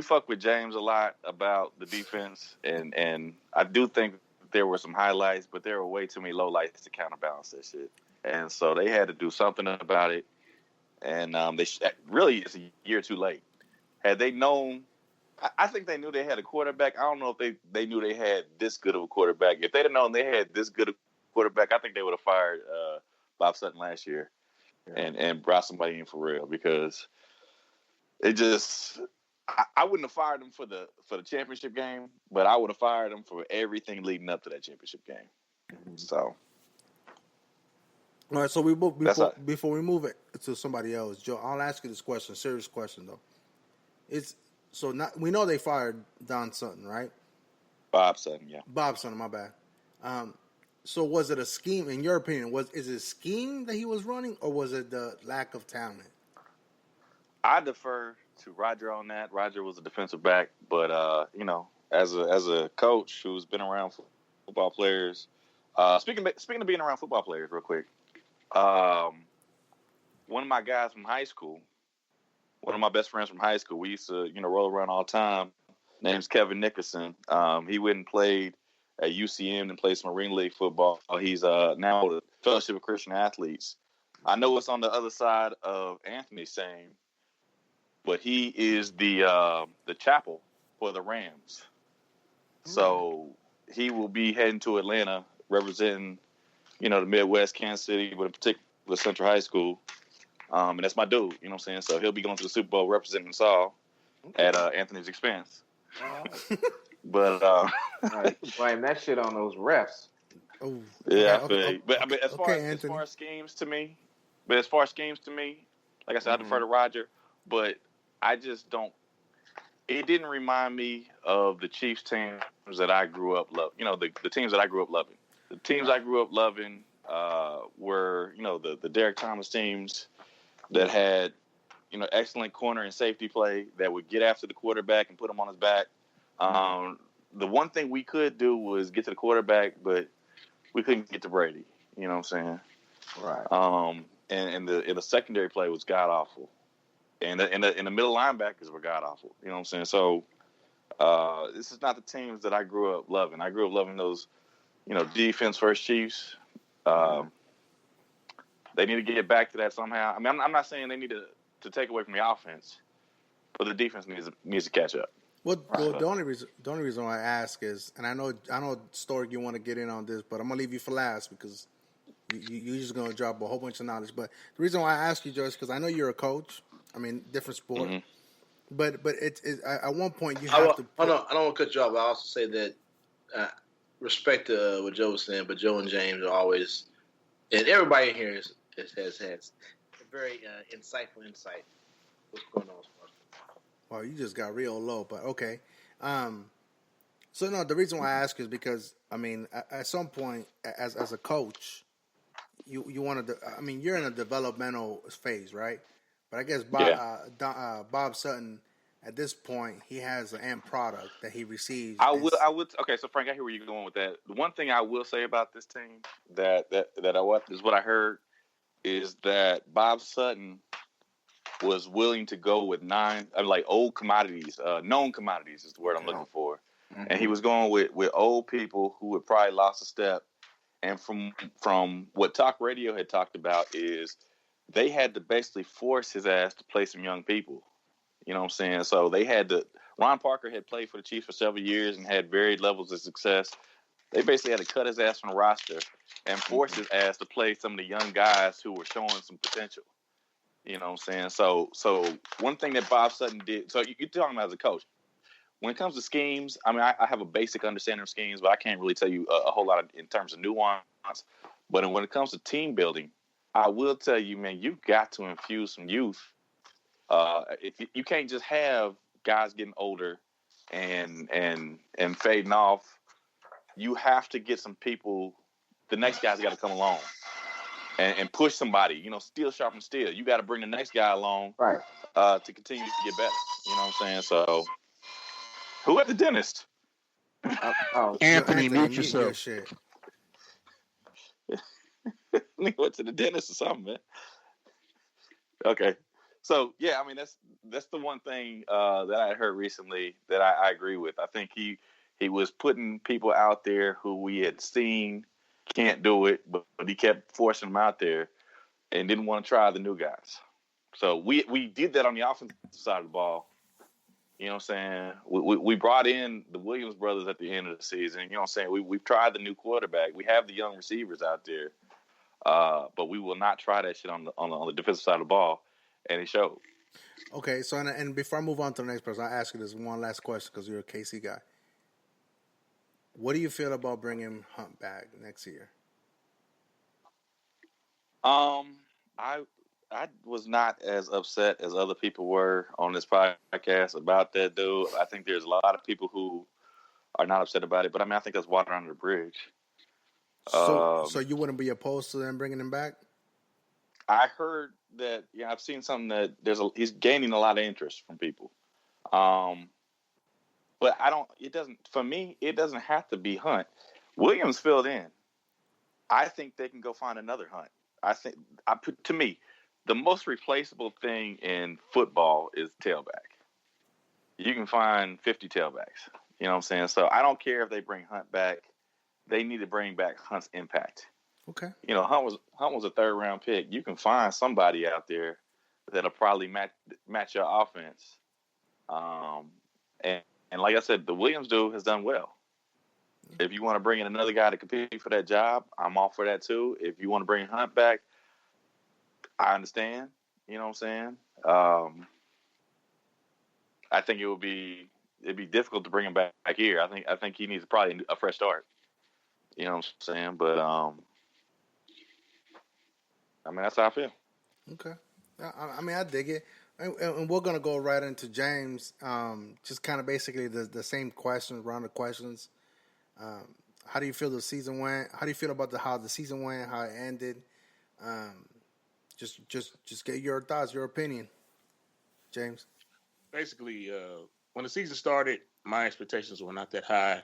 fuck with James a lot about the defense, and I do think there were some highlights, but there were way too many lowlights to counterbalance that shit. And so they had to do something about it. And really, it's a year too late. Had they known, I think they knew they had a quarterback. I don't know if they knew they had this good of a quarterback. If they'd have known they had this good of a quarterback, I think they would have fired Bob Sutton last year and brought somebody in for real, because it just. I wouldn't have fired him for the championship game, but I would have fired him for everything leading up to that championship game. So, all right. So before we move it to somebody else, Joe, I'll ask you this question, serious question though. We know they fired Don Sutton, right? Bob Sutton, yeah. Bob Sutton, my bad. So was it a scheme, in your opinion? Is it a scheme that he was running, or was it the lack of talent? I defer to Roger on that. Roger was a defensive back, but as a coach who's been around football players, speaking of being around football players, real quick, one of my guys from high school, one of my best friends from high school, we used to roll around all the time. Name's Kevin Nickerson. He went and played at UCM and played some Marine League football. He's now with the Fellowship of Christian Athletes. I know it's on the other side of Anthony's saying, but he is the chapel for the Rams. So he will be heading to Atlanta, representing, the Midwest, Kansas City, but in particular Central High School. And that's my dude, you know what I'm saying? So he'll be going to the Super Bowl representing Saul at Anthony's expense. But blame that shit on those refs. Oh, yeah, okay. But I mean, as far as schemes to me, like I said, I defer to Roger, but I just don't. It didn't remind me of the Chiefs teams that I grew up loving. The teams that I grew up loving. The teams I grew up loving were, the Derek Thomas teams that had, excellent corner and safety play that would get after the quarterback and put him on his back. The one thing we could do was get to the quarterback, but we couldn't get to Brady. You know what I'm saying? Right. And the secondary play was god awful. And the middle linebackers were god awful. You know what I'm saying? So this is not the teams that I grew up loving. I grew up loving those, defense first Chiefs. They need to get back to that somehow. I mean, I'm not saying they need to take away from the offense, but the defense needs to catch up. Well, the only reason why I ask is, and I know Stork, you want to get in on this, but I'm gonna leave you for last because you're just gonna drop a whole bunch of knowledge. But the reason why I ask you, Joe, is because I know you're a coach. I mean, different sport. Mm-hmm. But it's at one point you have to. I don't want to cut you off. But I also say that respect to what Joe was saying, but Joe and James are always, and everybody in here has a very insightful insight. What's going on? Well, you just got real low, but okay. So no, the reason why I ask is because I mean, at some point, as a coach, you want to. I mean, you're in a developmental phase, right? But I guess Bob Sutton, at this point, he has an end product that he receives. I would. Okay, so Frank, I hear where you're going with that. The one thing I will say about this team that is what I heard is that Bob Sutton was willing to go with old commodities, known commodities is the word I'm looking for. Mm-hmm. And he was going with old people who had probably lost a step. And from what talk radio had talked about is they had to basically force his ass to play some young people. You know what I'm saying? So they had to. Ron Parker had played for the Chiefs for several years and had varied levels of success. They basically had to cut his ass from the roster and force his ass to play some of the young guys who were showing some potential. You know what I'm saying? So one thing that Bob Sutton did. So you're talking about as a coach. When it comes to schemes, I mean, I have a basic understanding of schemes, but I can't really tell you a whole lot in terms of nuance. But when it comes to team building, I will tell you, man, you've got to infuse some youth. You can't just have guys getting older and fading off. you have to get some people. The next guy's got to come along and push somebody. You know, steel sharpens steel. You got to bring the next guy along, right, to continue to get better. You know what I'm saying? So, who at the dentist? Anthony, mute mute yourself. your shit. Went to the dentist or something, man. Okay. So yeah, I mean that's the one thing that I heard recently that I agree with. I think he was putting people out there who we had seen can't do it, but he kept forcing them out there and didn't want to try the new guys. So we did that on the offensive side of the ball. You know what I'm saying? We brought in the Williams brothers at the end of the season. You know what I'm saying? We've tried the new quarterback. We have the young receivers out there, but we will not try that shit on the defensive side of the ball, and it showed. Okay, so and before I move on to the next person, I'll ask you this one last question because you're a KC guy. What do you feel about bringing Hunt back next year? I was not as upset as other people were on this podcast about that dude. I think there's a lot of people who are not upset about it, but I mean, I think that's water under the bridge. So you wouldn't be opposed to them bringing him back? I heard that. Yeah, I've seen something that he's gaining a lot of interest from people. But I don't. It doesn't. For me, it doesn't have to be Hunt. Williams filled in. I think they can go find another Hunt. To me, the most replaceable thing in football is tailback. You can find 50 tailbacks. You know what I'm saying? So I don't care if they bring Hunt back. They need to bring back Hunt's impact. Okay. You know, Hunt was a 3rd round pick. You can find somebody out there that'll probably match your offense. And like I said, the Williams dude has done well. If you want to bring in another guy to compete for that job, I'm all for that too. If you want to bring Hunt back, I understand. You know what I'm saying? I think it'd be difficult to bring him back here. I think he needs probably a fresh start. You know what I'm saying? But I mean, that's how I feel. Okay. I mean, I dig it. And we're gonna go right into James. Just kind of basically the same questions, round of questions. How do you feel the season went? How do you feel about how the season went? How it ended? Just get your thoughts, your opinion, James. Basically, when the season started, my expectations were not that high.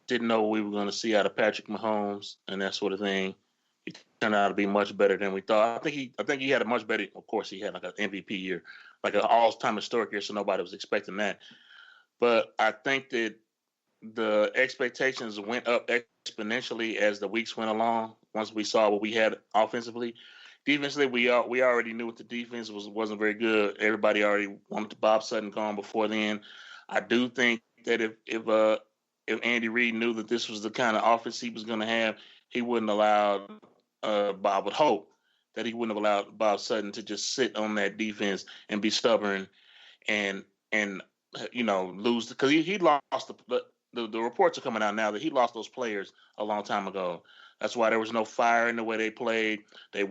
Didn't know what we were going to see out of Patrick Mahomes and that sort of thing. He turned out to be much better than we thought. I think he had a much better. Of course, he had like an MVP year, like an all-time historic year, so nobody was expecting that. But I think that the expectations went up exponentially as the weeks went along. Once we saw what we had offensively, defensively, we already knew what the defense wasn't very good. Everybody already wanted Bob Sutton gone before then. I do think that if Andy Reid knew that this was the kind of offense he was going to have, he wouldn't allow. Bob would hope that he wouldn't have allowed Bob Sutton to just sit on that defense and be stubborn and lose because he lost the reports are coming out now that he lost those players a long time ago. That's why there was no fire in the way they played. They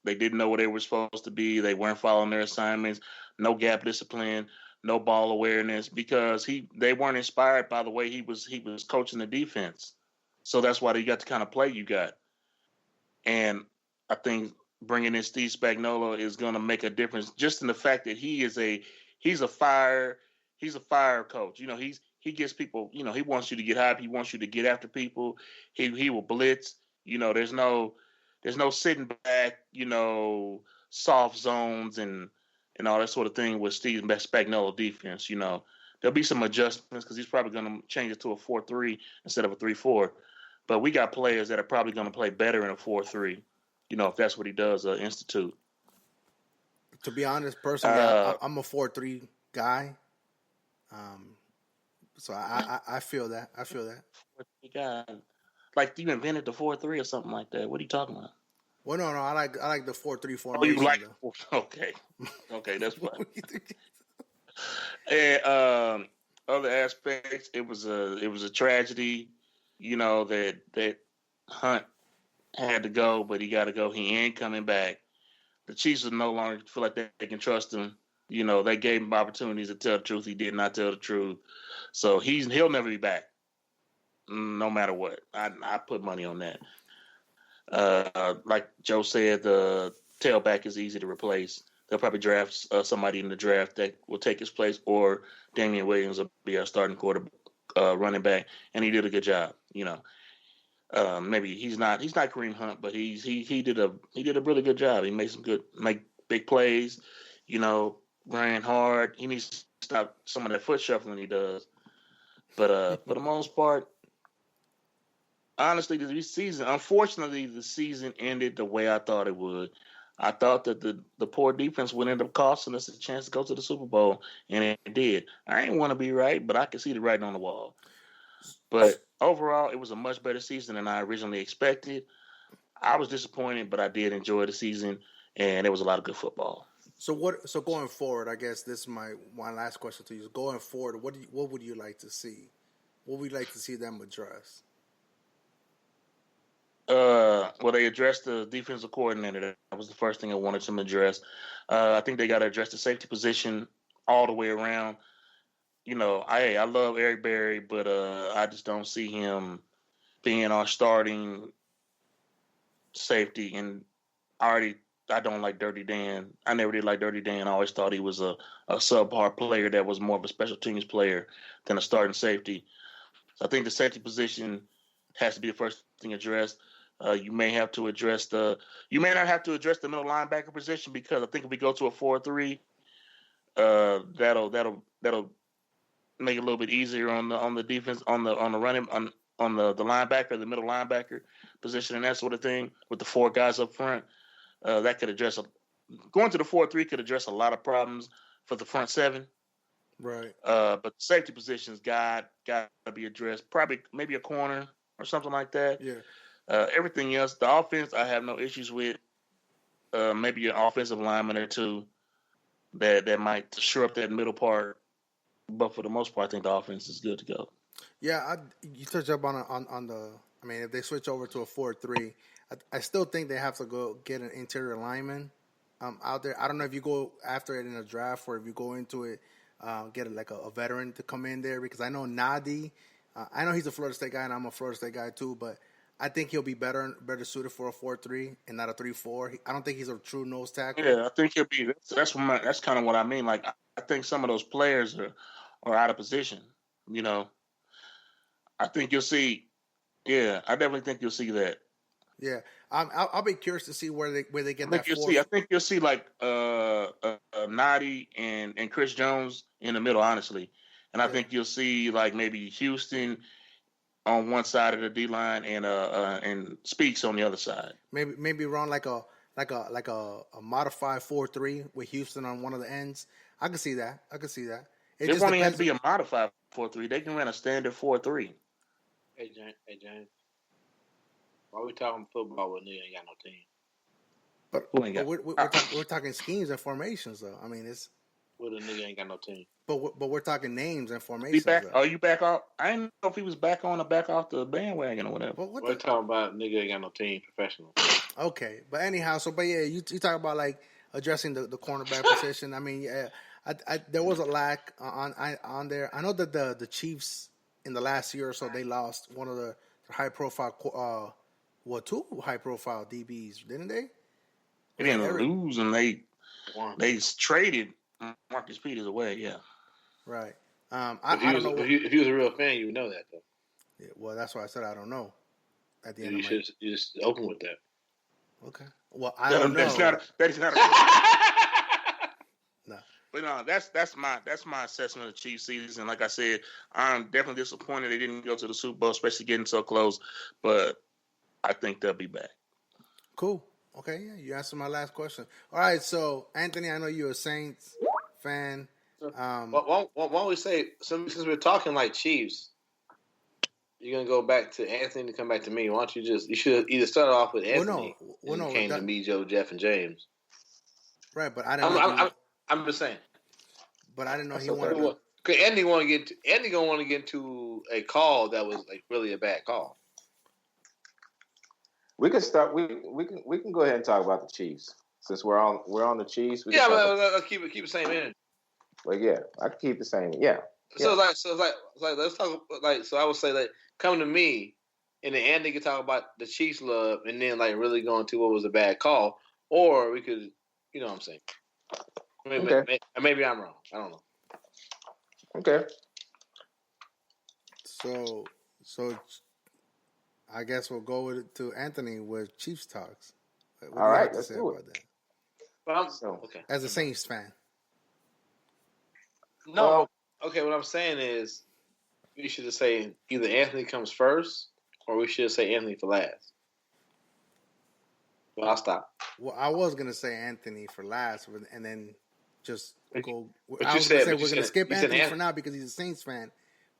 didn't know where they were supposed to be. They weren't following their assignments. No gap discipline, no ball awareness because they weren't inspired by the way he was coaching the defense. So that's why they got the kind of play you got. And I think bringing in Steve Spagnuolo is going to make a difference just in the fact that he's a fire coach. You know, he gets people, you know, he wants you to get hype. He wants you to get after people. He will blitz. You know, there's no sitting back, you know, soft zones and all that sort of thing with Steve Spagnuolo defense. You know, there'll be some adjustments because he's probably going to change it to a 4-3 instead of a 3-4. But we got players that are probably going to play better in a 4-3, you know, if that's what he does institute. To be honest, personally, I'm a 4-3 guy. So I feel that. I feel that. 4-3 guy. Like you invented the 4-3 or something like that. What are you talking about? Well, no, I like the 4-3 formation. Oh, you like? Okay, that's fine. And other aspects, it was a tragedy. You know that Hunt had to go, but he got to go. He ain't coming back. The Chiefs no longer feel like they can trust him. You know, they gave him opportunities to tell the truth. He did not tell the truth, so he'll never be back. no matter what. I put money on that. Like Joe said, the tailback is easy to replace. They'll probably draft somebody in the draft that will take his place, or Damian Williams will be our starting running back, and he did a good job. Maybe he's not Kareem Hunt, but he did a really good job. He made make big plays. Ran hard. He needs to stop some of that foot shuffling he does. But for the most part, honestly, unfortunately, the season ended the way I thought it would. I thought that the poor defense would end up costing us a chance to go to the Super Bowl, and it did. I didn't want to be right, but I could see the writing on the wall. But overall, it was a much better season than I originally expected. I was disappointed, but I did enjoy the season, and there was a lot of good football. So going forward, I guess this is my last question to you. Going forward, what would you like to see? What would you like to see them address? Well, they addressed the defensive coordinator. That was the first thing I wanted them to address. I think they got to address the safety position all the way around. I love Eric Berry, but I just don't see him being our starting safety. And I don't like Dirty Dan. I never did like Dirty Dan. I always thought he was a subpar player that was more of a special teams player than a starting safety. So I think the safety position has to be the first thing addressed. You may not have to address the middle linebacker position, because I think if we go to a 4-3, that'll make it a little bit easier on the defense, on the running, on the linebacker, the middle linebacker position, and that sort of thing, with the 4 guys up front. That could address going to the 4-3 could address a lot of problems for the front 7. Right. But the safety positions got to be addressed. Probably maybe a corner or something like that. Yeah. Everything else, the offense, I have no issues with. Maybe an offensive lineman or two that might shore up that middle part. But for the most part, I think the offense is good to go. Yeah, you touched up on the. I mean, if they switch over to a 4-3, I still think they have to go get an interior lineman out there. I don't know if you go after it in a draft, or if you go into it, get a veteran to come in there, because I know Nadi. I know he's a Florida State guy, and I'm a Florida State guy too, but I think he'll be better suited for a 4-3 and not a 3-4. I don't think he's a true nose tackle. Yeah, I think he'll be. That's kind of what I mean. Like, I think some of those players are out of position. I think you'll see. Yeah, I definitely think you'll see that. Yeah, I'll be curious to see where they get that. I think you'll see like Nadi and Chris Jones in the middle, honestly, and I think you'll see like maybe Houston on one side of the D line and Speaks on the other side. Maybe run like a modified 4-3 with Houston on one of the ends. I can see that. It just won't have to be a modified 4-3. They can run a standard 4-3. Hey James. Why are we talking football when nigga ain't got no team? But we're talking schemes and formations, though. I mean, it's. Well, the nigga ain't got no team. But we're talking names and formations. Are you back off? I didn't know if he was back on or back off the bandwagon or whatever. We're talking about nigga ain't got no team, professional. Okay, but anyhow, you talk about like addressing the cornerback position. I mean, yeah, there was a lack on there. I know that the Chiefs in the last year or so, they lost one of the high profile, two high profile DBs, didn't they? They didn't lose, and they traded Marcus Peters away. Yeah, right. I don't know. If you was a real fan, you would know that, though. Yeah, well, that's why I said I don't know. At the end, you just open with that. Okay. Well, I don't know. That is not. No. But no, that's my assessment of the Chiefs season. Like I said, I'm definitely disappointed they didn't go to the Super Bowl, especially getting so close. But I think they'll be back. Cool. Okay, yeah, you answered my last question. All right, so Anthony, I know you're a Saints fan. Why don't we say, since we're talking like Chiefs, you're gonna go back to Anthony to come back to me. Why don't you should either start off with Anthony came to me, Joe, Jeff, and James. Right, but I didn't. I'm just saying. But I didn't know he wanted to. Because Andy gonna want to get into a call that was like really a bad call. We can start. We can go ahead and talk about the Chiefs since we're on the Chiefs. Yeah, but let's keep the same energy. Well, yeah, I can keep the same. Yeah. So it's like let's talk. Like, so I would say that come to me, and then Anthony could talk about the Chiefs love, and then like really go into what was a bad call, or we could, you know what I'm saying. Maybe I'm wrong. I don't know. Okay. So I guess we'll go to Anthony with Chiefs talks. What do you have to say about that? Okay. As a Saints fan. No. Okay, what I'm saying is we should just say either Anthony comes first or we should say Anthony for last. Well, I'll stop. Well, I was going to say Anthony for last and then just go. But I was going to say we're going to skip Anthony for now because he's a Saints fan,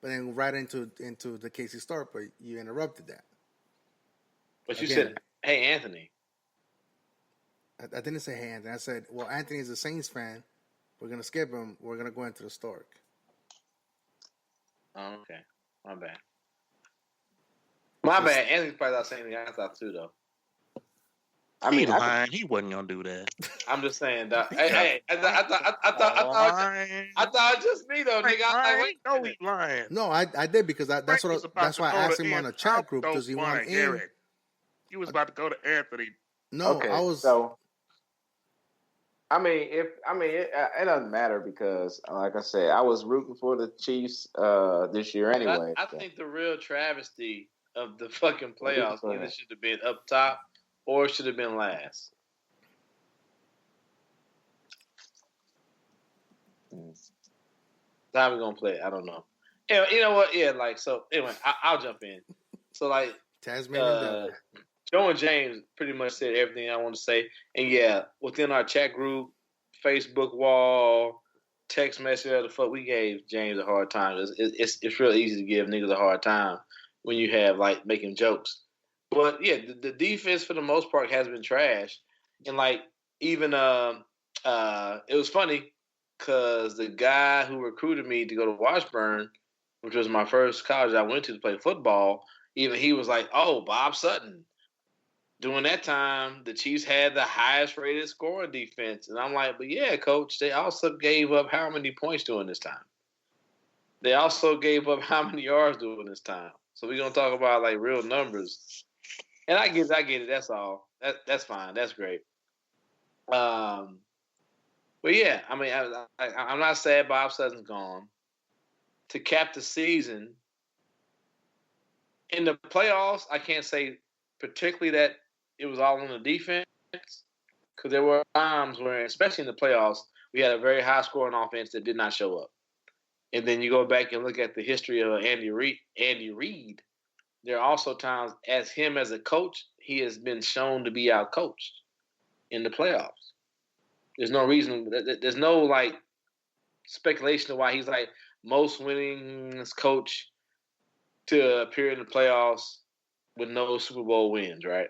but then right into the Casey start, but you interrupted that. But you said, hey, Anthony. I didn't say hey, Anthony. I said, well, Anthony is a Saints fan. We're going to skip him. We're going to go into the Stork. Oh, okay. My bad. My bad. Anthony's probably not saying anything I thought too, though. I mean, he wasn't gonna do that. I'm just saying, dog. Hey, I thought just me though, nigga. No, he lying. No, I did because that's why I asked him on a chat group. Does he want in? Eric. He was about to go to Anthony. No, I was. So, it doesn't matter because, like I said, I was rooting for the Chiefs this year anyway. I think the real travesty of the fucking playoffs either should have been up top or should have been last. How we gonna play it? I don't know. Anyway, you know what? Yeah, like so. Anyway, I'll jump in. So like, Tasmanian Joe and James pretty much said everything I want to say, and yeah, within our chat group, Facebook wall, text message, the fuck, we gave James a hard time. It's real easy to give niggas a hard time when you have like making jokes. But yeah, the defense for the most part has been trash, and like even it was funny because the guy who recruited me to go to Washburn, which was my first college I went to play football, even he was like, "Oh, Bob Sutton." During that time, the Chiefs had the highest rated scoring defense, and I'm like, "But yeah, coach, they also gave up how many points during this time? They also gave up how many yards during this time? So we're gonna talk about like real numbers." And I get it. That's all. That's fine. That's great. But yeah, I mean, I'm not sad Bob Sutton's gone. To cap the season, in the playoffs, I can't say particularly that it was all on the defense because there were times where, especially in the playoffs, we had a very high-scoring offense that did not show up. And then you go back and look at the history of Andy Reid. There are also times, as a coach, he has been shown to be outcoached in the playoffs. There's no reason. There's no like speculation of why he's like most winningest coach to appear in the playoffs with no Super Bowl wins. Right?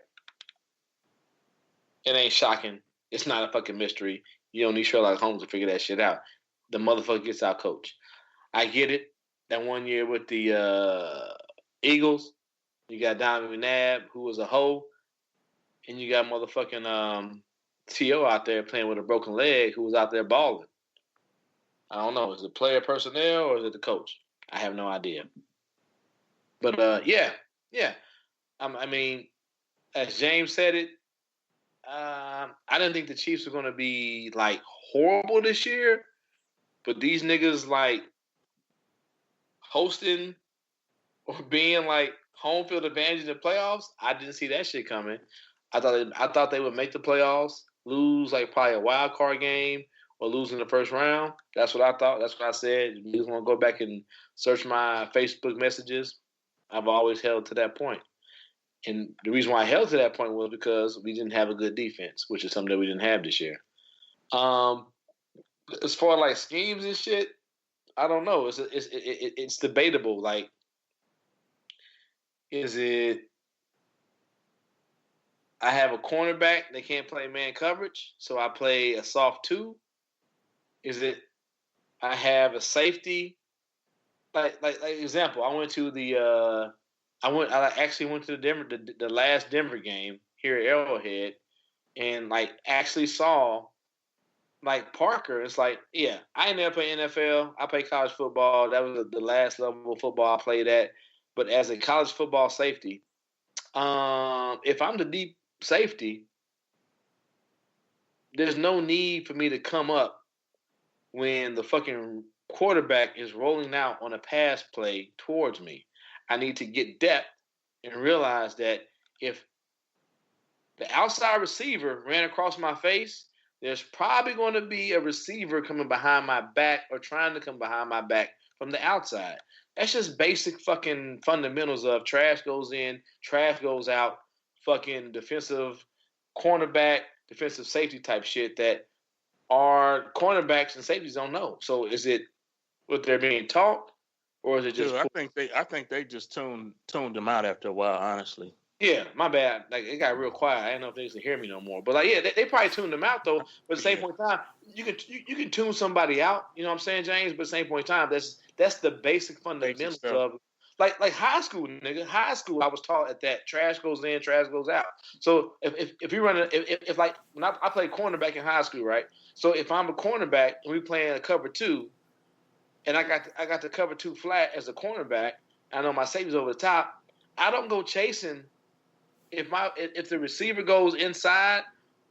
It ain't shocking. It's not a fucking mystery. You don't need Sherlock Holmes to figure that shit out. The motherfucker gets outcoached. I get it. That one year with the Eagles. You got Donovan McNabb, who was a hoe, and you got motherfucking T.O. out there playing with a broken leg who was out there balling. I don't know. Is it player personnel or is it the coach? I have no idea. But, yeah. I mean, as James said it, I didn't think the Chiefs were going to be, like, horrible this year, but these niggas, like, hosting or being, like, home field advantage in the playoffs, I didn't see that shit coming. I thought they would make the playoffs, lose like probably a wild card game or lose in the first round. That's what I thought. That's what I said. You just want to go back and search my Facebook messages. I've always held to that point. And the reason why I held to that point was because we didn't have a good defense, which is something that we didn't have this year. As far as like schemes and shit, I don't know. It's debatable. Like, is it I have a cornerback that can't play man coverage, so I play a soft 2? Is it I have a safety? Like example, I actually went to the last Denver game here at Arrowhead, and like actually saw like Parker. It's like, yeah, I ain't never played NFL. I played college football. That was the last level of football I played at. but as a college football safety, if I'm the deep safety, there's no need for me to come up when the fucking quarterback is rolling out on a pass play towards me. I need to get depth and realize that if the outside receiver ran across my face, there's probably going to be a receiver coming behind my back or trying to come behind my back from the outside. That's just basic fucking fundamentals of trash goes in, trash goes out, fucking defensive cornerback, defensive safety type shit that our cornerbacks and safeties don't know. So is it what they're being taught, or is it just? Dude, I think they just tuned them out after a while. Honestly. Yeah, my bad. Like it got real quiet. I didn't know if they used to hear me no more. But like, yeah, they probably tuned them out though. But at the same point in time, you can tune somebody out. You know what I'm saying, James? But at the same point in time, that's the basic fundamentals of like high school, nigga. High school, I was taught at that trash goes in, trash goes out. So if you run if like when I played cornerback in high school, right? So if I'm a cornerback and we playing a cover two, and I got the cover two flat as a cornerback, I know my safety's over the top. I don't go chasing. If the receiver goes inside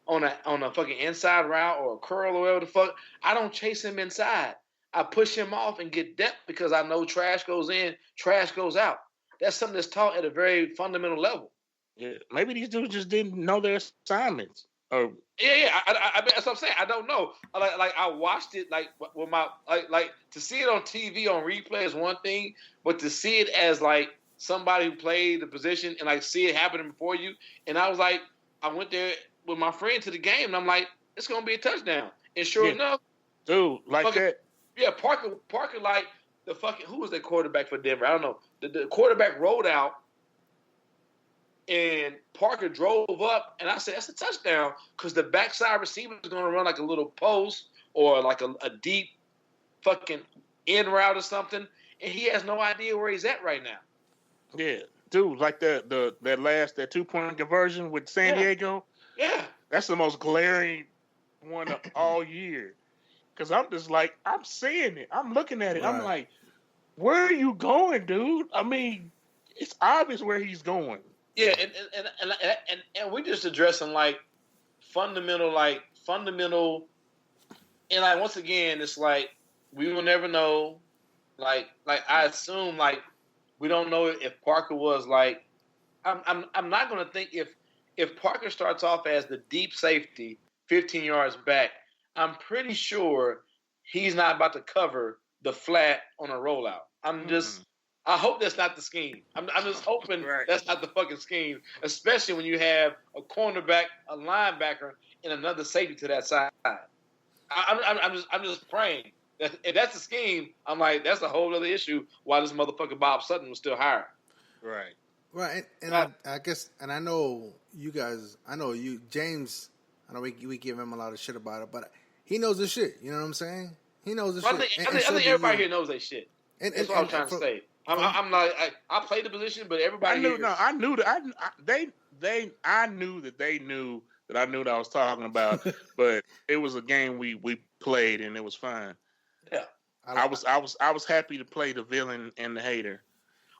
on a fucking inside route or a curl or whatever the fuck, I don't chase him inside. I push him off and get depth because I know trash goes in, trash goes out. That's something that's taught at a very fundamental level. Yeah, maybe these dudes just didn't know their assignments. Or I that's what I'm saying. I don't know. Like I watched it like with my like to see it on TV on replay is one thing, but to see it as like somebody who played the position and like see it happening before you. And I was like, I went there with my friend to the game and I'm like, it's gonna be a touchdown. And sure enough, dude, like fucking, that. Yeah, Parker like the fucking who was the quarterback for Denver? I don't know. The quarterback rolled out and Parker drove up and I said, that's a touchdown because the backside receiver is gonna run like a little post or like a deep fucking in route or something, and he has no idea where he's at right now. Yeah, dude, like that 2-point conversion with San Diego. Yeah, that's the most glaring one of all year. Because I'm just like, I'm seeing it, I'm looking at it, I'm like, where are you going, dude? I mean, it's obvious where he's going. Yeah, and we just addressing like fundamental, and like once again, it's like we will never know. Like I assume like. We don't know if Parker was like. I'm not going to think if Parker starts off as the deep safety, 15 yards back. I'm pretty sure he's not about to cover the flat on a rollout. I hope that's not the scheme. I'm just hoping that's not the fucking scheme, especially when you have a cornerback, a linebacker, and another safety to that side. I'm just praying. If that's the scheme, I'm like, that's a whole other issue why this motherfucker Bob Sutton was still hired. Right. And I guess, and I know you guys, James, I know we give him a lot of shit about it, but he knows his shit. You know what I'm saying? He knows his shit. I think everybody here knows their shit. That's what I'm trying to say. I'm like, I played the position, but everybody here. I knew that I knew that they knew that I knew what I was talking about, but it was a game we played and it was fine. Yeah, I was happy to play the villain and the hater.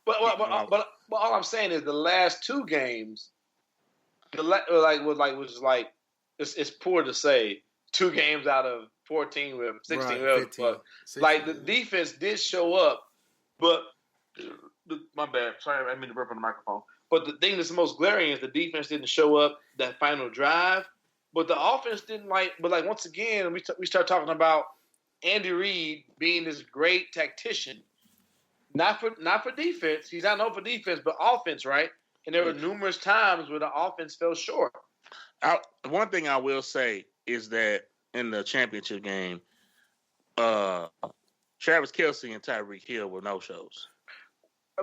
But all I'm saying is the last two games, it's poor to say 2 games out of 14 with 16 but like the defense did show up, but my bad. Sorry, I mean to burp on the microphone. But the thing that's the most glaring is the defense didn't show up that final drive, but the offense didn't But once again, we start talking about Andy Reid being this great tactician, not for defense. He's not known for defense, but offense, right? And there were numerous times where the offense fell short. One thing I will say is that in the championship game, Travis Kelce and Tyreek Hill were no shows.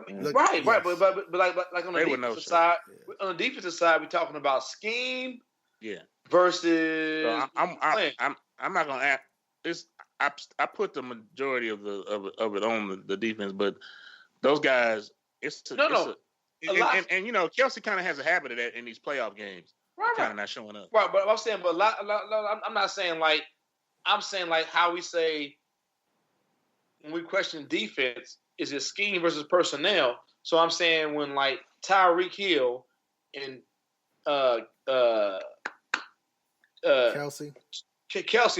Right. But like on the defensive side, on the defensive side, we're talking about scheme, versus. So I'm not gonna act. I put the majority of it on the defense, but those guys, and you know, Kelce kind of has a habit of that in these playoff games, kind of not showing up. Right, but I'm saying, I'm not saying like, I'm saying like how we say when we question defense, is it scheme versus personnel? So I'm saying when like Tyreek Hill and Kelsey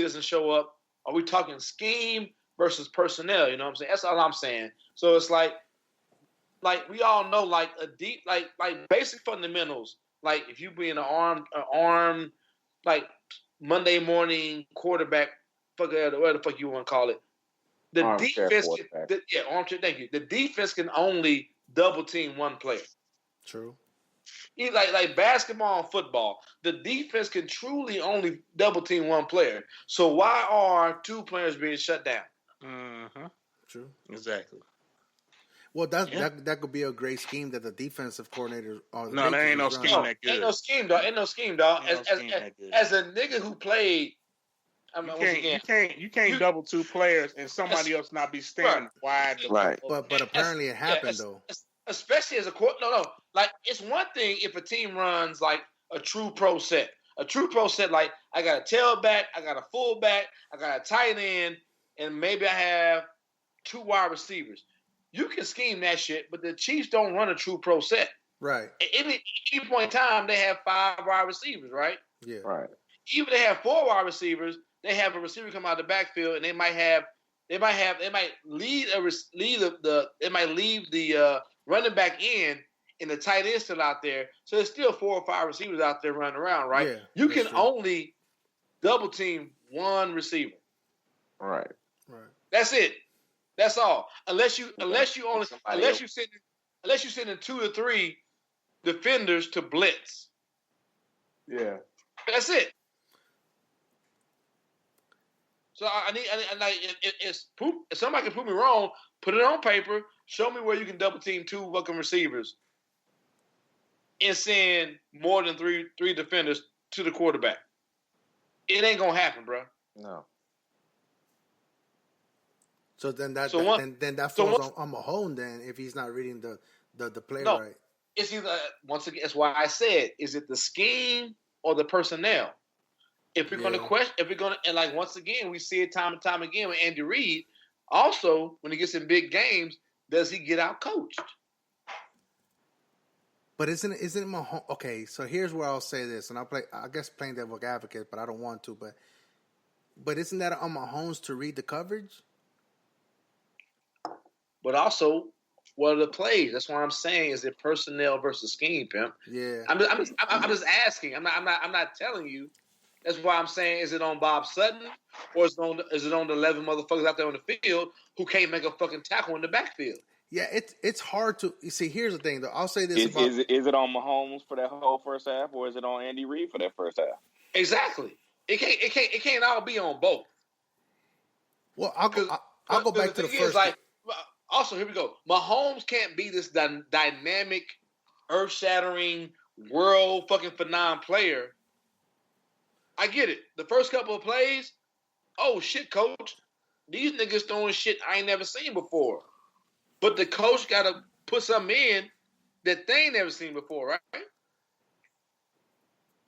doesn't show up, are we talking scheme versus personnel? You know what I'm saying? That's all I'm saying. So it's like we all know, like a deep, like basic fundamentals. Like if you be in an arm, like Monday morning quarterback, whatever the fuck you want to call it. The defense, armchair. Thank you. The defense can only double team one player. True. Like basketball and football, the defense can truly only double team one player. So why are two players being shut down? Mm-hmm. True. Exactly. Well, that could be a great scheme that the defensive coordinator. No, there ain't no scheme that good. Ain't no scheme, dog. As a nigga who played, you can't double two players and somebody else not be standing wide. Right. But apparently it happened though. Especially as a court. No. Like it's one thing if a team runs like a true pro set. A true pro set, like I got a tailback, I got a fullback, I got a tight end, and maybe I have two wide receivers. You can scheme that shit, but the Chiefs don't run a true pro set. Right. At any point in time, they have 5 wide receivers, right? Yeah. Right. Even if they have 4 wide receivers, they have a receiver come out of the backfield, and they might leave the running back in, and the tight end still out there. So there's still 4 or 5 receivers out there running around, right? Yeah, you can only double team one receiver. Right. That's it. That's all. Unless you send in 2 or 3 defenders to blitz. Yeah. That's it. So I need if somebody can prove me wrong, put it on paper. Show me where you can double team 2 fucking receivers and send more than three defenders to the quarterback. It ain't gonna happen, bro. No. So then that falls on Mahone then if he's not reading the play right. It's either once again. That's why I said, is it the scheme or the personnel? If we're going to question, and like once again, we see it time and time again with Andy Reid. Also, when he gets in big games, does he get out coached? But isn't Mahomes? Okay, so here's where I'll say this, and I guess playing devil's advocate, but I don't want to. But isn't that on Mahomes to read the coverage? But also, what are the plays? That's what I'm saying. Is it personnel versus scheme, pimp? Yeah. I'm just asking. I'm not telling you. That's why I'm saying, is it on Bob Sutton or is it on the 11 motherfuckers out there on the field who can't make a fucking tackle in the backfield? Yeah, it's hard to see. Here's the thing, though. I'll say this: is it on Mahomes for that whole first half, or is it on Andy Reid for that first half? Exactly. It can't all be on both. Well, I'll go back to the first. Also, here we go. Mahomes can't be this dynamic, earth-shattering, world fucking phenomenal player. I get it. The first couple of plays, oh shit, coach. These niggas throwing shit I ain't never seen before. But the coach got to put something in that they ain't never seen before, right?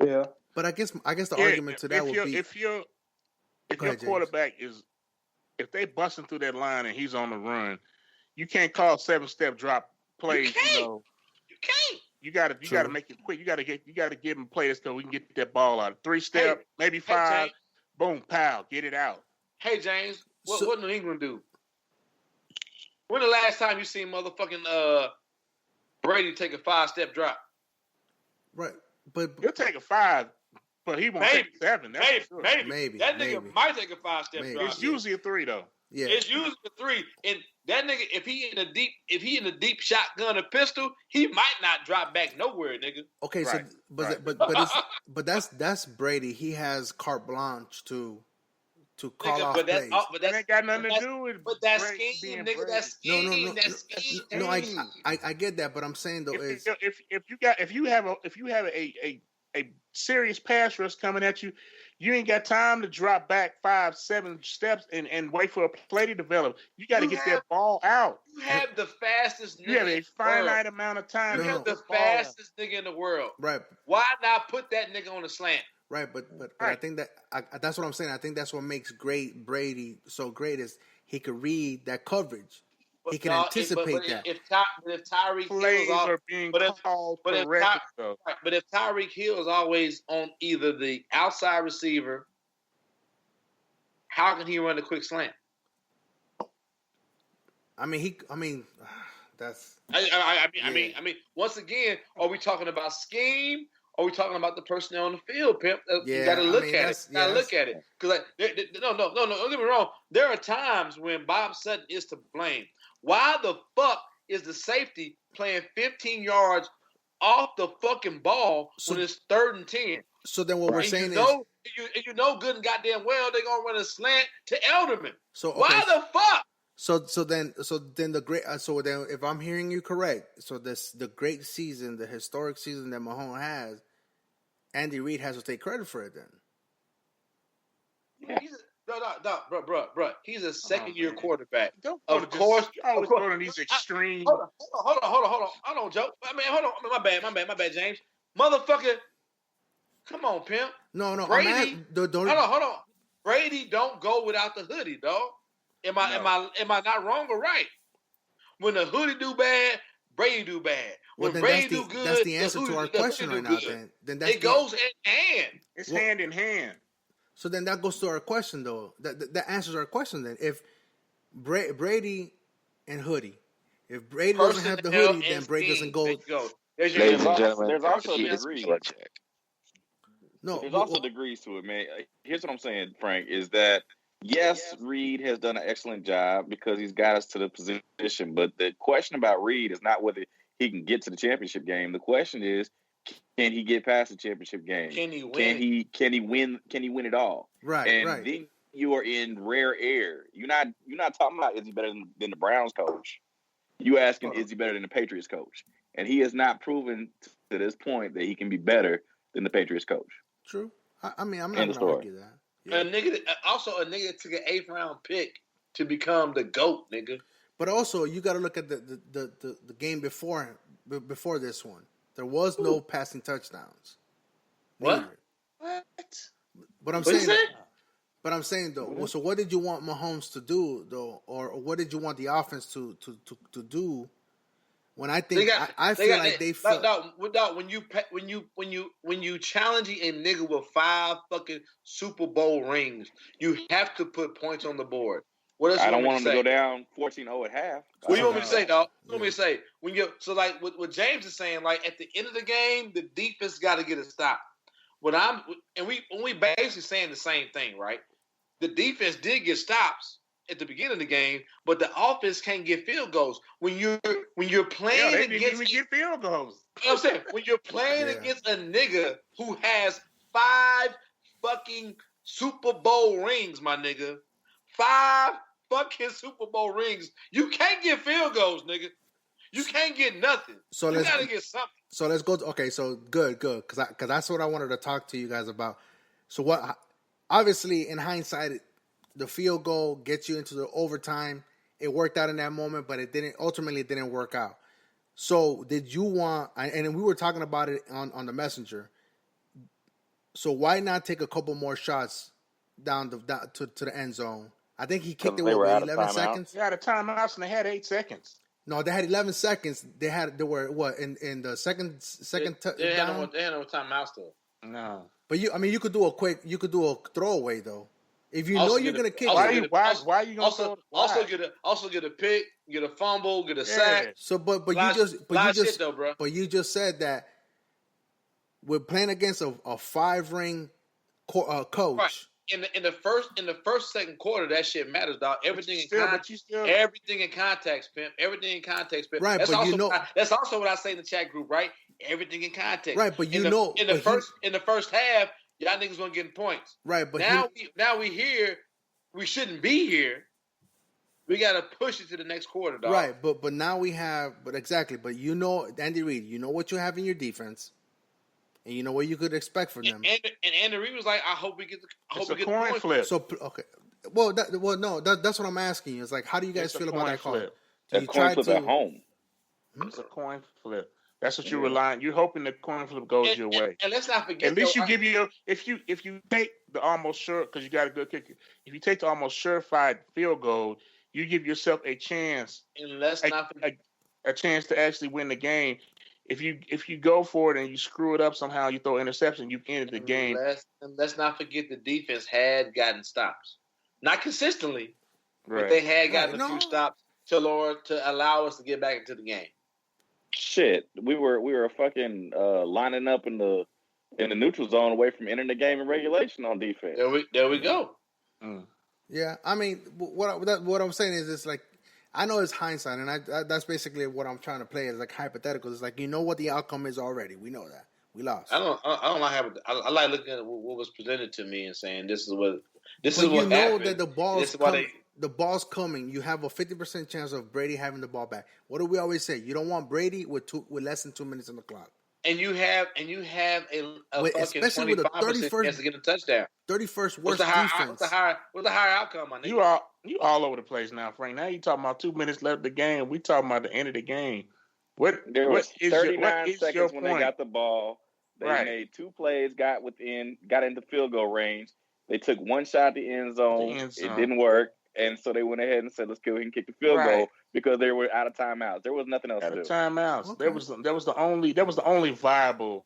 Yeah. But I guess the argument to that would be if your quarterback if they busting through that line and he's on the run, you can't call 7-step drop plays. You can't. You gotta make it quick. You gotta give him plays so we can get that ball out. 3-step, maybe 5. Boom, pow, get it out. Hey James, what New England do? When the last time you seen motherfucking Brady take a 5-step drop? Right, but he'll take a 5, but he won't take a 7. Maybe. That nigga might take a 5-step drop. It's usually a 3 though. Yeah, it's usually a 3, and that nigga, if he in a deep shotgun or pistol, he might not drop back nowhere, nigga. Okay, right. but that's Brady. He has carte blanche to call off but plays. But that ain't got nothing to do with. But that scheme, nigga. That scheme. No, I get that, but I'm saying though if you have a serious pass rush coming at you, you ain't got time to drop back 5-7 steps and wait for a play to develop. You got to get that ball out. You have the fastest nigga. You have a finite amount of time. You have the fastest nigga in the world. Right. Why not put that nigga on the slant? Right, but I think that's what I'm saying. I think that's what makes Brady so great is he could read that coverage. he can anticipate that. If Tyreek plays Hill are being called correctly, though. But if Tyreek Hill is always on either the outside receiver, how can he run a quick slant? I mean, that's. I mean, once again, are we talking about scheme? Or are we talking about the personnel on the field, Pimp? You got to look at it. You got to look at it. Because no, don't get me wrong. There are times when Bob Sutton is to blame. Why the fuck is the safety playing 15 yards off the fucking ball when it's 3rd and 10? So then what we're saying is, you know good and goddamn well they're gonna run a slant to Elderman. So okay, why the fuck? So then if I'm hearing you correct, so the great season, the historic season that Mahomes has, Andy Reid has to take credit for it then. Yeah. Bro. He's a second-year quarterback. Of course, I was going to these extreme. Hold on, Joe. I mean, hold on. My bad, James. Motherfucker, come on, Pimp. No. Brady, hold on. Brady don't go without the hoodie, dog. Am I not wrong or right? When the hoodie do bad, Brady do bad. When Brady do good, that's the answer to our question right now. Then that's goes in hand. It's hand in hand. So then that goes to our question, though. That answers our question. Then, if Brady and hoodie, if Brady doesn't have the hoodie, then Brady doesn't go. Ladies and gentlemen, there's also degrees. No, there's also degrees to it, man. Here's what I'm saying, Frank, is that yes, Reid has done an excellent job because he's got us to the position. But the question about Reid is not whether he can get to the championship game. The question is, can he get past the championship game? Can he win? Can he win? Can he win it all? Right. And then you are in rare air. You're not talking about is he better than the Browns coach. You asking is he better than the Patriots coach? And he has not proven to this point that he can be better than the Patriots coach. True. I mean, I'm not going to argue that. Yeah. A nigga took an 8th round pick to become the GOAT, nigga. But also, you got to look at the game before this one. There was no passing touchdowns. What? But I'm saying though. So what did you want Mahomes to do though, or what did you want the offense to do? When I think I feel like they when you challenging a nigga with 5 fucking Super Bowl rings, you have to put points on the board. What else I don't want him to go down 14-0 at half. What do you want me to say, dog? What do you want me to say? Like what James is saying, like at the end of the game, the defense got to get a stop. We basically saying the same thing, right? The defense did get stops at the beginning of the game, but the offense can't get field goals. When you're playing they against, didn't even get field goals. You know what I'm saying? When you're playing against a nigga who has 5 fucking Super Bowl rings, my nigga, 5 fucking Super Bowl rings, you can't get field goals, nigga. You can't get nothing. So you gotta get something. So let's go. Okay, so good, because that's what I wanted to talk to you guys about. So what? Obviously, in hindsight, the field goal gets you into the overtime. It worked out in that moment, but it didn't. Ultimately, it didn't work out. So did you want? And we were talking about it on the messenger. So why not take a couple more shots down to the end zone? I think he kicked it with 11 seconds. They had a timeout and they had 8 seconds. No, they had 11 seconds. They were what in the second they had no timeouts though. No. But you could do a throwaway though. If you know you're gonna kick it. Why are you gonna also get a pick, get a fumble, get a sack. So but you just said that we're playing against a 5-ring coach. Right. In the first second quarter, that shit matters, dog. Everything in context, Pimp. Everything in context, Pimp. Right, that's also what I say in the chat group, right? Everything in context. Right, but in the first half, y'all niggas weren't getting points. Right, but now we here. We shouldn't be here. We got to push it to the next quarter, dog. Right, but now we have. But exactly. But Andy Reid, you know what you have in your defense. And you know what you could expect from them. And Andy Reid was like, "I hope we get the coin flip." So okay, that's what I'm asking you. It's like, how do you guys feel about that call? That coin flip at home. It's a coin flip. That's what you're relying. You're hoping the coin flip goes your way. And let's not forget. At least you give you if you take the almost sure because you got a good kicker. If you take the almost surefire field goal, you give yourself a chance, and let's not a chance to actually win the game. If you go for it and you screw it up somehow, you throw an interception, you've ended the game. Let's not forget the defense had gotten stops, not consistently, Right. but they had gotten a few stops to allow us to get back into the game. Shit, we were fucking lining up in the neutral zone away from entering the game in regulation on defense. There we go. Mm. Yeah, I mean, what I'm saying is, it's like, I know it's hindsight, and that's basically what I'm trying to play. Is like hypothetical. It's like, you know what the outcome is already. We know that we lost. I don't like having. I like looking at what was presented to me and saying this is what happened. That the ball's coming. You have a 50% chance of Brady having the ball back. What do we always say? You don't want Brady with less than 2 minutes on the clock. And you have a fucking 25% chance to get a touchdown. 31st worst defense. What's the higher outcome, my nigga? You all over the place now, Frank. Now you talking about 2 minutes left of the game. We talking about the end of the game. There was 39 seconds when point? they got the ball. They made 2 plays, got into field goal range. They took one shot at the end zone. It didn't work. And so they went ahead and said, let's go ahead and kick the field goal because they were out of timeouts. There was nothing else to do. Timeouts. Okay. That was the only viable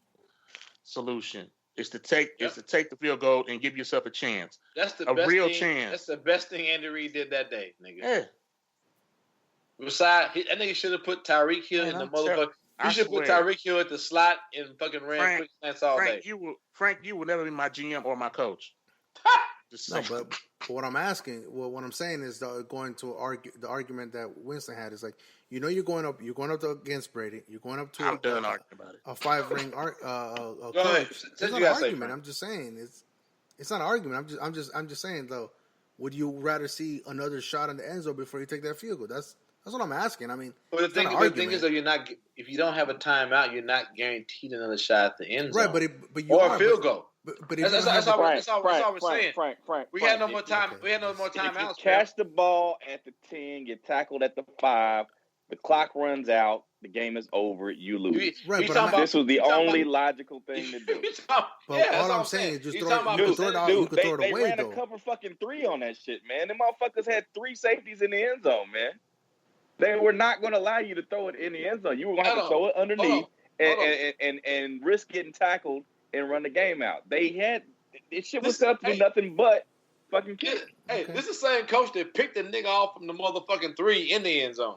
solution is to take the field goal and give yourself a chance. That's the chance. That's the best thing Andy Reid did that day, nigga. Yeah. Besides, I think he should have put Tyreek Hill in the motherfucker. He should put Tyreek Hill at the slot and fucking ran quick slants all day. Frank, you will never be my GM or my coach. No, but what I'm asking, what I'm saying is going to the argument that Winston had is like, you're going up against Brady. You're going up to I'm done arguing about it. A 5-ring coach. It's not an argument. I'm just saying it's not an argument. I'm just saying though. Would you rather see another shot in the end zone before you take that field goal? That's what I'm asking. I mean, but the thing is, though, if you don't have a timeout, you're not guaranteed another shot at the end zone, right? Or a field goal. But that's all we're saying. Frank, we had no more time. We had no more timeouts. If you catch the ball at the 10, get tackled at the 5, the clock runs out, the game is over, you lose. This was the only logical thing to do. All I'm saying is just throw it out. You can throw it away. They ran a cover fucking 3 on that shit, man. Them motherfuckers had 3 safeties in the end zone, man. They were not going to allow you to throw it in the end zone. You were going to have to throw it underneath and risk getting tackled and run the game out. This shit was set up to do nothing but fucking kick. Hey, this is the same coach that picked the nigga off from the motherfucking 3 in the end zone.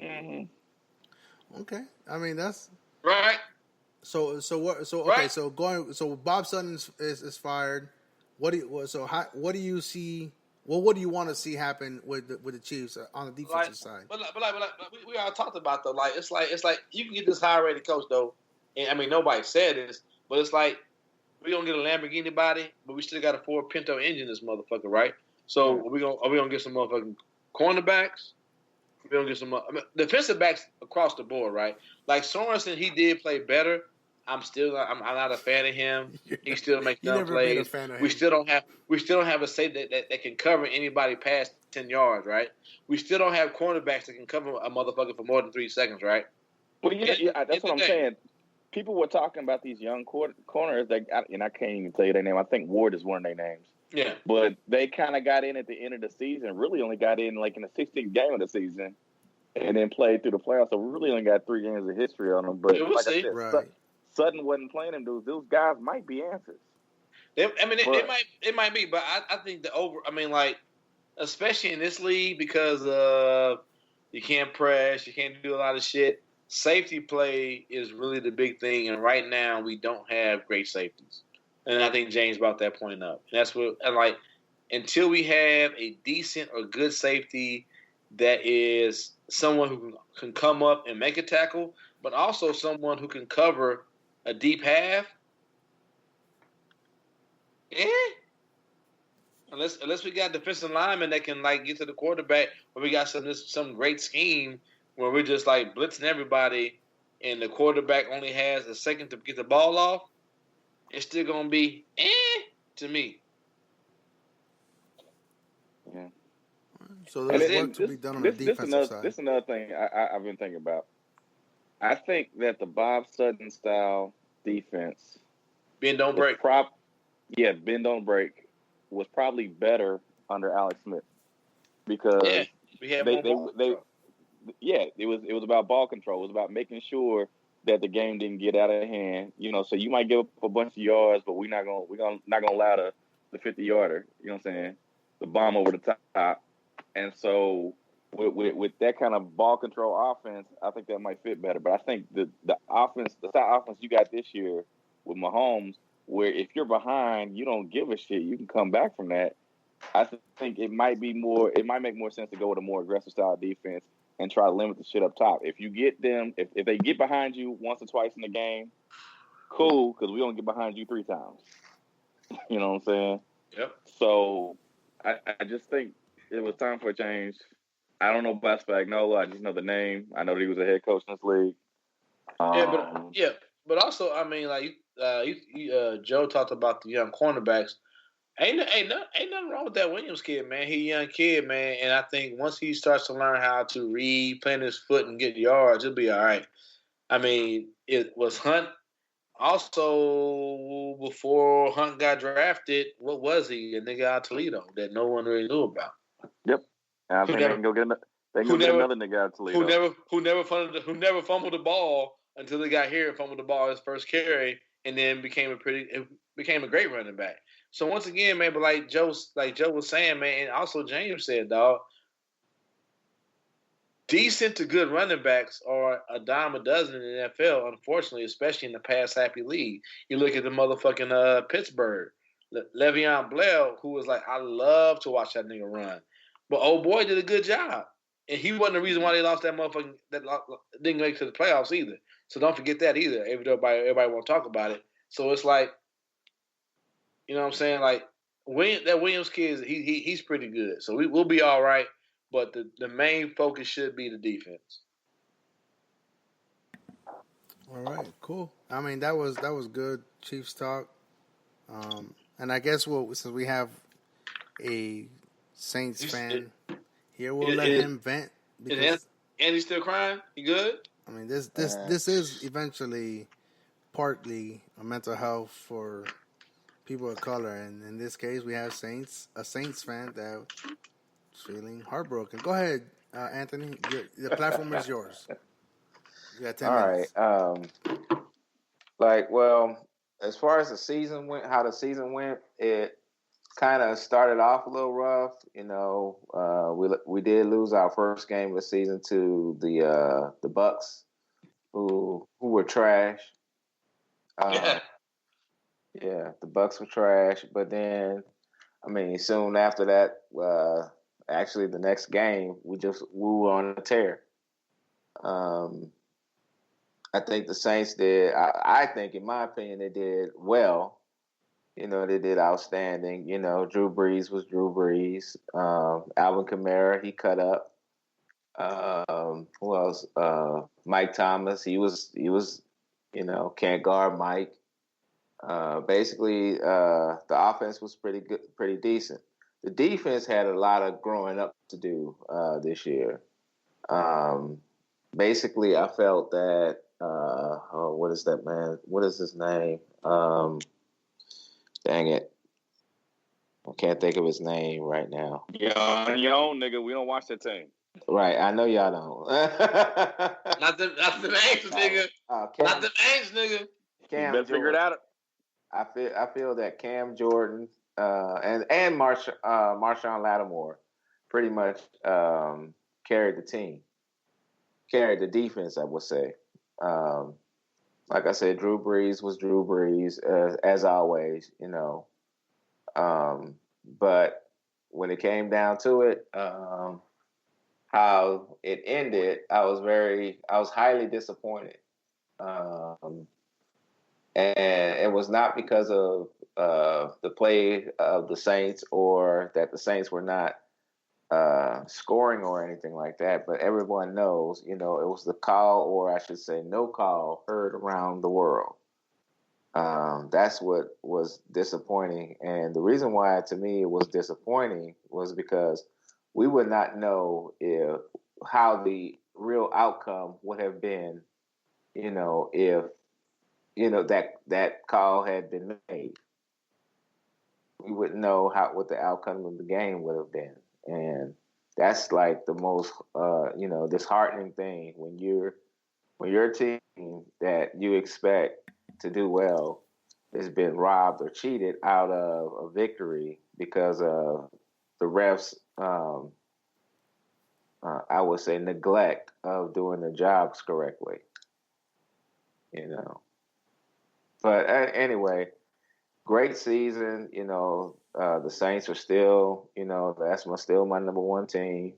Mm-hmm. Okay, I mean that's right. So Bob Sutton is fired. What do you see? Well, what do you want to see happen with the Chiefs on the defensive side? But we all talked about though. Like it's like you can get this high rated coach though, and I mean nobody said this, but it's like we gonna get a Lamborghini body, but we still got a Ford Pinto engine, this motherfucker, right? So are we gonna get some motherfucking cornerbacks? We're gonna get some defensive backs across the board, right? Like Sorensen, he did play better. I'm not a fan of him. He still makes dumb plays. We still don't have a safety that can cover anybody past 10 yards, right? We still don't have cornerbacks that can cover a motherfucker for more than 3 seconds, right? Well, that's what I'm saying. People were talking about these young corners and I can't even tell you their name. I think Ward is one of their names. Yeah. But they kind of got in at the end of the season. Really only got in like in the 16th game of the season, and then played through the playoffs. So we really only got 3 games of history on them. But we'll see. Sutton wasn't playing them dudes. Those guys might be answers. They might be, but I think especially in this league because you can't press, you can't do a lot of shit. Safety play is really the big thing, and right now we don't have great safeties. And I think James brought that point up. And that's what until we have a decent or good safety that is someone who can come up and make a tackle, but also someone who can cover a deep half. Unless we got defensive linemen that can get to the quarterback, or we got some great scheme where we're just blitzing everybody, and the quarterback only has a second to get the ball off, it's still gonna be to me. Yeah. So there's work to be done on the defensive side. This is another thing I've been thinking about. I think that the Bob Sutton style defense, bend don't break. Bend don't break, was probably better under Alex Smith. because we had they more ball control. it was about ball control. It was about making sure that the game didn't get out of hand. So you might give up a bunch of yards, but we're not gonna allow the 50-yarder. You know what I'm saying? The bomb over the top. And so with that kind of ball control offense, I think that might fit better. But I think the offense, the style offense you got this year with Mahomes, where if you're behind, you don't give a shit. You can come back from that. I think it might make more sense to go with a more aggressive style defense and try to limit the shit up top. If you get them, if they get behind you once or twice in the game, cool, because we don't get behind you 3 times. You know what I'm saying? Yep. So I just think it was time for a change. I don't know about Spagnuolo. I just know the name. I know that he was a head coach in this league. But also, I mean, like Joe talked about the young cornerbacks. Ain't nothing wrong with that Williams kid, man. He a young kid, man, and I think once he starts to learn how to read, plant his foot, and get yards, he'll be all right. I mean, it was Hunt. Also, before Hunt got drafted, what was he? A nigga out of Toledo that no one really knew about. Yep. And I think they can go get another nigga out of Toledo. Who never fumbled the ball until they got here and fumbled the ball his first carry, and then became a great running back. So once again, man, but like Joe was saying, man, and also James said, dog, decent to good running backs are a dime a dozen in the NFL, unfortunately, especially in the pass-happy league. You look at the motherfucking Pittsburgh. Le'Veon Bell, who was like, I love to watch that nigga run. But old boy did a good job. And he wasn't the reason why they lost that motherfucking – didn't make it to the playoffs either. So don't forget that either. Everybody won't talk about it. So it's like, you know what I'm saying? Like, that Williams kid, he's pretty good. So we'll be all right. But the main focus should be the defense. All right, cool. I mean, that was good Chiefs talk. And I guess since we have a Saints fan here, we'll let him vent. Because and he's still crying? He good? I mean, this is eventually partly a mental health for people of color, and in this case, we have a Saints fan that's feeling heartbroken. Go ahead, Anthony. The platform is yours. You got 10 minutes. All right. As far as how the season went, it kind of started off a little rough. We did lose our first game of the season to the Bucks, who were trash. Yeah, the Bucks were trash. But then, I mean, soon after that, actually the next game, we were on a tear. I think the Saints did. I think, in my opinion, they did well. They did outstanding. Drew Brees was Drew Brees. Alvin Kamara, he cut up. Who else? Mike Thomas, he was. Can't guard Mike. Basically, the offense was pretty good, pretty decent. The defense had a lot of growing up to do this year. Basically, I felt that. What is that man? What is his name? Dang it. I can't think of his name right now. Yeah, on your own, nigga. We don't watch that team. Right. I know y'all don't. Not the names, nigga. Not the names, nigga. Cam you better figure it out. I feel that Cam Jordan and Marshawn Lattimore pretty much carried the team. Carried the defense, I would say. Like I said, Drew Brees was Drew Brees, as always, but when it came down to it, how it ended, I was highly disappointed. And it was not because of the play of the Saints or that the Saints were not scoring or anything like that, but everyone knows, it was the call, or I should say no call, heard around the world. That's what was disappointing. And the reason why, to me, it was disappointing was because we would not know how the real outcome would have been, if, that call had been made. We wouldn't know what the outcome of the game would have been. And that's like the most disheartening thing when your team that you expect to do well has been robbed or cheated out of a victory because of the refs. I would say neglect of doing their jobs correctly. But anyway, great season. The Saints are still, that's still my number one team.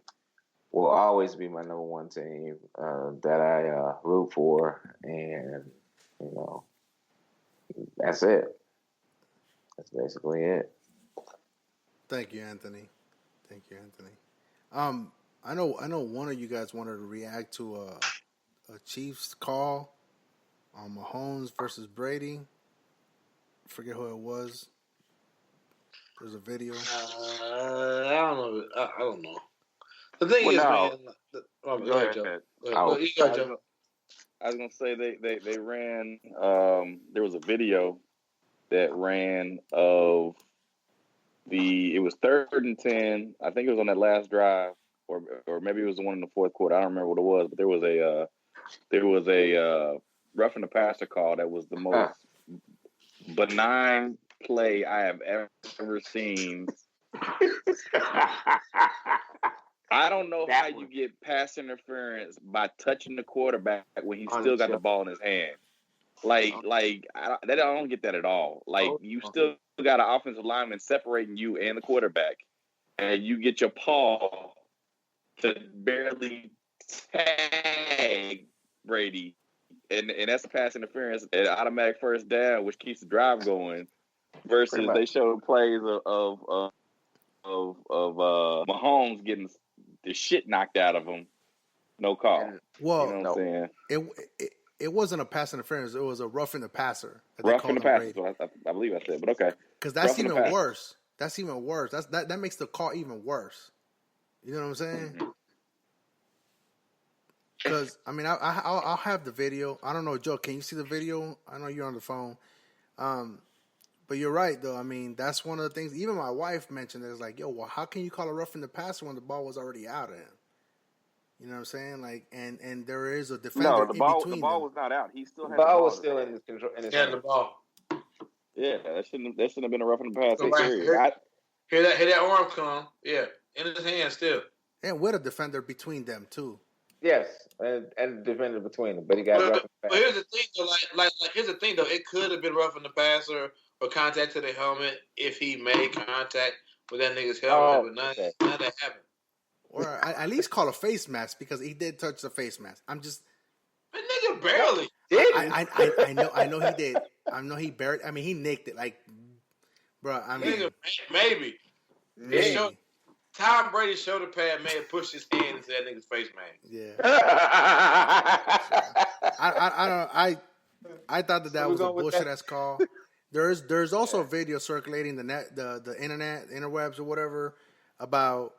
Will always be my number one team that I root for, and that's it. That's basically it. Thank you, Anthony. I know one of you guys wanted to react to a Chiefs call on Mahomes versus Brady. I forget who it was. There's a video. I don't know. The thing is, man. Go ahead, Joe. Joe. I was gonna say they ran. There was a video that ran of it was 3rd and 10. I think it was on that last drive, or maybe it was the one in the fourth quarter. I don't remember what it was, but there was a roughing the passer call that was the most benign play I have ever seen. I don't know how you get pass interference by touching the quarterback when he's still got the ball in his hand. I don't get that at all. You still got an offensive lineman separating you and the quarterback, and you get your paw to barely tag Brady, and that's pass interference, an automatic first down, which keeps the drive going. Versus they showed plays of Mahomes getting the shit knocked out of him, no call. Well, you know what I'm saying? It wasn't a pass interference. It was a roughing the passer. Roughing the passer. So I believe I said, but okay. Because that's even worse. That's even worse. That makes the call even worse. You know what I'm saying? Because I'll have the video. I don't know, Joe. Can you see the video? I know you're on the phone. But you're right, though. I mean, that's one of the things. Even my wife mentioned it. It's like, yo, well, how can you call a roughing the passer when the ball was already out of him? You know what I'm saying? And there is a defender in between. The ball was not out. He still had the ball was still in his control. The ball. Yeah, that shouldn't have been a roughing the passer. Hear that arm come? Yeah, in his hand still. And with a defender between them too. Yes, and the defender between them, but he got roughing the passer. But here's the thing, though. Here's the thing, though. It could have been roughing the passer or contact to the helmet if he made contact with that nigga's helmet, but none of that happened. Or at least call a face mask because he did touch the face mask. I'm just that nigga barely. I know he did. I know he barely. I mean, he nicked it bro. I mean, nigga, maybe. Tom Brady's shoulder pad may have pushed his hand into that nigga's face mask. Yeah. I thought that was a bullshit ass call. There's also a video circulating the internet, interwebs or whatever about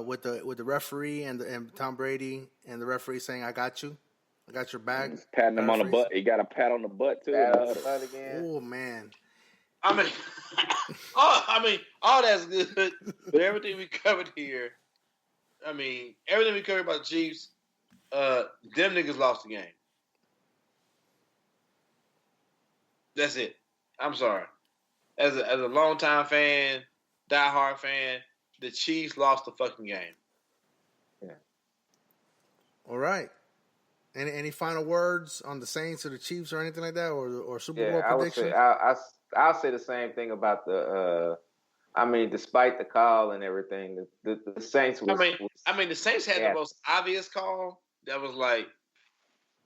with the referee and Tom Brady and the referee saying, "I got you, I got your back." He's patting him on the butt. He got a pat on the butt too. Oh man. All that's good. But everything we covered here, everything we covered about the Chiefs, them niggas lost the game. That's it. I'm sorry. As a longtime fan, diehard fan, the Chiefs lost the fucking game. Yeah. All right. Any final words on the Saints or the Chiefs or anything like that, or Super Bowl predictions? I'll say the same thing about the. Despite the call and everything, the Saints was. The Saints had the most obvious call. That was like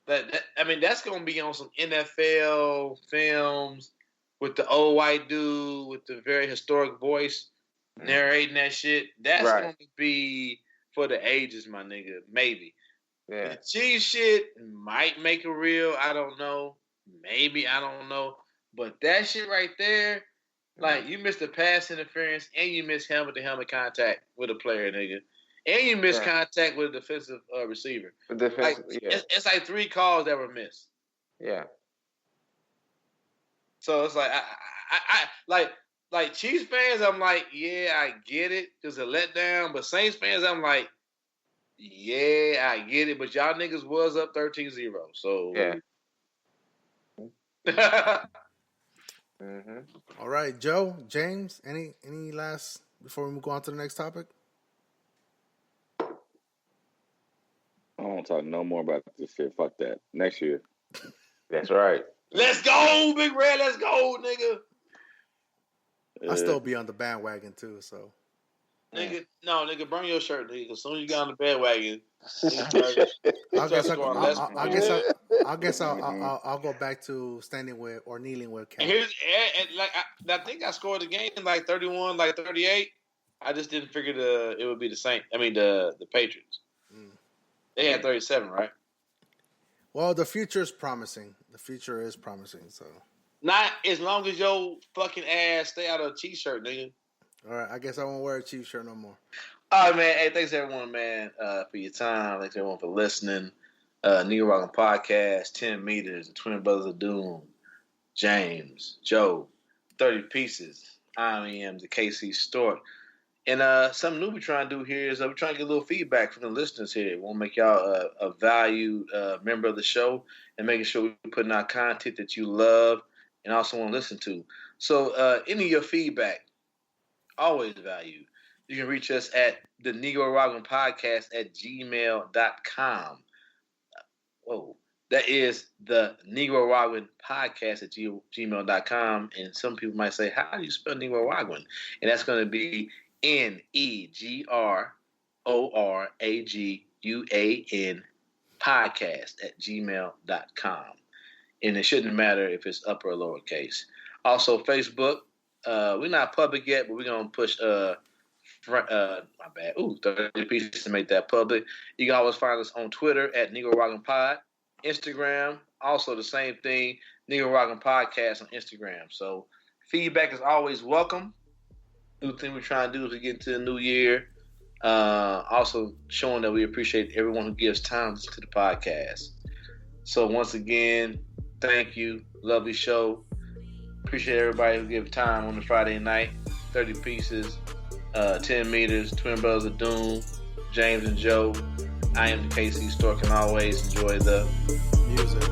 that. That's going to be on some NFL films with the old white dude with the very historic voice narrating that shit. That's going to be for the ages, my nigga. Maybe. Yeah. The Chiefs shit might make it real. I don't know. Maybe. I don't know. But that shit right there, you missed the pass interference and you missed helmet-to-helmet contact with a player, nigga. And you missed contact with a defensive receiver. It's like 3 calls that were missed. Yeah. So it's like, like Chiefs fans, I'm like, yeah, I get it. There's a letdown. But Saints fans, I'm like, yeah, I get it. But y'all niggas was up 13-0. So yeah. Mm-hmm. All right, Joe, James, any last before we go on to the next topic? I don't want to talk no more about this shit. Fuck that. Next year. That's right. Let's go, Big Red. Let's go, nigga. I'll still be on the bandwagon too. So, nigga, burn your shirt, nigga. As soon as you get on the bandwagon, I guess I'll go back to standing with or kneeling with Cat. I think I scored the game like 31, like 38. I just didn't figure it would be the Saints. I mean the Patriots. They had 37, right? Well, the future is promising. So not as long as your fucking ass stay out of a Chiefs shirt, nigga. All right, I guess I won't wear a Chiefs shirt no more. All right, man. Hey, thanks everyone, man, for your time. Thanks everyone for listening. Negro Rockin' Podcast, 10 Meters, the Twin Brothers of Doom, James, Joe, 30 Pieces. I am the KC Stork. And something new we're trying to do here is we're trying to get a little feedback from the listeners here. We want to make y'all a valued member of the show and making sure we're putting out content that you love and also want to listen to. So any of your feedback, always valued. You can reach us at the Negro Rockin' Podcast at gmail.com. Whoa. That is the Negro Rockin' Podcast at gmail.com. And some people might say, how do you spell Negro Rockin'? And that's going to be NEGRORAGUAN podcast at gmail.com. And it shouldn't matter if it's upper or lowercase. Also, Facebook. We're not public yet, but we're going to push my bad. 30 Pieces to make that public. You can always find us on Twitter at Negro Rockin' Pod. Instagram, also the same thing, Negro Rockin' Podcast on Instagram. So feedback is always welcome. New thing we're trying to do as we get into the new year. Also showing that we appreciate everyone who gives time to the podcast. So once again, thank you. Lovely show. Appreciate everybody who gives time on the Friday night. 30 Pieces, 10 Meters, Twin Brothers of Doom, James and Joe. I am the KC Stork and always enjoy the music.